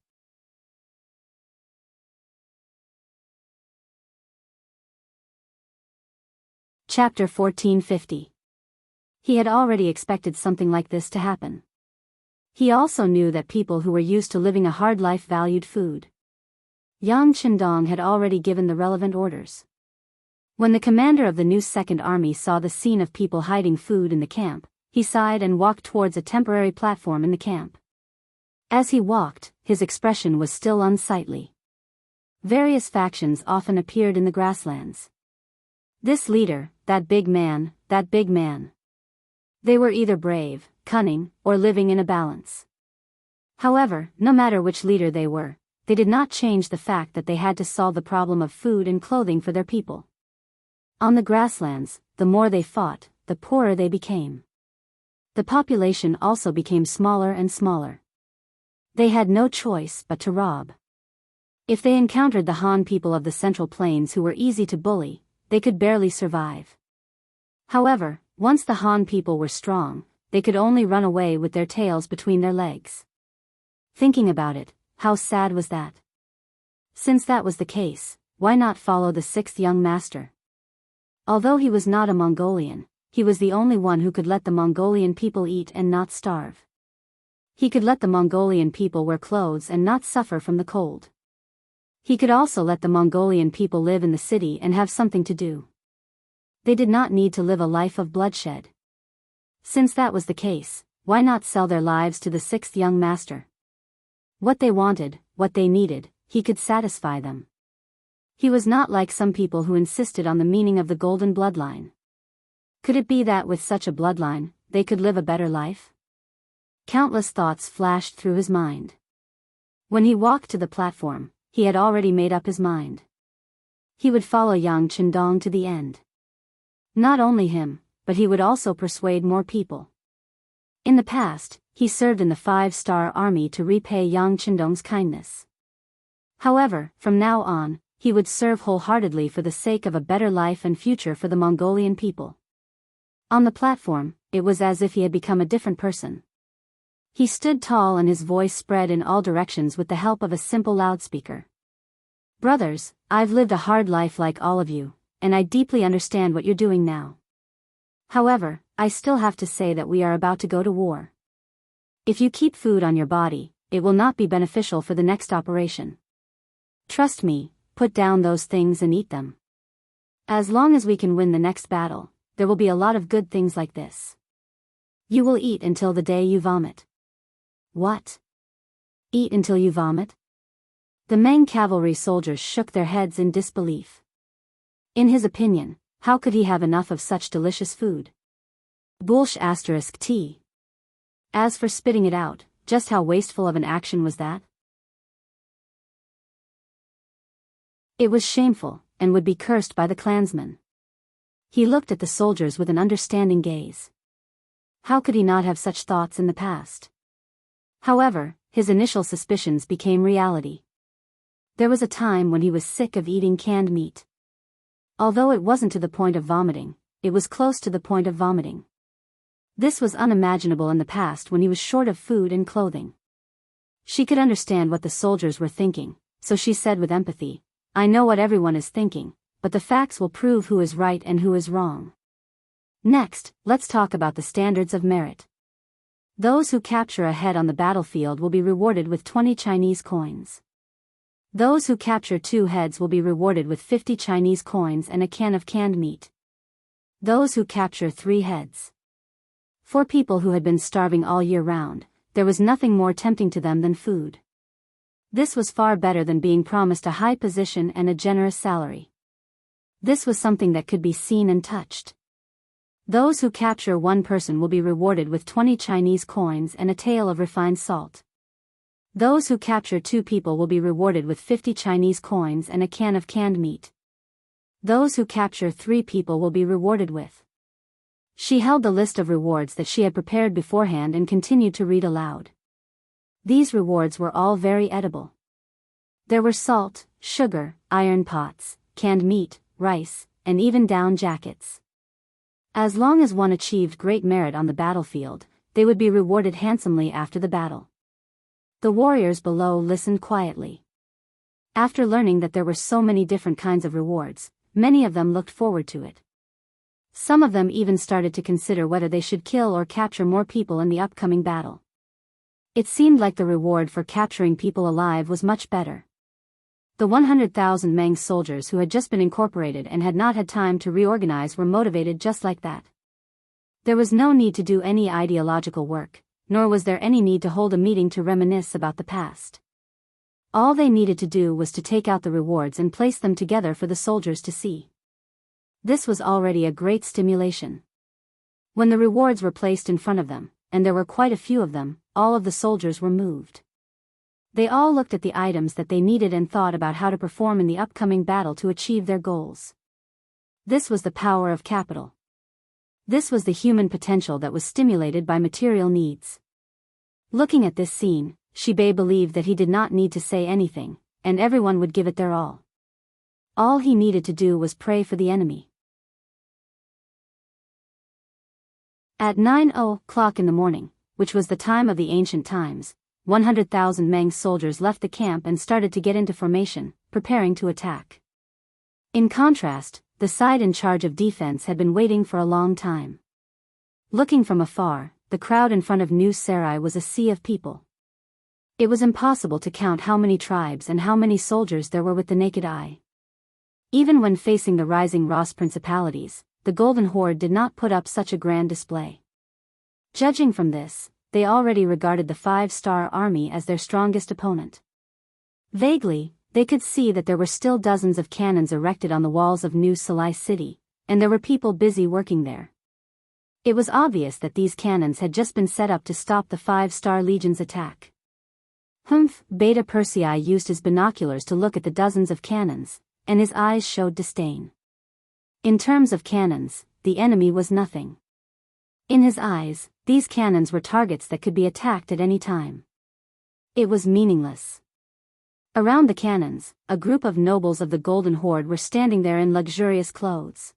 Chapter 1450. He had already expected something like this to happen. He also knew that people who were used to living a hard life valued food. Yang Qindong had already given the relevant orders. When the commander of the new Second Army saw the scene of people hiding food in the camp, he sighed and walked towards a temporary platform in the camp. As he walked, his expression was still unsightly. Various factions often appeared in the grasslands. This leader, that big man. They were either brave, cunning, or living in a balance. However, no matter which leader they were, they did not change the fact that they had to solve the problem of food and clothing for their people. On the grasslands, the more they fought, the poorer they became. The population also became smaller and smaller. They had no choice but to rob. If they encountered the Han people of the Central Plains who were easy to bully, they could barely survive. However, once the Han people were strong, they could only run away with their tails between their legs. Thinking about it, how sad was that? Since that was the case, why not follow the sixth young master? Although he was not a Mongolian, he was the only one who could let the Mongolian people eat and not starve. He could let the Mongolian people wear clothes and not suffer from the cold. He could also let the Mongolian people live in the city and have something to do. They did not need to live a life of bloodshed. Since that was the case, why not sell their lives to the sixth young master? What they wanted, what they needed, he could satisfy them. He was not like some people who insisted on the meaning of the golden bloodline. Could it be that with such a bloodline, they could live a better life? Countless thoughts flashed through his mind. When he walked to the platform, he had already made up his mind. He would follow Yang Qindong to the end. Not only him, but he would also persuade more people. In the past, he served in the 5-star army to repay Yang Qindong's kindness. However, from now on, he would serve wholeheartedly for the sake of a better life and future for the Mongolian people. On the platform, it was as if he had become a different person. He stood tall and his voice spread in all directions with the help of a simple loudspeaker. Brothers, I've lived a hard life like all of you, and I deeply understand what you're doing now. However, I still have to say that we are about to go to war. If you keep food on your body, it will not be beneficial for the next operation. Trust me, put down those things and eat them. As long as we can win the next battle, there will be a lot of good things like this. You will eat until the day you vomit. What? Eat until you vomit? The Meng cavalry soldiers shook their heads in disbelief. In his opinion, how could he have enough of such delicious food? *T. As for spitting it out, just how wasteful of an action was that? It was shameful, and would be cursed by the clansmen. He looked at the soldiers with an understanding gaze. How could he not have such thoughts in the past? However, his initial suspicions became reality. There was a time when he was sick of eating canned meat. Although it wasn't to the point of vomiting, it was close to the point of vomiting. This was unimaginable in the past when he was short of food and clothing. She could understand what the soldiers were thinking, so she said with empathy, "I know what everyone is thinking, but the facts will prove who is right and who is wrong. Next, let's talk about the standards of merit. Those who capture a head on the battlefield will be rewarded with 20 Chinese coins. Those who capture 2 heads will be rewarded with 50 Chinese coins and a can of canned meat. Those who capture 3 heads." For people who had been starving all year round, there was nothing more tempting to them than food. This was far better than being promised a high position and a generous salary. This was something that could be seen and touched. Those who capture 1 person will be rewarded with 20 Chinese coins and a tael of refined salt. Those who capture 2 people will be rewarded with 50 Chinese coins and a can of canned meat. Those who capture 3 people will be rewarded with. She held the list of rewards that she had prepared beforehand and continued to read aloud. These rewards were all very edible. There were salt, sugar, iron pots, canned meat, rice, and even down jackets. As long as one achieved great merit on the battlefield, they would be rewarded handsomely after the battle. The warriors below listened quietly. After learning that there were so many different kinds of rewards, many of them looked forward to it. Some of them even started to consider whether they should kill or capture more people in the upcoming battle. It seemed like the reward for capturing people alive was much better. The 100,000 Meng soldiers who had just been incorporated and had not had time to reorganize were motivated just like that. There was no need to do any ideological work, nor was there any need to hold a meeting to reminisce about the past. All they needed to do was to take out the rewards and place them together for the soldiers to see. This was already a great stimulation. When the rewards were placed in front of them, and there were quite a few of them, all of the soldiers were moved. They all looked at the items that they needed and thought about how to perform in the upcoming battle to achieve their goals. This was the power of capital. This was the human potential that was stimulated by material needs. Looking at this scene, Shibei believed that he did not need to say anything, and everyone would give it their all. All he needed to do was pray for the enemy. At 9:00 in the morning, which was the time of the ancient times, 100,000 Meng soldiers left the camp and started to get into formation, preparing to attack. In contrast, the side in charge of defense had been waiting for a long time. Looking from afar, the crowd in front of New Sarai was a sea of people. It was impossible to count how many tribes and how many soldiers there were with the naked eye. Even when facing the rising Ross principalities, the Golden Horde did not put up such a grand display. Judging from this, they already regarded the 5-star army as their strongest opponent. Vaguely, they could see that there were still dozens of cannons erected on the walls of New Salai City, and there were people busy working there. It was obvious that these cannons had just been set up to stop the 5-star Legion's attack. Beta Persei used his binoculars to look at the dozens of cannons, and his eyes showed disdain. In terms of cannons, the enemy was nothing. In his eyes, these cannons were targets that could be attacked at any time. It was meaningless. Around the cannons, a group of nobles of the Golden Horde were standing there in luxurious clothes.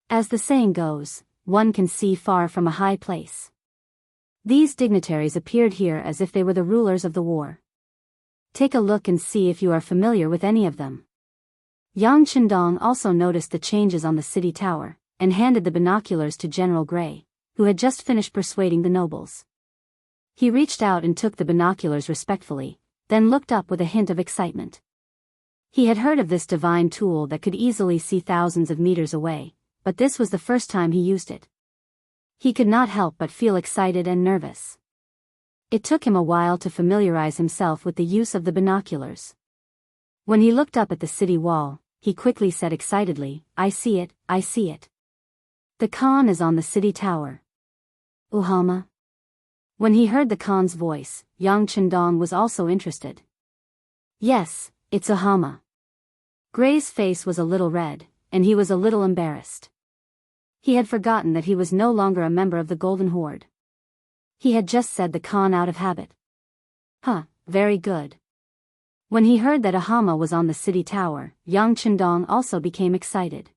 As the saying goes, one can see far from a high place. These dignitaries appeared here as if they were the rulers of the war. Take a look and see if you are familiar with any of them. Yang Chendong also noticed the changes on the city tower, and handed the binoculars to General Gray, who had just finished persuading the nobles. He reached out and took the binoculars respectfully, then looked up with a hint of excitement. He had heard of this divine tool that could easily see thousands of meters away, but this was the first time he used it. He could not help but feel excited and nervous. It took him a while to familiarize himself with the use of the binoculars. When he looked up at the city wall, he quickly said excitedly, "I see it, I see it. The Khan is on the city tower." Uhama. When he heard the Khan's voice, Yang Chendong was also interested. "Yes, it's Uhama." Gray's face was a little red, and he was a little embarrassed. He had forgotten that he was no longer a member of the Golden Horde. He had just said the Khan out of habit. Very good. When he heard that Ahama was on the city tower, Yang Chendong also became excited.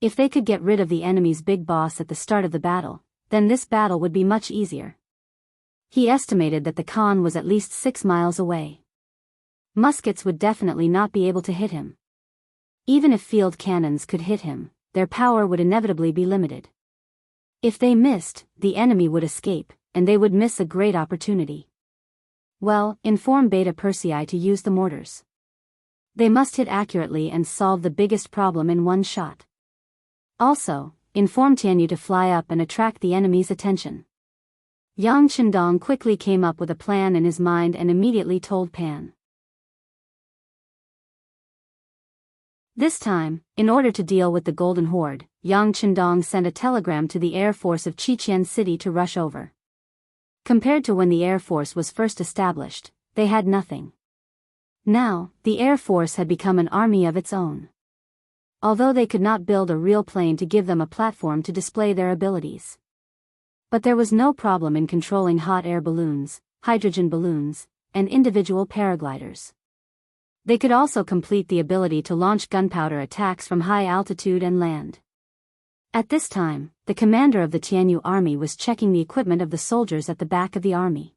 If they could get rid of the enemy's big boss at the start of the battle, then this battle would be much easier. He estimated that the Khan was at least 6 miles away. Muskets would definitely not be able to hit him. Even if field cannons could hit him, their power would inevitably be limited. If they missed, the enemy would escape, and they would miss a great opportunity. Well, inform Beta Persei to use the mortars. They must hit accurately and solve the biggest problem in one shot. Also, inform Tianyu to fly up and attract the enemy's attention. Yang Qindong quickly came up with a plan in his mind and immediately told Pan. This time, in order to deal with the Golden Horde, Yang Qindong sent a telegram to the Air Force of Qiqian City to rush over. Compared to when the Air Force was first established, they had nothing. Now, the Air Force had become an army of its own. Although they could not build a real plane to give them a platform to display their abilities. But there was no problem in controlling hot air balloons, hydrogen balloons, and individual paragliders. They could also complete the ability to launch gunpowder attacks from high altitude and land. At this time, the commander of the Tianyu army was checking the equipment of the soldiers at the back of the army.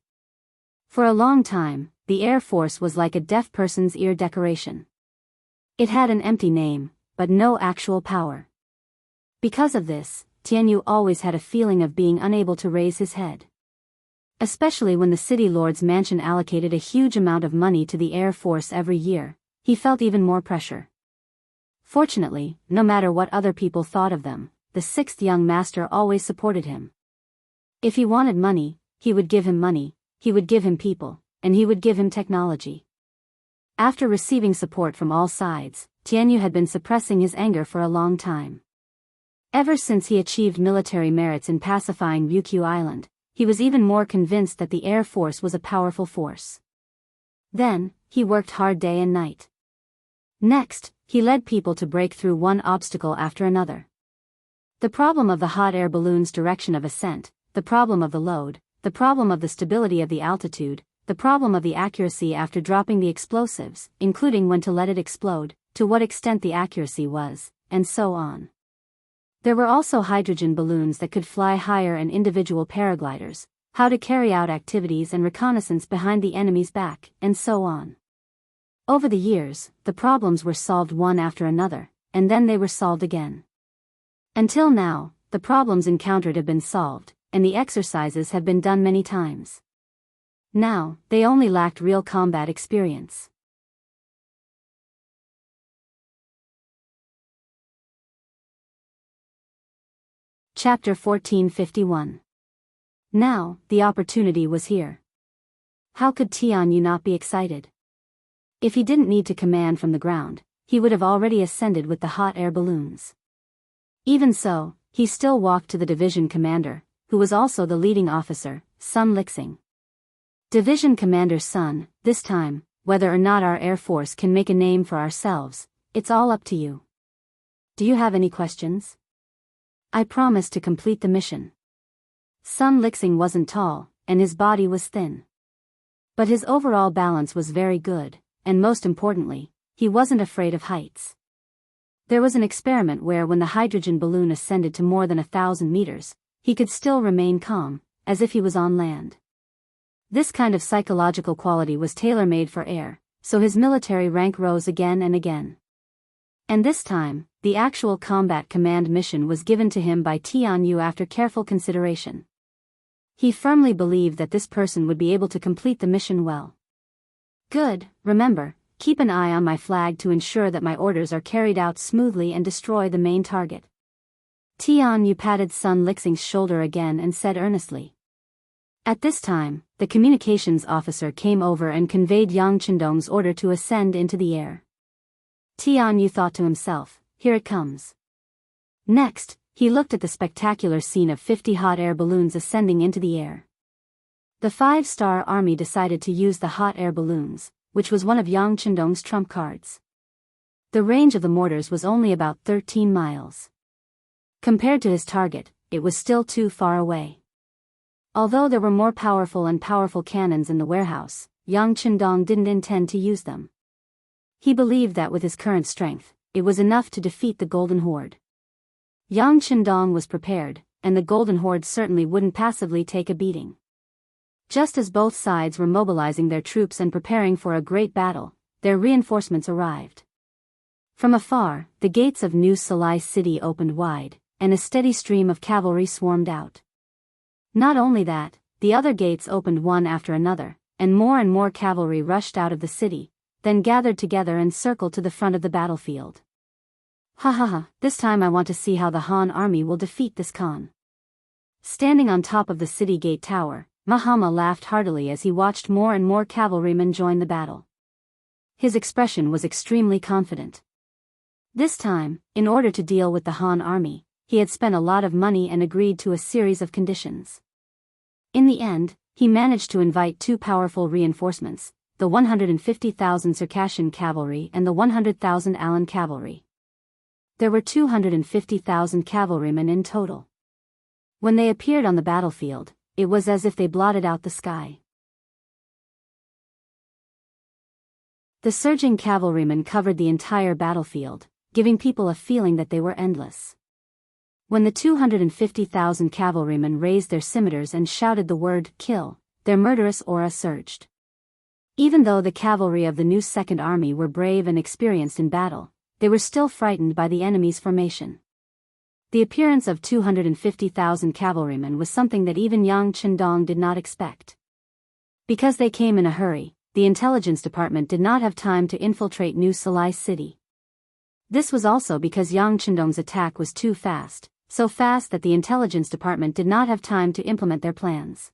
For a long time, the Air Force was like a deaf person's ear decoration. It had an empty name, but no actual power. Because of this, Tianyu always had a feeling of being unable to raise his head. Especially when the city lord's mansion allocated a huge amount of money to the Air Force every year, he felt even more pressure. Fortunately, no matter what other people thought of them, the 6th young master always supported him. If he wanted money, he would give him money, he would give him people, and he would give him technology. After receiving support from all sides, Tianyu had been suppressing his anger for a long time. Ever since he achieved military merits in pacifying Wuxia Island, he was even more convinced that the Air Force was a powerful force. Then, he worked hard day and night. Next, he led people to break through one obstacle after another. The problem of the hot air balloon's direction of ascent, the problem of the load, the problem of the stability of the altitude, the problem of the accuracy after dropping the explosives, including when to let it explode, to what extent the accuracy was, and so on. There were also hydrogen balloons that could fly higher and individual paragliders, how to carry out activities and reconnaissance behind the enemy's back, and so on. Over the years, the problems were solved one after another, and then they were solved again. Until now, the problems encountered have been solved, and the exercises have been done many times. Now, they only lacked real combat experience. Chapter 1451. Now, the opportunity was here. How could Tianyu not be excited? If he didn't need to command from the ground, he would have already ascended with the hot air balloons. Even so, he still walked to the division commander, who was also the leading officer, Sun Lixing. Division Commander Sun, this time, whether or not our Air Force can make a name for ourselves, it's all up to you. Do you have any questions? I promise to complete the mission. Sun Lixing wasn't tall, and his body was thin. But his overall balance was very good, and most importantly, he wasn't afraid of heights. There was an experiment where when the hydrogen balloon ascended to more than 1,000 meters, he could still remain calm, as if he was on land. This kind of psychological quality was tailor-made for air, so his military rank rose again and again. And this time, the actual combat command mission was given to him by Tianyu after careful consideration. He firmly believed that this person would be able to complete the mission well. Good, remember, keep an eye on my flag to ensure that my orders are carried out smoothly and destroy the main target. Tianyu patted Sun Lixing's shoulder again and said earnestly. At this time, the communications officer came over and conveyed Yang Qindong's order to ascend into the air. Tianyu thought to himself, here it comes. Next, he looked at the spectacular scene of 50 hot air balloons ascending into the air. The 5-star army decided to use the hot air balloons, which was one of Yang Qindong's trump cards. The range of the mortars was only about 13 miles. Compared to his target, it was still too far away. Although there were more powerful cannons in the warehouse, Yang Qindong didn't intend to use them. He believed that with his current strength, it was enough to defeat the Golden Horde. Yang Qindong was prepared, and the Golden Horde certainly wouldn't passively take a beating. Just as both sides were mobilizing their troops and preparing for a great battle, their reinforcements arrived. From afar, the gates of New Salai City opened wide, and a steady stream of cavalry swarmed out. Not only that, the other gates opened one after another, and more cavalry rushed out of the city, then gathered together and circled to the front of the battlefield. Ha ha ha, this time I want to see how the Han army will defeat this Khan. Standing on top of the city gate tower, Mahama laughed heartily as he watched more and more cavalrymen join the battle. His expression was extremely confident. This time, in order to deal with the Han army, he had spent a lot of money and agreed to a series of conditions. In the end, he managed to invite two powerful reinforcements, the 150,000 Circassian cavalry and the 100,000 Alan cavalry. There were 250,000 cavalrymen in total. When they appeared on the battlefield, it was as if they blotted out the sky. The surging cavalrymen covered the entire battlefield, giving people a feeling that they were endless. When the 250,000 cavalrymen raised their scimitars and shouted the word "kill," their murderous aura surged. Even though the cavalry of the new Second Army were brave and experienced in battle, they were still frightened by the enemy's formation. The appearance of 250,000 cavalrymen was something that even Yang Qindong did not expect. Because they came in a hurry, the intelligence department did not have time to infiltrate New Salai City. This was also because Yang Qindong's attack was too fast, so fast that the intelligence department did not have time to implement their plans.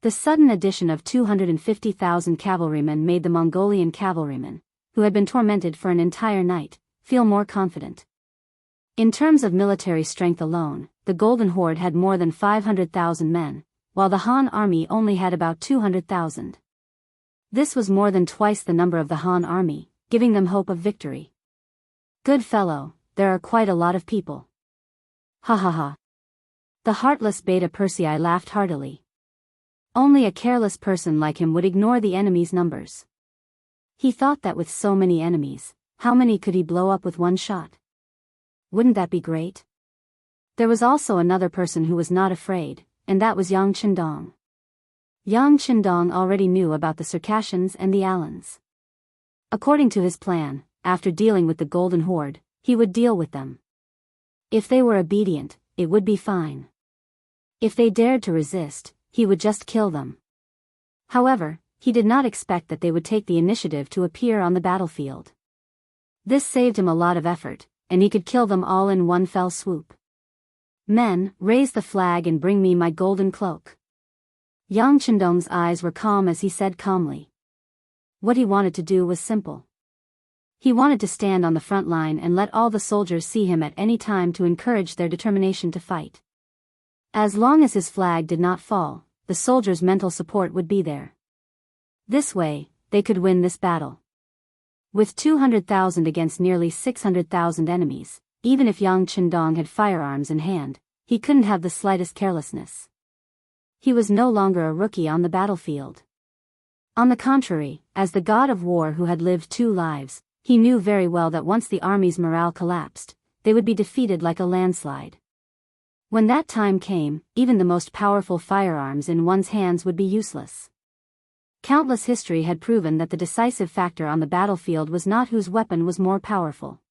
The sudden addition of 250,000 cavalrymen made the Mongolian cavalrymen, who had been tormented for an entire night, feel more confident. In terms of military strength alone, the Golden Horde had more than 500,000 men, while the Han army only had about 200,000. This was more than twice the number of the Han army, giving them hope of victory. Good fellow, there are quite a lot of people. Ha ha ha. The heartless Beta Persei laughed heartily. Only a careless person like him would ignore the enemy's numbers. He thought that with so many enemies, how many could he blow up with one shot? Wouldn't that be great? There was also another person who was not afraid, and that was Yang Qindong. Yang Qindong already knew about the Circassians and the Alans. According to his plan, after dealing with the Golden Horde, he would deal with them. If they were obedient, it would be fine. If they dared to resist, he would just kill them. However, he did not expect that they would take the initiative to appear on the battlefield. This saved him a lot of effort, and he could kill them all in one fell swoop. Men, raise the flag and bring me my golden cloak. Yang Qindong's eyes were calm as he said calmly. What he wanted to do was simple. He wanted to stand on the front line and let all the soldiers see him at any time to encourage their determination to fight. As long as his flag did not fall, the soldiers' mental support would be there. This way, they could win this battle. With 200,000 against nearly 600,000 enemies, even if Yang Qindong had firearms in hand, he couldn't have the slightest carelessness. He was no longer a rookie on the battlefield. On the contrary, as the god of war who had lived 2 lives, he knew very well that once the army's morale collapsed, they would be defeated like a landslide. When that time came, even the most powerful firearms in one's hands would be useless. Countless history had proven that the decisive factor on the battlefield was not whose weapon was more powerful.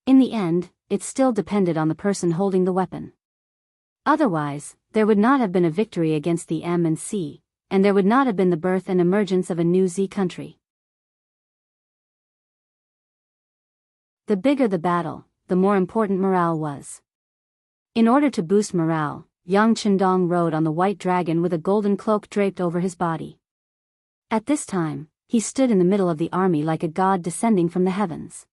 In the end, it still depended on the person holding the weapon. Otherwise, there would not have been a victory against the M and C, and there would not have been the birth and emergence of a new Z country. The bigger the battle, the more important morale was. In order to boost morale, Yang Qindong rode on the white dragon with a golden cloak draped over his body. At this time, he stood in the middle of the army like a god descending from the heavens.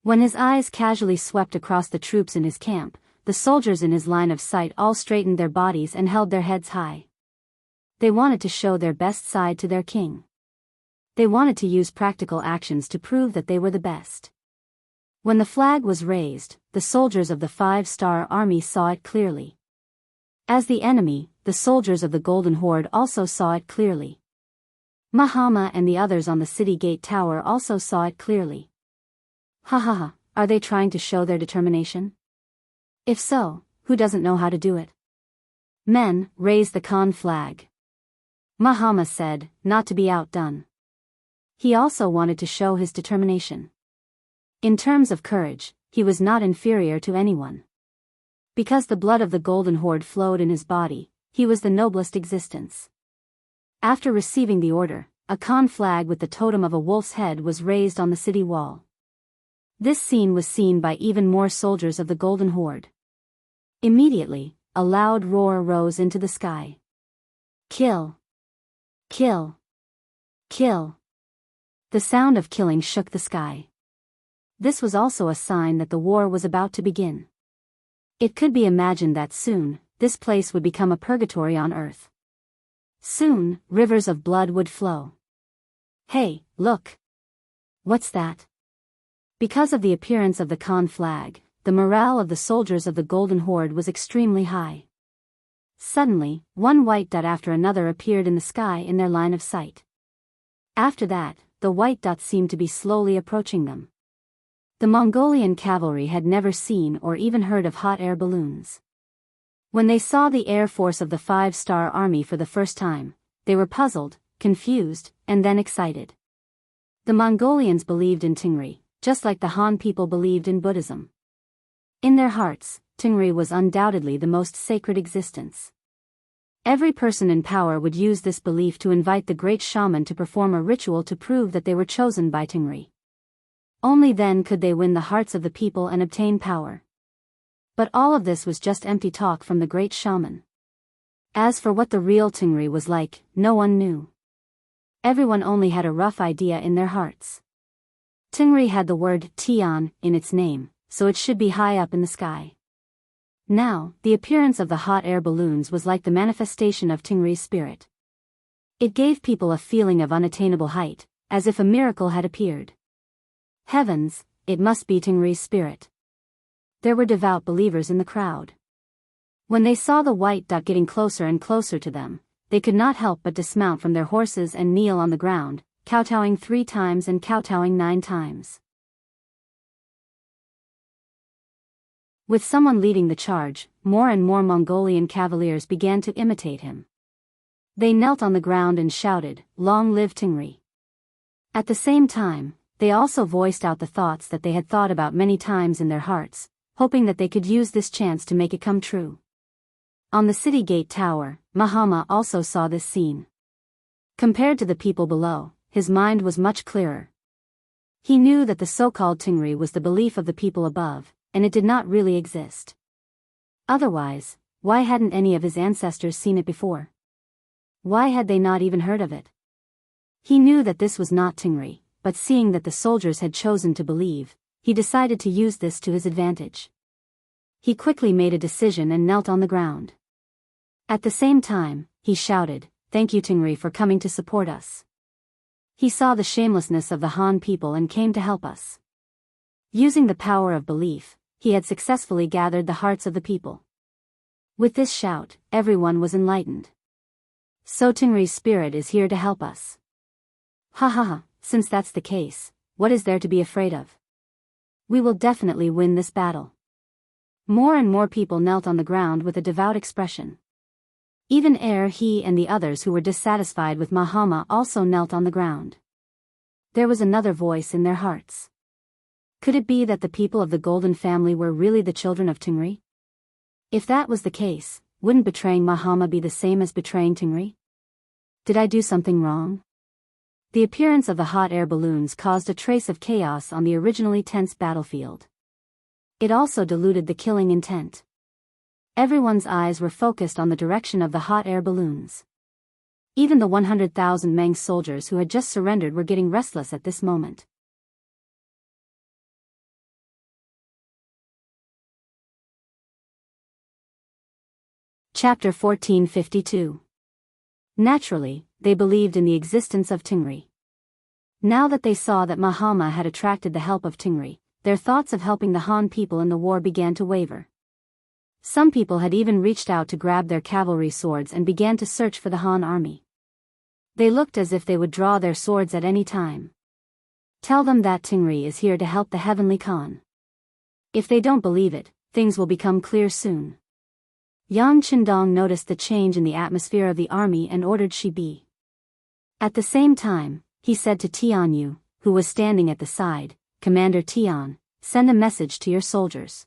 When his eyes casually swept across the troops in his camp, the soldiers in his line of sight all straightened their bodies and held their heads high. They wanted to show their best side to their king. They wanted to use practical actions to prove that they were the best. When the flag was raised, the soldiers of the 5-star army saw it clearly. As the enemy, the soldiers of the Golden Horde also saw it clearly. Mahama and the others on the city gate tower also saw it clearly. Ha ha ha, are they trying to show their determination? If so, who doesn't know how to do it? Men, raise the Khan flag. Mahama said, not to be outdone. He also wanted to show his determination. In terms of courage, he was not inferior to anyone. Because the blood of the Golden Horde flowed in his body, he was the noblest existence. After receiving the order, a Khan flag with the totem of a wolf's head was raised on the city wall. This scene was seen by even more soldiers of the Golden Horde. Immediately, a loud roar rose into the sky. Kill! Kill! Kill! The sound of killing shook the sky. This was also a sign that the war was about to begin. It could be imagined that soon, this place would become a purgatory on earth. Soon, rivers of blood would flow. Hey, look! What's that? Because of the appearance of the Khan flag, the morale of the soldiers of the Golden Horde was extremely high. Suddenly, one white dot after another appeared in the sky in their line of sight. After that, the white dots seemed to be slowly approaching them. The Mongolian cavalry had never seen or even heard of hot air balloons. When they saw the air force of the 5-star army for the first time, they were puzzled, confused, and then excited. The Mongolians believed in Tingri, just like the Han people believed in Buddhism. In their hearts, Tingri was undoubtedly the most sacred existence. Every person in power would use this belief to invite the great shaman to perform a ritual to prove that they were chosen by Tingri. Only then could they win the hearts of the people and obtain power. But all of this was just empty talk from the great shaman. As for what the real Tingri was like, no one knew. Everyone only had a rough idea in their hearts. Tingri had the word Tian in its name, so it should be high up in the sky. Now, the appearance of the hot air balloons was like the manifestation of Tingri's spirit. It gave people a feeling of unattainable height, as if a miracle had appeared. Heavens, it must be Tingri's spirit. There were devout believers in the crowd. When they saw the white dot getting closer and closer to them, they could not help but dismount from their horses and kneel on the ground, kowtowing 3 times and kowtowing 9 times. With someone leading the charge, more and more Mongolian cavaliers began to imitate him. They knelt on the ground and shouted, "Long live Tingri!" At the same time, they also voiced out the thoughts that they had thought about many times in their hearts, hoping that they could use this chance to make it come true. On the city gate tower, Mahama also saw this scene. Compared to the people below, his mind was much clearer. He knew that the so-called Tingri was the belief of the people above, and it did not really exist. Otherwise, why hadn't any of his ancestors seen it before? Why had they not even heard of it? He knew that this was not Tingri, but seeing that the soldiers had chosen to believe, he decided to use this to his advantage. He quickly made a decision and knelt on the ground. At the same time, he shouted, "Thank you Tingri for coming to support us. He saw the shamelessness of the Han people and came to help us." Using the power of belief, he had successfully gathered the hearts of the people. With this shout, everyone was enlightened. So Tingri's spirit is here to help us. Ha ha ha, since that's the case, what is there to be afraid of? We will definitely win this battle. More and more people knelt on the ground with a devout expression. Even he and the others who were dissatisfied with Mahama also knelt on the ground. There was another voice in their hearts. Could it be that the people of the Golden Family were really the children of Tingri? If that was the case, wouldn't betraying Mahama be the same as betraying Tingri? Did I do something wrong? The appearance of the hot air balloons caused a trace of chaos on the originally tense battlefield. It also diluted the killing intent. Everyone's eyes were focused on the direction of the hot air balloons. Even the 100,000 Meng soldiers who had just surrendered were getting restless at this moment. Chapter 1452. Naturally, they believed in the existence of Tingri. Now that they saw that Mahama had attracted the help of Tingri, their thoughts of helping the Han people in the war began to waver. Some people had even reached out to grab their cavalry swords and began to search for the Han army. They looked as if they would draw their swords at any time. Tell them that Tingri is here to help the Heavenly Khan. If they don't believe it, things will become clear soon. Yang Chendong noticed the change in the atmosphere of the army and ordered she be. At the same time, he said to Tianyu, who was standing at the side, Commander Tian, send a message to your soldiers.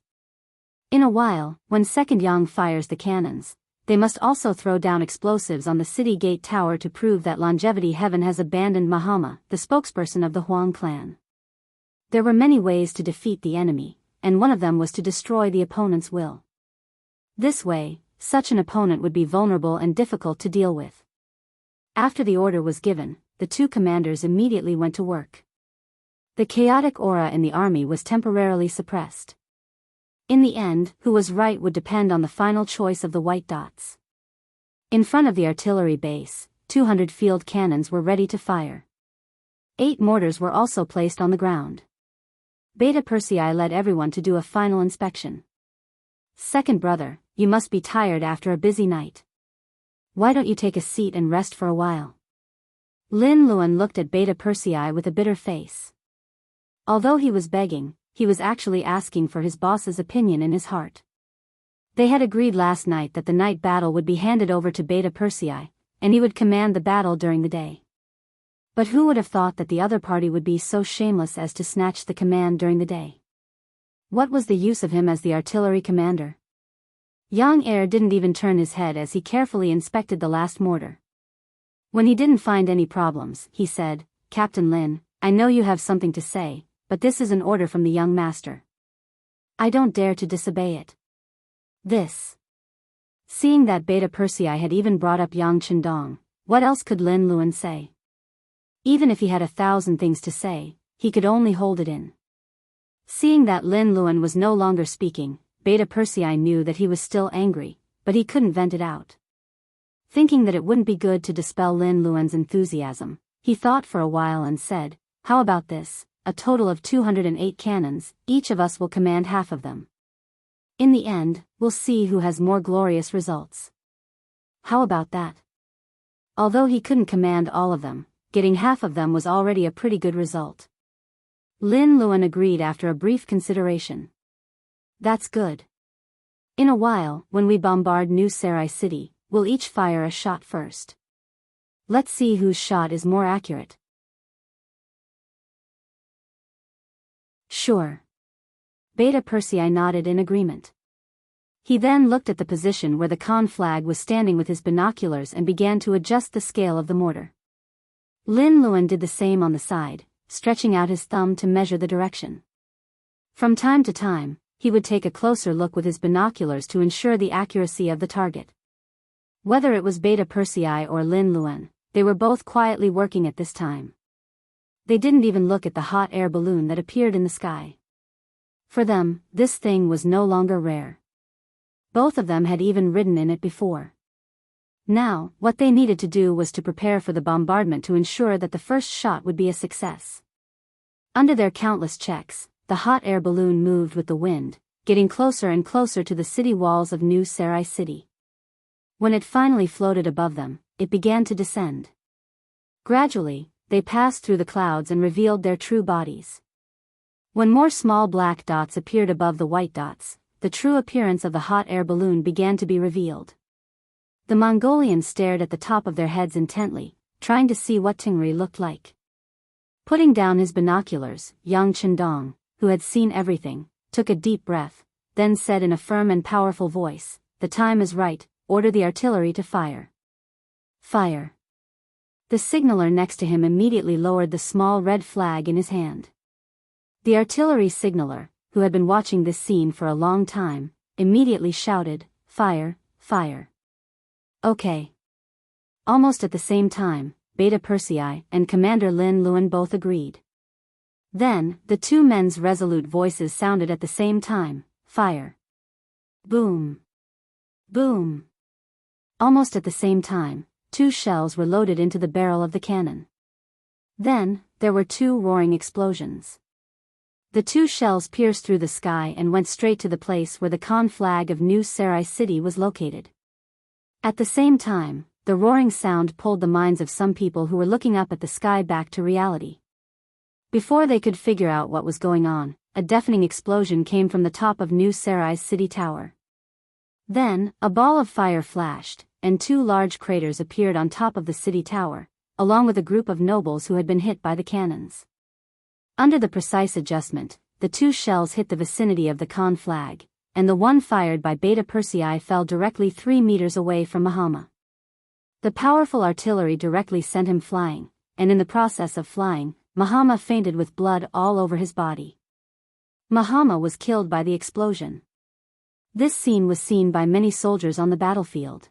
In a while, when Second Yang fires the cannons, they must also throw down explosives on the city gate tower to prove that Longevity Heaven has abandoned Mahama, the spokesperson of the Huang clan. There were many ways to defeat the enemy, and one of them was to destroy the opponent's will. This way, such an opponent would be vulnerable and difficult to deal with. After the order was given, the two commanders immediately went to work. The chaotic aura in the army was temporarily suppressed. In the end, who was right would depend on the final choice of the white dots. In front of the artillery base, 200 field cannons were ready to fire. 8 mortars were also placed on the ground. Beta Persei led everyone to do a final inspection. Second brother, you must be tired after a busy night. Why don't you take a seat and rest for a while? Lin Luan looked at Beta Persei with a bitter face. Although he was begging, he was actually asking for his boss's opinion in his heart. They had agreed last night that the night battle would be handed over to Beta Persei, and he would command the battle during the day. But who would have thought that the other party would be so shameless as to snatch the command during the day? What was the use of him as the artillery commander? Yang Er didn't even turn his head as he carefully inspected the last mortar. When he didn't find any problems, he said, Captain Lin, I know you have something to say, but this is an order from the young master. I don't dare to disobey it. This. Seeing that Beta Persei had even brought up Yang Chendong, what else could Lin Luan say? Even if he had 1,000 things to say, he could only hold it in. Seeing that Lin Luan was no longer speaking, Beta Persei knew that he was still angry, but he couldn't vent it out. Thinking that it wouldn't be good to dispel Lin Luan's enthusiasm, he thought for a while and said, how about this? A total of 208 cannons, each of us will command half of them. In the end, we'll see who has more glorious results. How about that? Although he couldn't command all of them, getting half of them was already a pretty good result. Lin Luan agreed after a brief consideration. That's good. In a while, when we bombard New Sarai City, we'll each fire a shot first. Let's see whose shot is more accurate. Sure. Beta Persei nodded in agreement. He then looked at the position where the Khan flag was standing with his binoculars and began to adjust the scale of the mortar. Lin Luan did the same on the side, stretching out his thumb to measure the direction. From time to time, he would take a closer look with his binoculars to ensure the accuracy of the target. Whether it was Beta Persei or Lin Luan, they were both quietly working at this time. They didn't even look at the hot air balloon that appeared in the sky. For them, this thing was no longer rare. Both of them had even ridden in it before. Now, what they needed to do was to prepare for the bombardment to ensure that the first shot would be a success. Under their countless checks, the hot air balloon moved with the wind, getting closer and closer to the city walls of New Sarai City. When it finally floated above them, it began to descend. Gradually, they passed through the clouds and revealed their true bodies. When more small black dots appeared above the white dots, the true appearance of the hot air balloon began to be revealed. The Mongolians stared at the top of their heads intently, trying to see what Tingri looked like. Putting down his binoculars, Yang Chendong, who had seen everything, took a deep breath, then said in a firm and powerful voice, "The time is right, order the artillery to fire." Fire. The signaller next to him immediately lowered the small red flag in his hand. The artillery signaller, who had been watching this scene for a long time, immediately shouted, "Fire, fire." Okay. Almost at the same time, Beta Persei and Commander Lin Luan both agreed. Then, the two men's resolute voices sounded at the same time, "Fire." Boom. Boom. Almost at the same time, 2 shells were loaded into the barrel of the cannon. Then, there were 2 roaring explosions. The 2 shells pierced through the sky and went straight to the place where the Khan flag of New Sarai City was located. At the same time, the roaring sound pulled the minds of some people who were looking up at the sky back to reality. Before they could figure out what was going on, a deafening explosion came from the top of New Sarai's city tower. Then, a ball of fire flashed, and two large craters appeared on top of the city tower, along with a group of nobles who had been hit by the cannons. Under the precise adjustment, the two shells hit the vicinity of the Khan flag, and the one fired by Beta Persei fell directly 3 meters away from Mahama. The powerful artillery directly sent him flying, and in the process of flying, Mahama fainted with blood all over his body. Mahama was killed by the explosion. This scene was seen by many soldiers on the battlefield.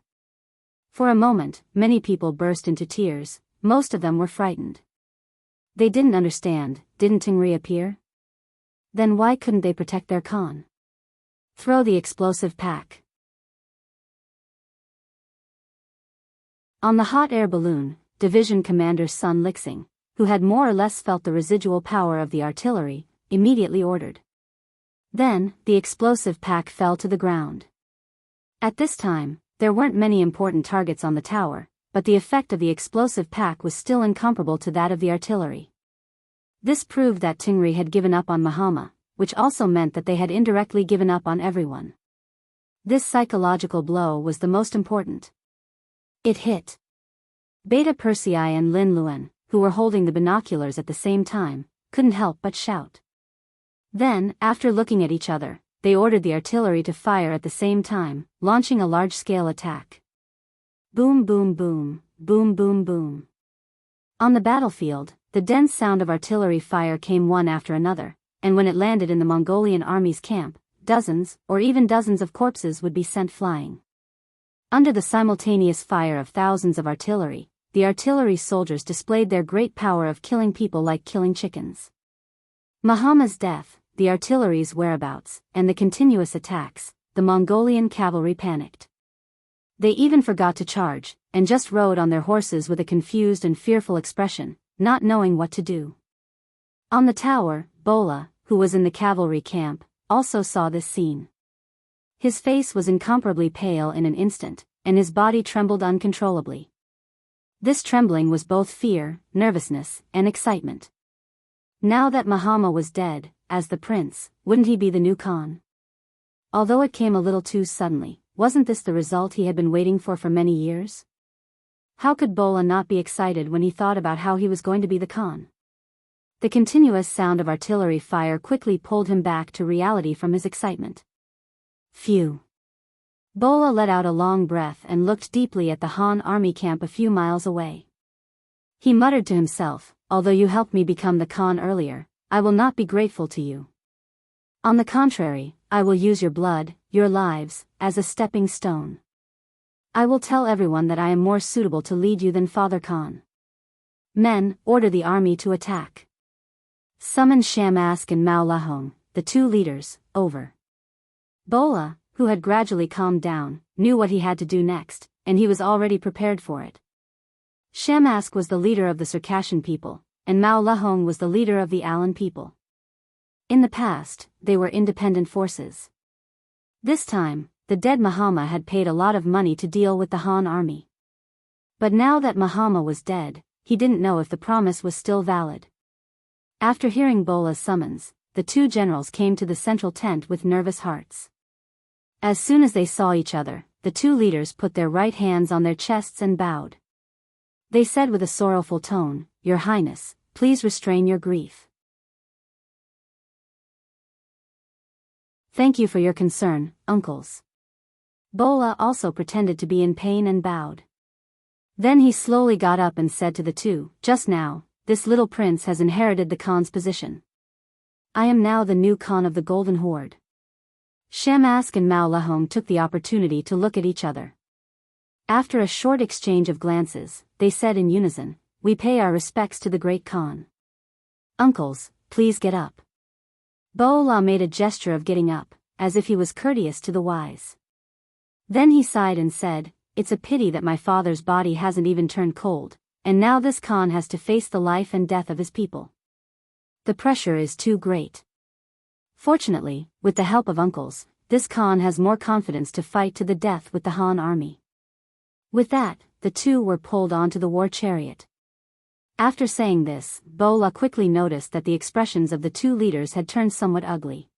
For a moment, many people burst into tears, most of them were frightened. They didn't understand, didn't Tingri appear? Then why couldn't they protect their Khan? Throw the explosive pack. On the hot air balloon, Division Commander Sun Lixing, who had more or less felt the residual power of the artillery, immediately ordered. Then, the explosive pack fell to the ground. At this time, there weren't many important targets on the tower, but the effect of the explosive pack was still incomparable to that of the artillery. This proved that Tingri had given up on Mahama, which also meant that they had indirectly given up on everyone. This psychological blow was the most important. It hit. Beta Persei and Lin Luen, who were holding the binoculars at the same time, couldn't help but shout. Then, after looking at each other, they ordered the artillery to fire at the same time, launching a large-scale attack. Boom boom boom, boom boom boom. On the battlefield, the dense sound of artillery fire came one after another, and when it landed in the Mongolian army's camp, dozens, or even dozens of corpses would be sent flying. Under the simultaneous fire of thousands of artillery, the artillery soldiers displayed their great power of killing people like killing chickens. Mahama's death, the artillery's whereabouts, and the continuous attacks, the Mongolian cavalry panicked. They even forgot to charge, and just rode on their horses with a confused and fearful expression, not knowing what to do. On the tower, Bola, who was in the cavalry camp, also saw this scene. His face was incomparably pale in an instant, and his body trembled uncontrollably. This trembling was both fear, nervousness, and excitement. Now that Mahama was dead, as the prince, wouldn't he be the new Khan? Although it came a little too suddenly, wasn't this the result he had been waiting for many years? How could Bola not be excited when he thought about how he was going to be the Khan? The continuous sound of artillery fire quickly pulled him back to reality from his excitement. Phew. Bola let out a long breath and looked deeply at the Han army camp a few miles away. He muttered to himself, "Although you helped me become the Khan earlier, I will not be grateful to you. On the contrary, I will use your blood, your lives, as a stepping stone. I will tell everyone that I am more suitable to lead you than Father Khan. Men, order the army to attack. Summon Shamask and Mao Lahong, the two leaders, over." Bola, who had gradually calmed down, knew what he had to do next, and he was already prepared for it. Shamask was the leader of the Circassian people, and Mao Lahong was the leader of the Alan people. In the past, they were independent forces. This time, the dead Mahama had paid a lot of money to deal with the Han army. But now that Mahama was dead, he didn't know if the promise was still valid. After hearing Bola's summons, the two generals came to the central tent with nervous hearts. As soon as they saw each other, the two leaders put their right hands on their chests and bowed. They said with a sorrowful tone, "Your Highness, please restrain your grief. Thank you for your concern, uncles." Bola also pretended to be in pain and bowed. Then he slowly got up and said to the two, "Just now, this little prince has inherited the Khan's position. I am now the new Khan of the Golden Horde." Shamask and Mao Lahong took the opportunity to look at each other. After a short exchange of glances, they said in unison, "We pay our respects to the great Khan. Uncles, please get up." Bola made a gesture of getting up, as if he was courteous to the wise. Then he sighed and said, "It's a pity that my father's body hasn't even turned cold, and now this Khan has to face the life and death of his people. The pressure is too great. Fortunately, with the help of uncles, this Khan has more confidence to fight to the death with the Han army." With that, the two were pulled onto the war chariot. After saying this, Bola quickly noticed that the expressions of the two leaders had turned somewhat ugly.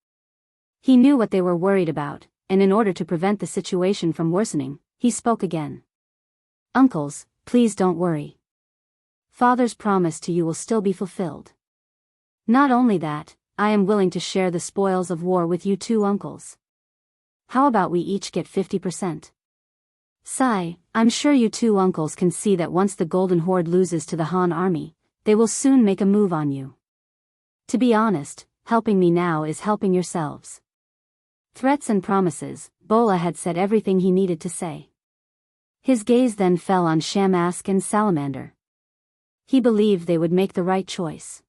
He knew what they were worried about, and in order to prevent the situation from worsening, he spoke again. Uncles, please don't worry. Father's promise to you will still be fulfilled. Not only that, I am willing to share the spoils of war with you two uncles. How about we each get 50%? Sigh, I'm sure you two uncles can see that once the Golden Horde loses to the Han army, they will soon make a move on you. To be honest, helping me now is helping yourselves. Threats and promises, Bola had said everything he needed to say. His gaze then fell on Shamask and Salamander. He believed they would make the right choice.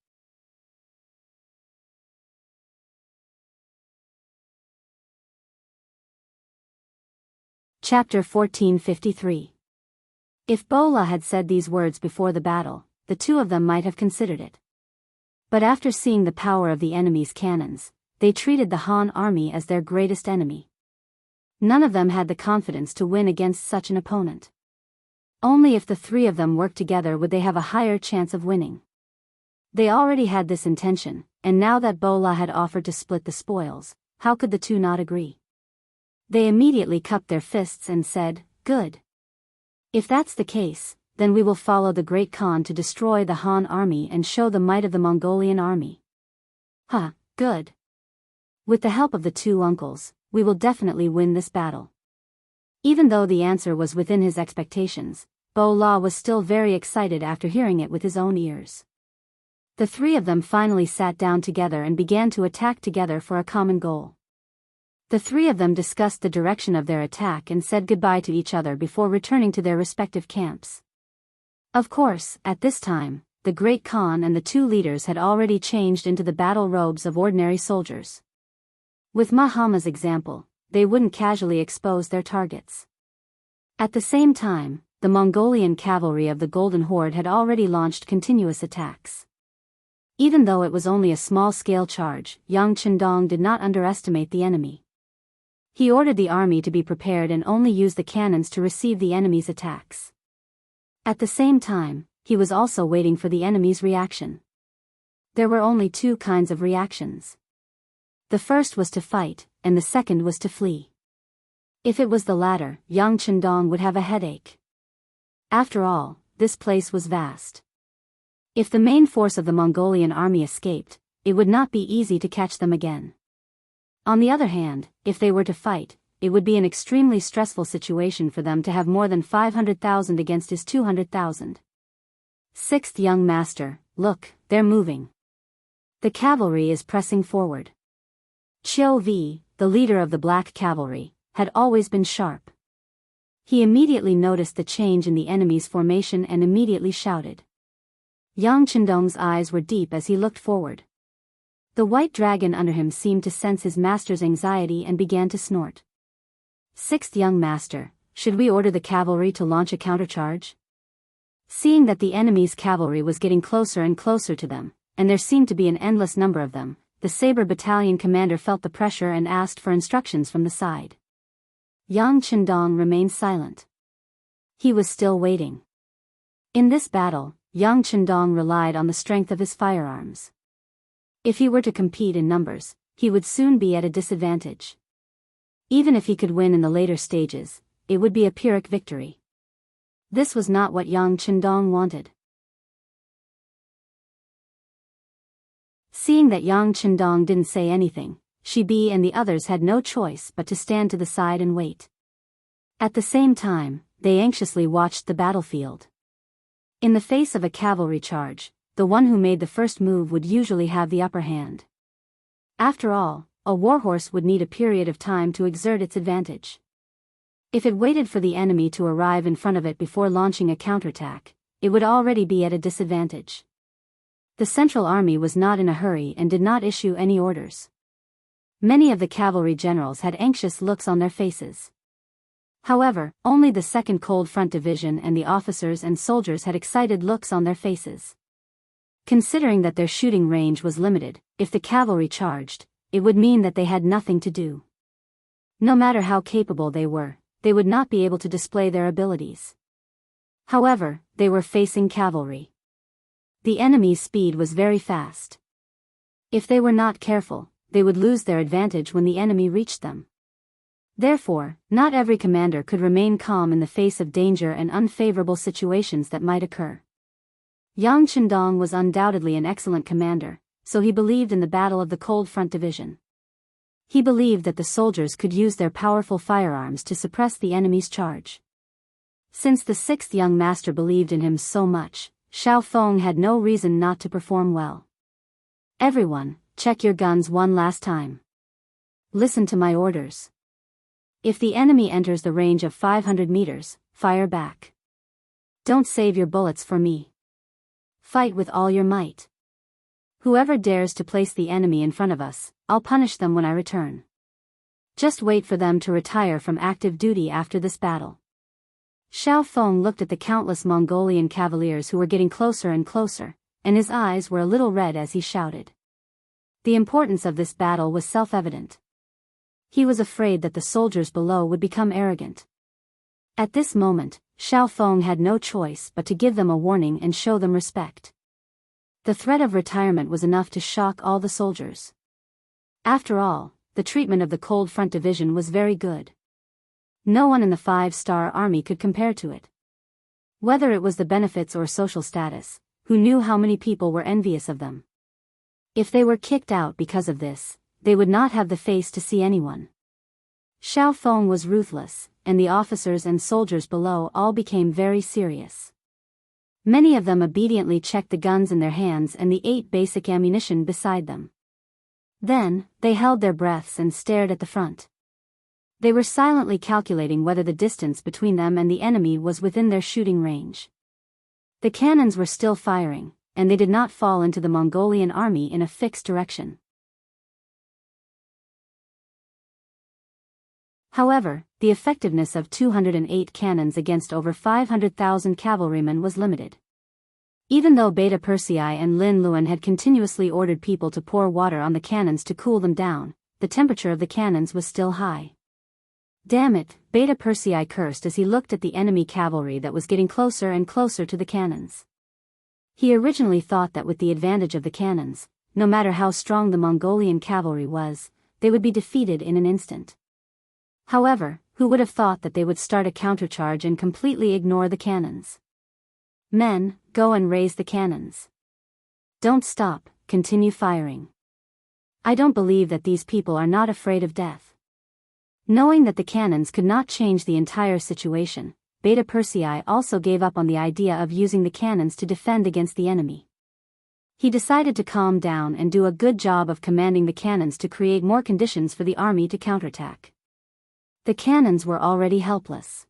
Chapter 1453. If Bola had said these words before the battle, the two of them might have considered it. But after seeing the power of the enemy's cannons, they treated the Han army as their greatest enemy. None of them had the confidence to win against such an opponent. Only if the three of them worked together would they have a higher chance of winning. They already had this intention, and now that Bola had offered to split the spoils, how could the two not agree? They immediately cupped their fists and said, "Good. If that's the case, then we will follow the Great Khan to destroy the Han army and show the might of the Mongolian army." Good. With the help of the two uncles, we will definitely win this battle. Even though the answer was within his expectations, Bola was still very excited after hearing it with his own ears. The three of them finally sat down together and began to attack together for a common goal. The three of them discussed the direction of their attack and said goodbye to each other before returning to their respective camps. Of course, at this time, the Great Khan and the two leaders had already changed into the battle robes of ordinary soldiers. With Mahama's example, they wouldn't casually expose their targets. At the same time, the Mongolian cavalry of the Golden Horde had already launched continuous attacks. Even though it was only a small-scale charge, Yang Chendong did not underestimate the enemy. He ordered the army to be prepared and only use the cannons to receive the enemy's attacks. At the same time, he was also waiting for the enemy's reaction. There were only two kinds of reactions. The first was to fight, and the second was to flee. If it was the latter, Yang Chendong would have a headache. After all, this place was vast. If the main force of the Mongolian army escaped, it would not be easy to catch them again. On the other hand, if they were to fight, it would be an extremely stressful situation for them to have more than 500,000 against his 200,000. Sixth young master, look, they're moving. The cavalry is pressing forward. Qiu Vi, the leader of the Black Cavalry, had always been sharp. He immediately noticed the change in the enemy's formation and immediately shouted. Yang Chendong's eyes were deep as he looked forward. The white dragon under him seemed to sense his master's anxiety and began to snort. Sixth young master, should we order the cavalry to launch a countercharge? Seeing that the enemy's cavalry was getting closer and closer to them, and there seemed to be an endless number of them, the Saber Battalion commander felt the pressure and asked for instructions from the side. Yang Chendong remained silent. He was still waiting. In this battle, Yang Chendong relied on the strength of his firearms. If he were to compete in numbers, he would soon be at a disadvantage. Even if he could win in the later stages, it would be a Pyrrhic victory. This was not what Yang Chendong wanted. Seeing that Yang Chendong didn't say anything, Shibi and the others had no choice but to stand to the side and wait. At the same time, they anxiously watched the battlefield. In the face of a cavalry charge, the one who made the first move would usually have the upper hand. After all, a warhorse would need a period of time to exert its advantage. If it waited for the enemy to arrive in front of it before launching a counterattack, it would already be at a disadvantage. The Central Army was not in a hurry and did not issue any orders. Many of the cavalry generals had anxious looks on their faces. However, only the 2nd Cold Front Division and the officers and soldiers had excited looks on their faces. Considering that their shooting range was limited, if the cavalry charged, it would mean that they had nothing to do. No matter how capable they were, they would not be able to display their abilities. However, they were facing cavalry. The enemy's speed was very fast. If they were not careful, they would lose their advantage when the enemy reached them. Therefore, not every commander could remain calm in the face of danger and unfavorable situations that might occur. Yang Chendong was undoubtedly an excellent commander, so he believed in the Battle of the Cold Front Division. He believed that the soldiers could use their powerful firearms to suppress the enemy's charge. Since the sixth young master believed in him so much, Xiao Feng had no reason not to perform well. Everyone, check your guns one last time. Listen to my orders. If the enemy enters the range of 500 meters, fire back. Don't save your bullets for me. Fight with all your might. Whoever dares to place the enemy in front of us, I'll punish them when I return. Just wait for them to retire from active duty after this battle. Xiao Feng looked at the countless Mongolian cavaliers who were getting closer and closer, and his eyes were a little red as he shouted. The importance of this battle was self-evident. He was afraid that the soldiers below would become arrogant. At this moment, Xiao Feng had no choice but to give them a warning and show them respect. The threat of retirement was enough to shock all the soldiers. After all, the treatment of the Cold Front Division was very good. No one in the 5-star army could compare to it. Whether it was the benefits or social status, who knew how many people were envious of them? If they were kicked out because of this, they would not have the face to see anyone. Xiao Feng was ruthless, and the officers and soldiers below all became very serious. Many of them obediently checked the guns in their hands and the 8 basic ammunition beside them. Then, they held their breaths and stared at the front. They were silently calculating whether the distance between them and the enemy was within their shooting range. The cannons were still firing, and they did not fall into the Mongolian army in a fixed direction. However, the effectiveness of 208 cannons against over 500,000 cavalrymen was limited. Even though Beta Persei and Lin Luan had continuously ordered people to pour water on the cannons to cool them down, the temperature of the cannons was still high. Damn it, Beta Persei cursed as he looked at the enemy cavalry that was getting closer and closer to the cannons. He originally thought that with the advantage of the cannons, no matter how strong the Mongolian cavalry was, they would be defeated in an instant. However, who would have thought that they would start a countercharge and completely ignore the cannons? Men, go and raise the cannons. Don't stop, continue firing. I don't believe that these people are not afraid of death. Knowing that the cannons could not change the entire situation, Beta Persei also gave up on the idea of using the cannons to defend against the enemy. He decided to calm down and do a good job of commanding the cannons to create more conditions for the army to counterattack. The cannons were already helpless.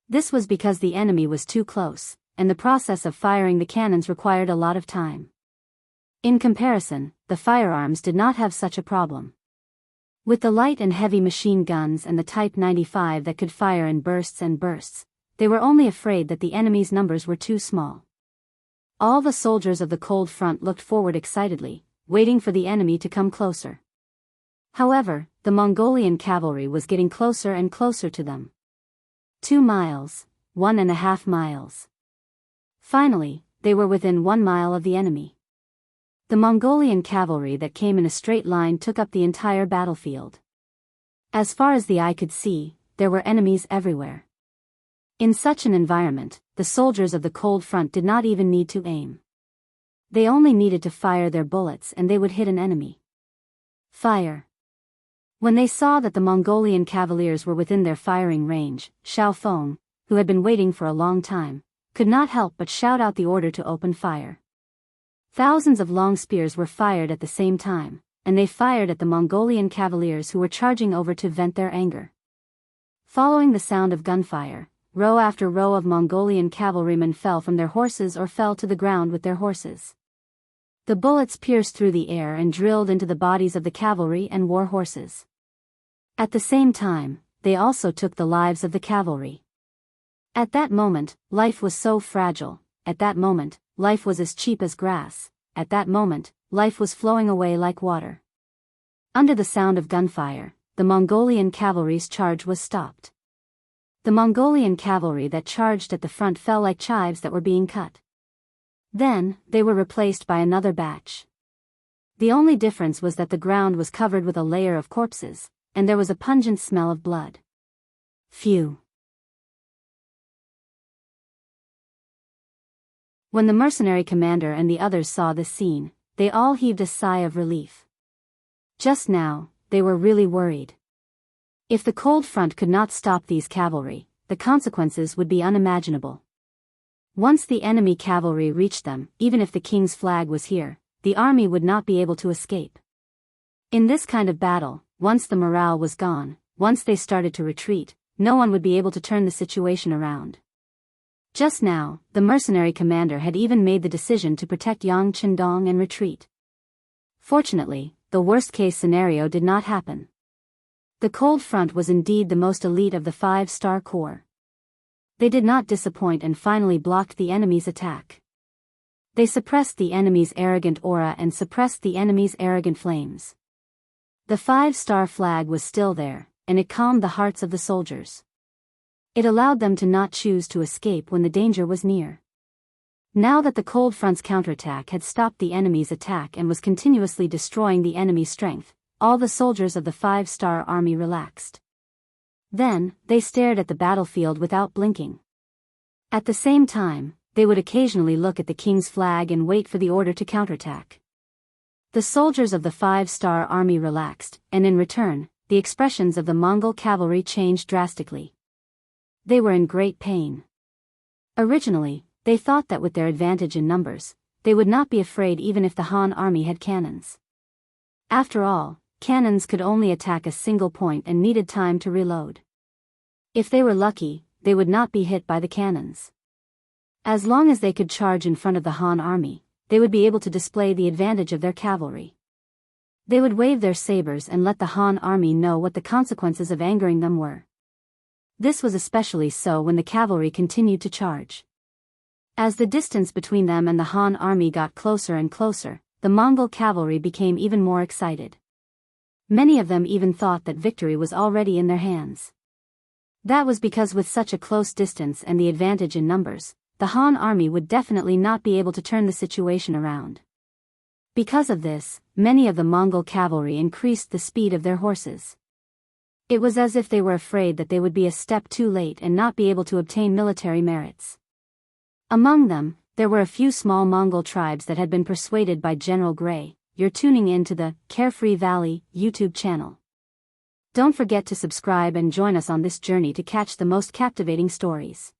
This was because the enemy was too close, and the process of firing the cannons required a lot of time. In comparison, the firearms did not have such a problem. With the light and heavy machine guns and the Type 95 that could fire in bursts and bursts, they were only afraid that the enemy's numbers were too small. All the soldiers of the Cold Front looked forward excitedly, waiting for the enemy to come closer. However, the Mongolian cavalry was getting closer and closer to them. 2 miles, 1.5 miles. Finally, they were within 1 mile of the enemy. The Mongolian cavalry that came in a straight line took up the entire battlefield. As far as the eye could see, there were enemies everywhere. In such an environment, the soldiers of the Cold Front did not even need to aim. They only needed to fire their bullets and they would hit an enemy. Fire. When they saw that the Mongolian cavaliers were within their firing range, Xiao Feng, who had been waiting for a long time, could not help but shout out the order to open fire. Thousands of long spears were fired at the same time, and they fired at the Mongolian cavaliers who were charging over to vent their anger. Following the sound of gunfire, row after row of Mongolian cavalrymen fell from their horses or fell to the ground with their horses. The bullets pierced through the air and drilled into the bodies of the cavalry and war horses. At the same time, they also took the lives of the cavalry. At that moment, life was so fragile. At that moment, life was as cheap as grass. At that moment, life was flowing away like water. Under the sound of gunfire, the Mongolian cavalry's charge was stopped. The Mongolian cavalry that charged at the front fell like chives that were being cut. Then, they were replaced by another batch. The only difference was that the ground was covered with a layer of corpses, and there was a pungent smell of blood. Phew. When the mercenary commander and the others saw this scene, they all heaved a sigh of relief. Just now, they were really worried. If the cold front could not stop these cavalry, the consequences would be unimaginable. Once the enemy cavalry reached them, even if the king's flag was here, the army would not be able to escape. In this kind of battle, once the morale was gone, once they started to retreat, no one would be able to turn the situation around. Just now, the mercenary commander had even made the decision to protect Yang Qindong and retreat. Fortunately, the worst-case scenario did not happen. The cold front was indeed the most elite of the 5-star corps. They did not disappoint and finally blocked the enemy's attack. They suppressed the enemy's arrogant aura and suppressed the enemy's arrogant flames. The 5-star flag was still there, and it calmed the hearts of the soldiers. It allowed them to not choose to escape when the danger was near. Now that the cold front's counterattack had stopped the enemy's attack and was continuously destroying the enemy's strength, all the soldiers of the 5-star army relaxed. Then, they stared at the battlefield without blinking. At the same time, they would occasionally look at the king's flag and wait for the order to counterattack. The soldiers of the 5-star army relaxed, and in return, the expressions of the Mongol cavalry changed drastically. They were in great pain. Originally, they thought that with their advantage in numbers, they would not be afraid even if the Han army had cannons. After all, cannons could only attack a single point and needed time to reload. If they were lucky, they would not be hit by the cannons. As long as they could charge in front of the Han army, they would be able to display the advantage of their cavalry. They would wave their sabers and let the Han army know what the consequences of angering them were. This was especially so when the cavalry continued to charge. As the distance between them and the Han army got closer and closer, the Mongol cavalry became even more excited. Many of them even thought that victory was already in their hands. That was because with such a close distance and the advantage in numbers, the Han army would definitely not be able to turn the situation around. Because of this, many of the Mongol cavalry increased the speed of their horses. It was as if they were afraid that they would be a step too late and not be able to obtain military merits. Among them, there were a few small Mongol tribes that had been persuaded by General Gray. You're tuning in to the Carefree Valley YouTube channel. Don't forget to subscribe and join us on this journey to catch the most captivating stories.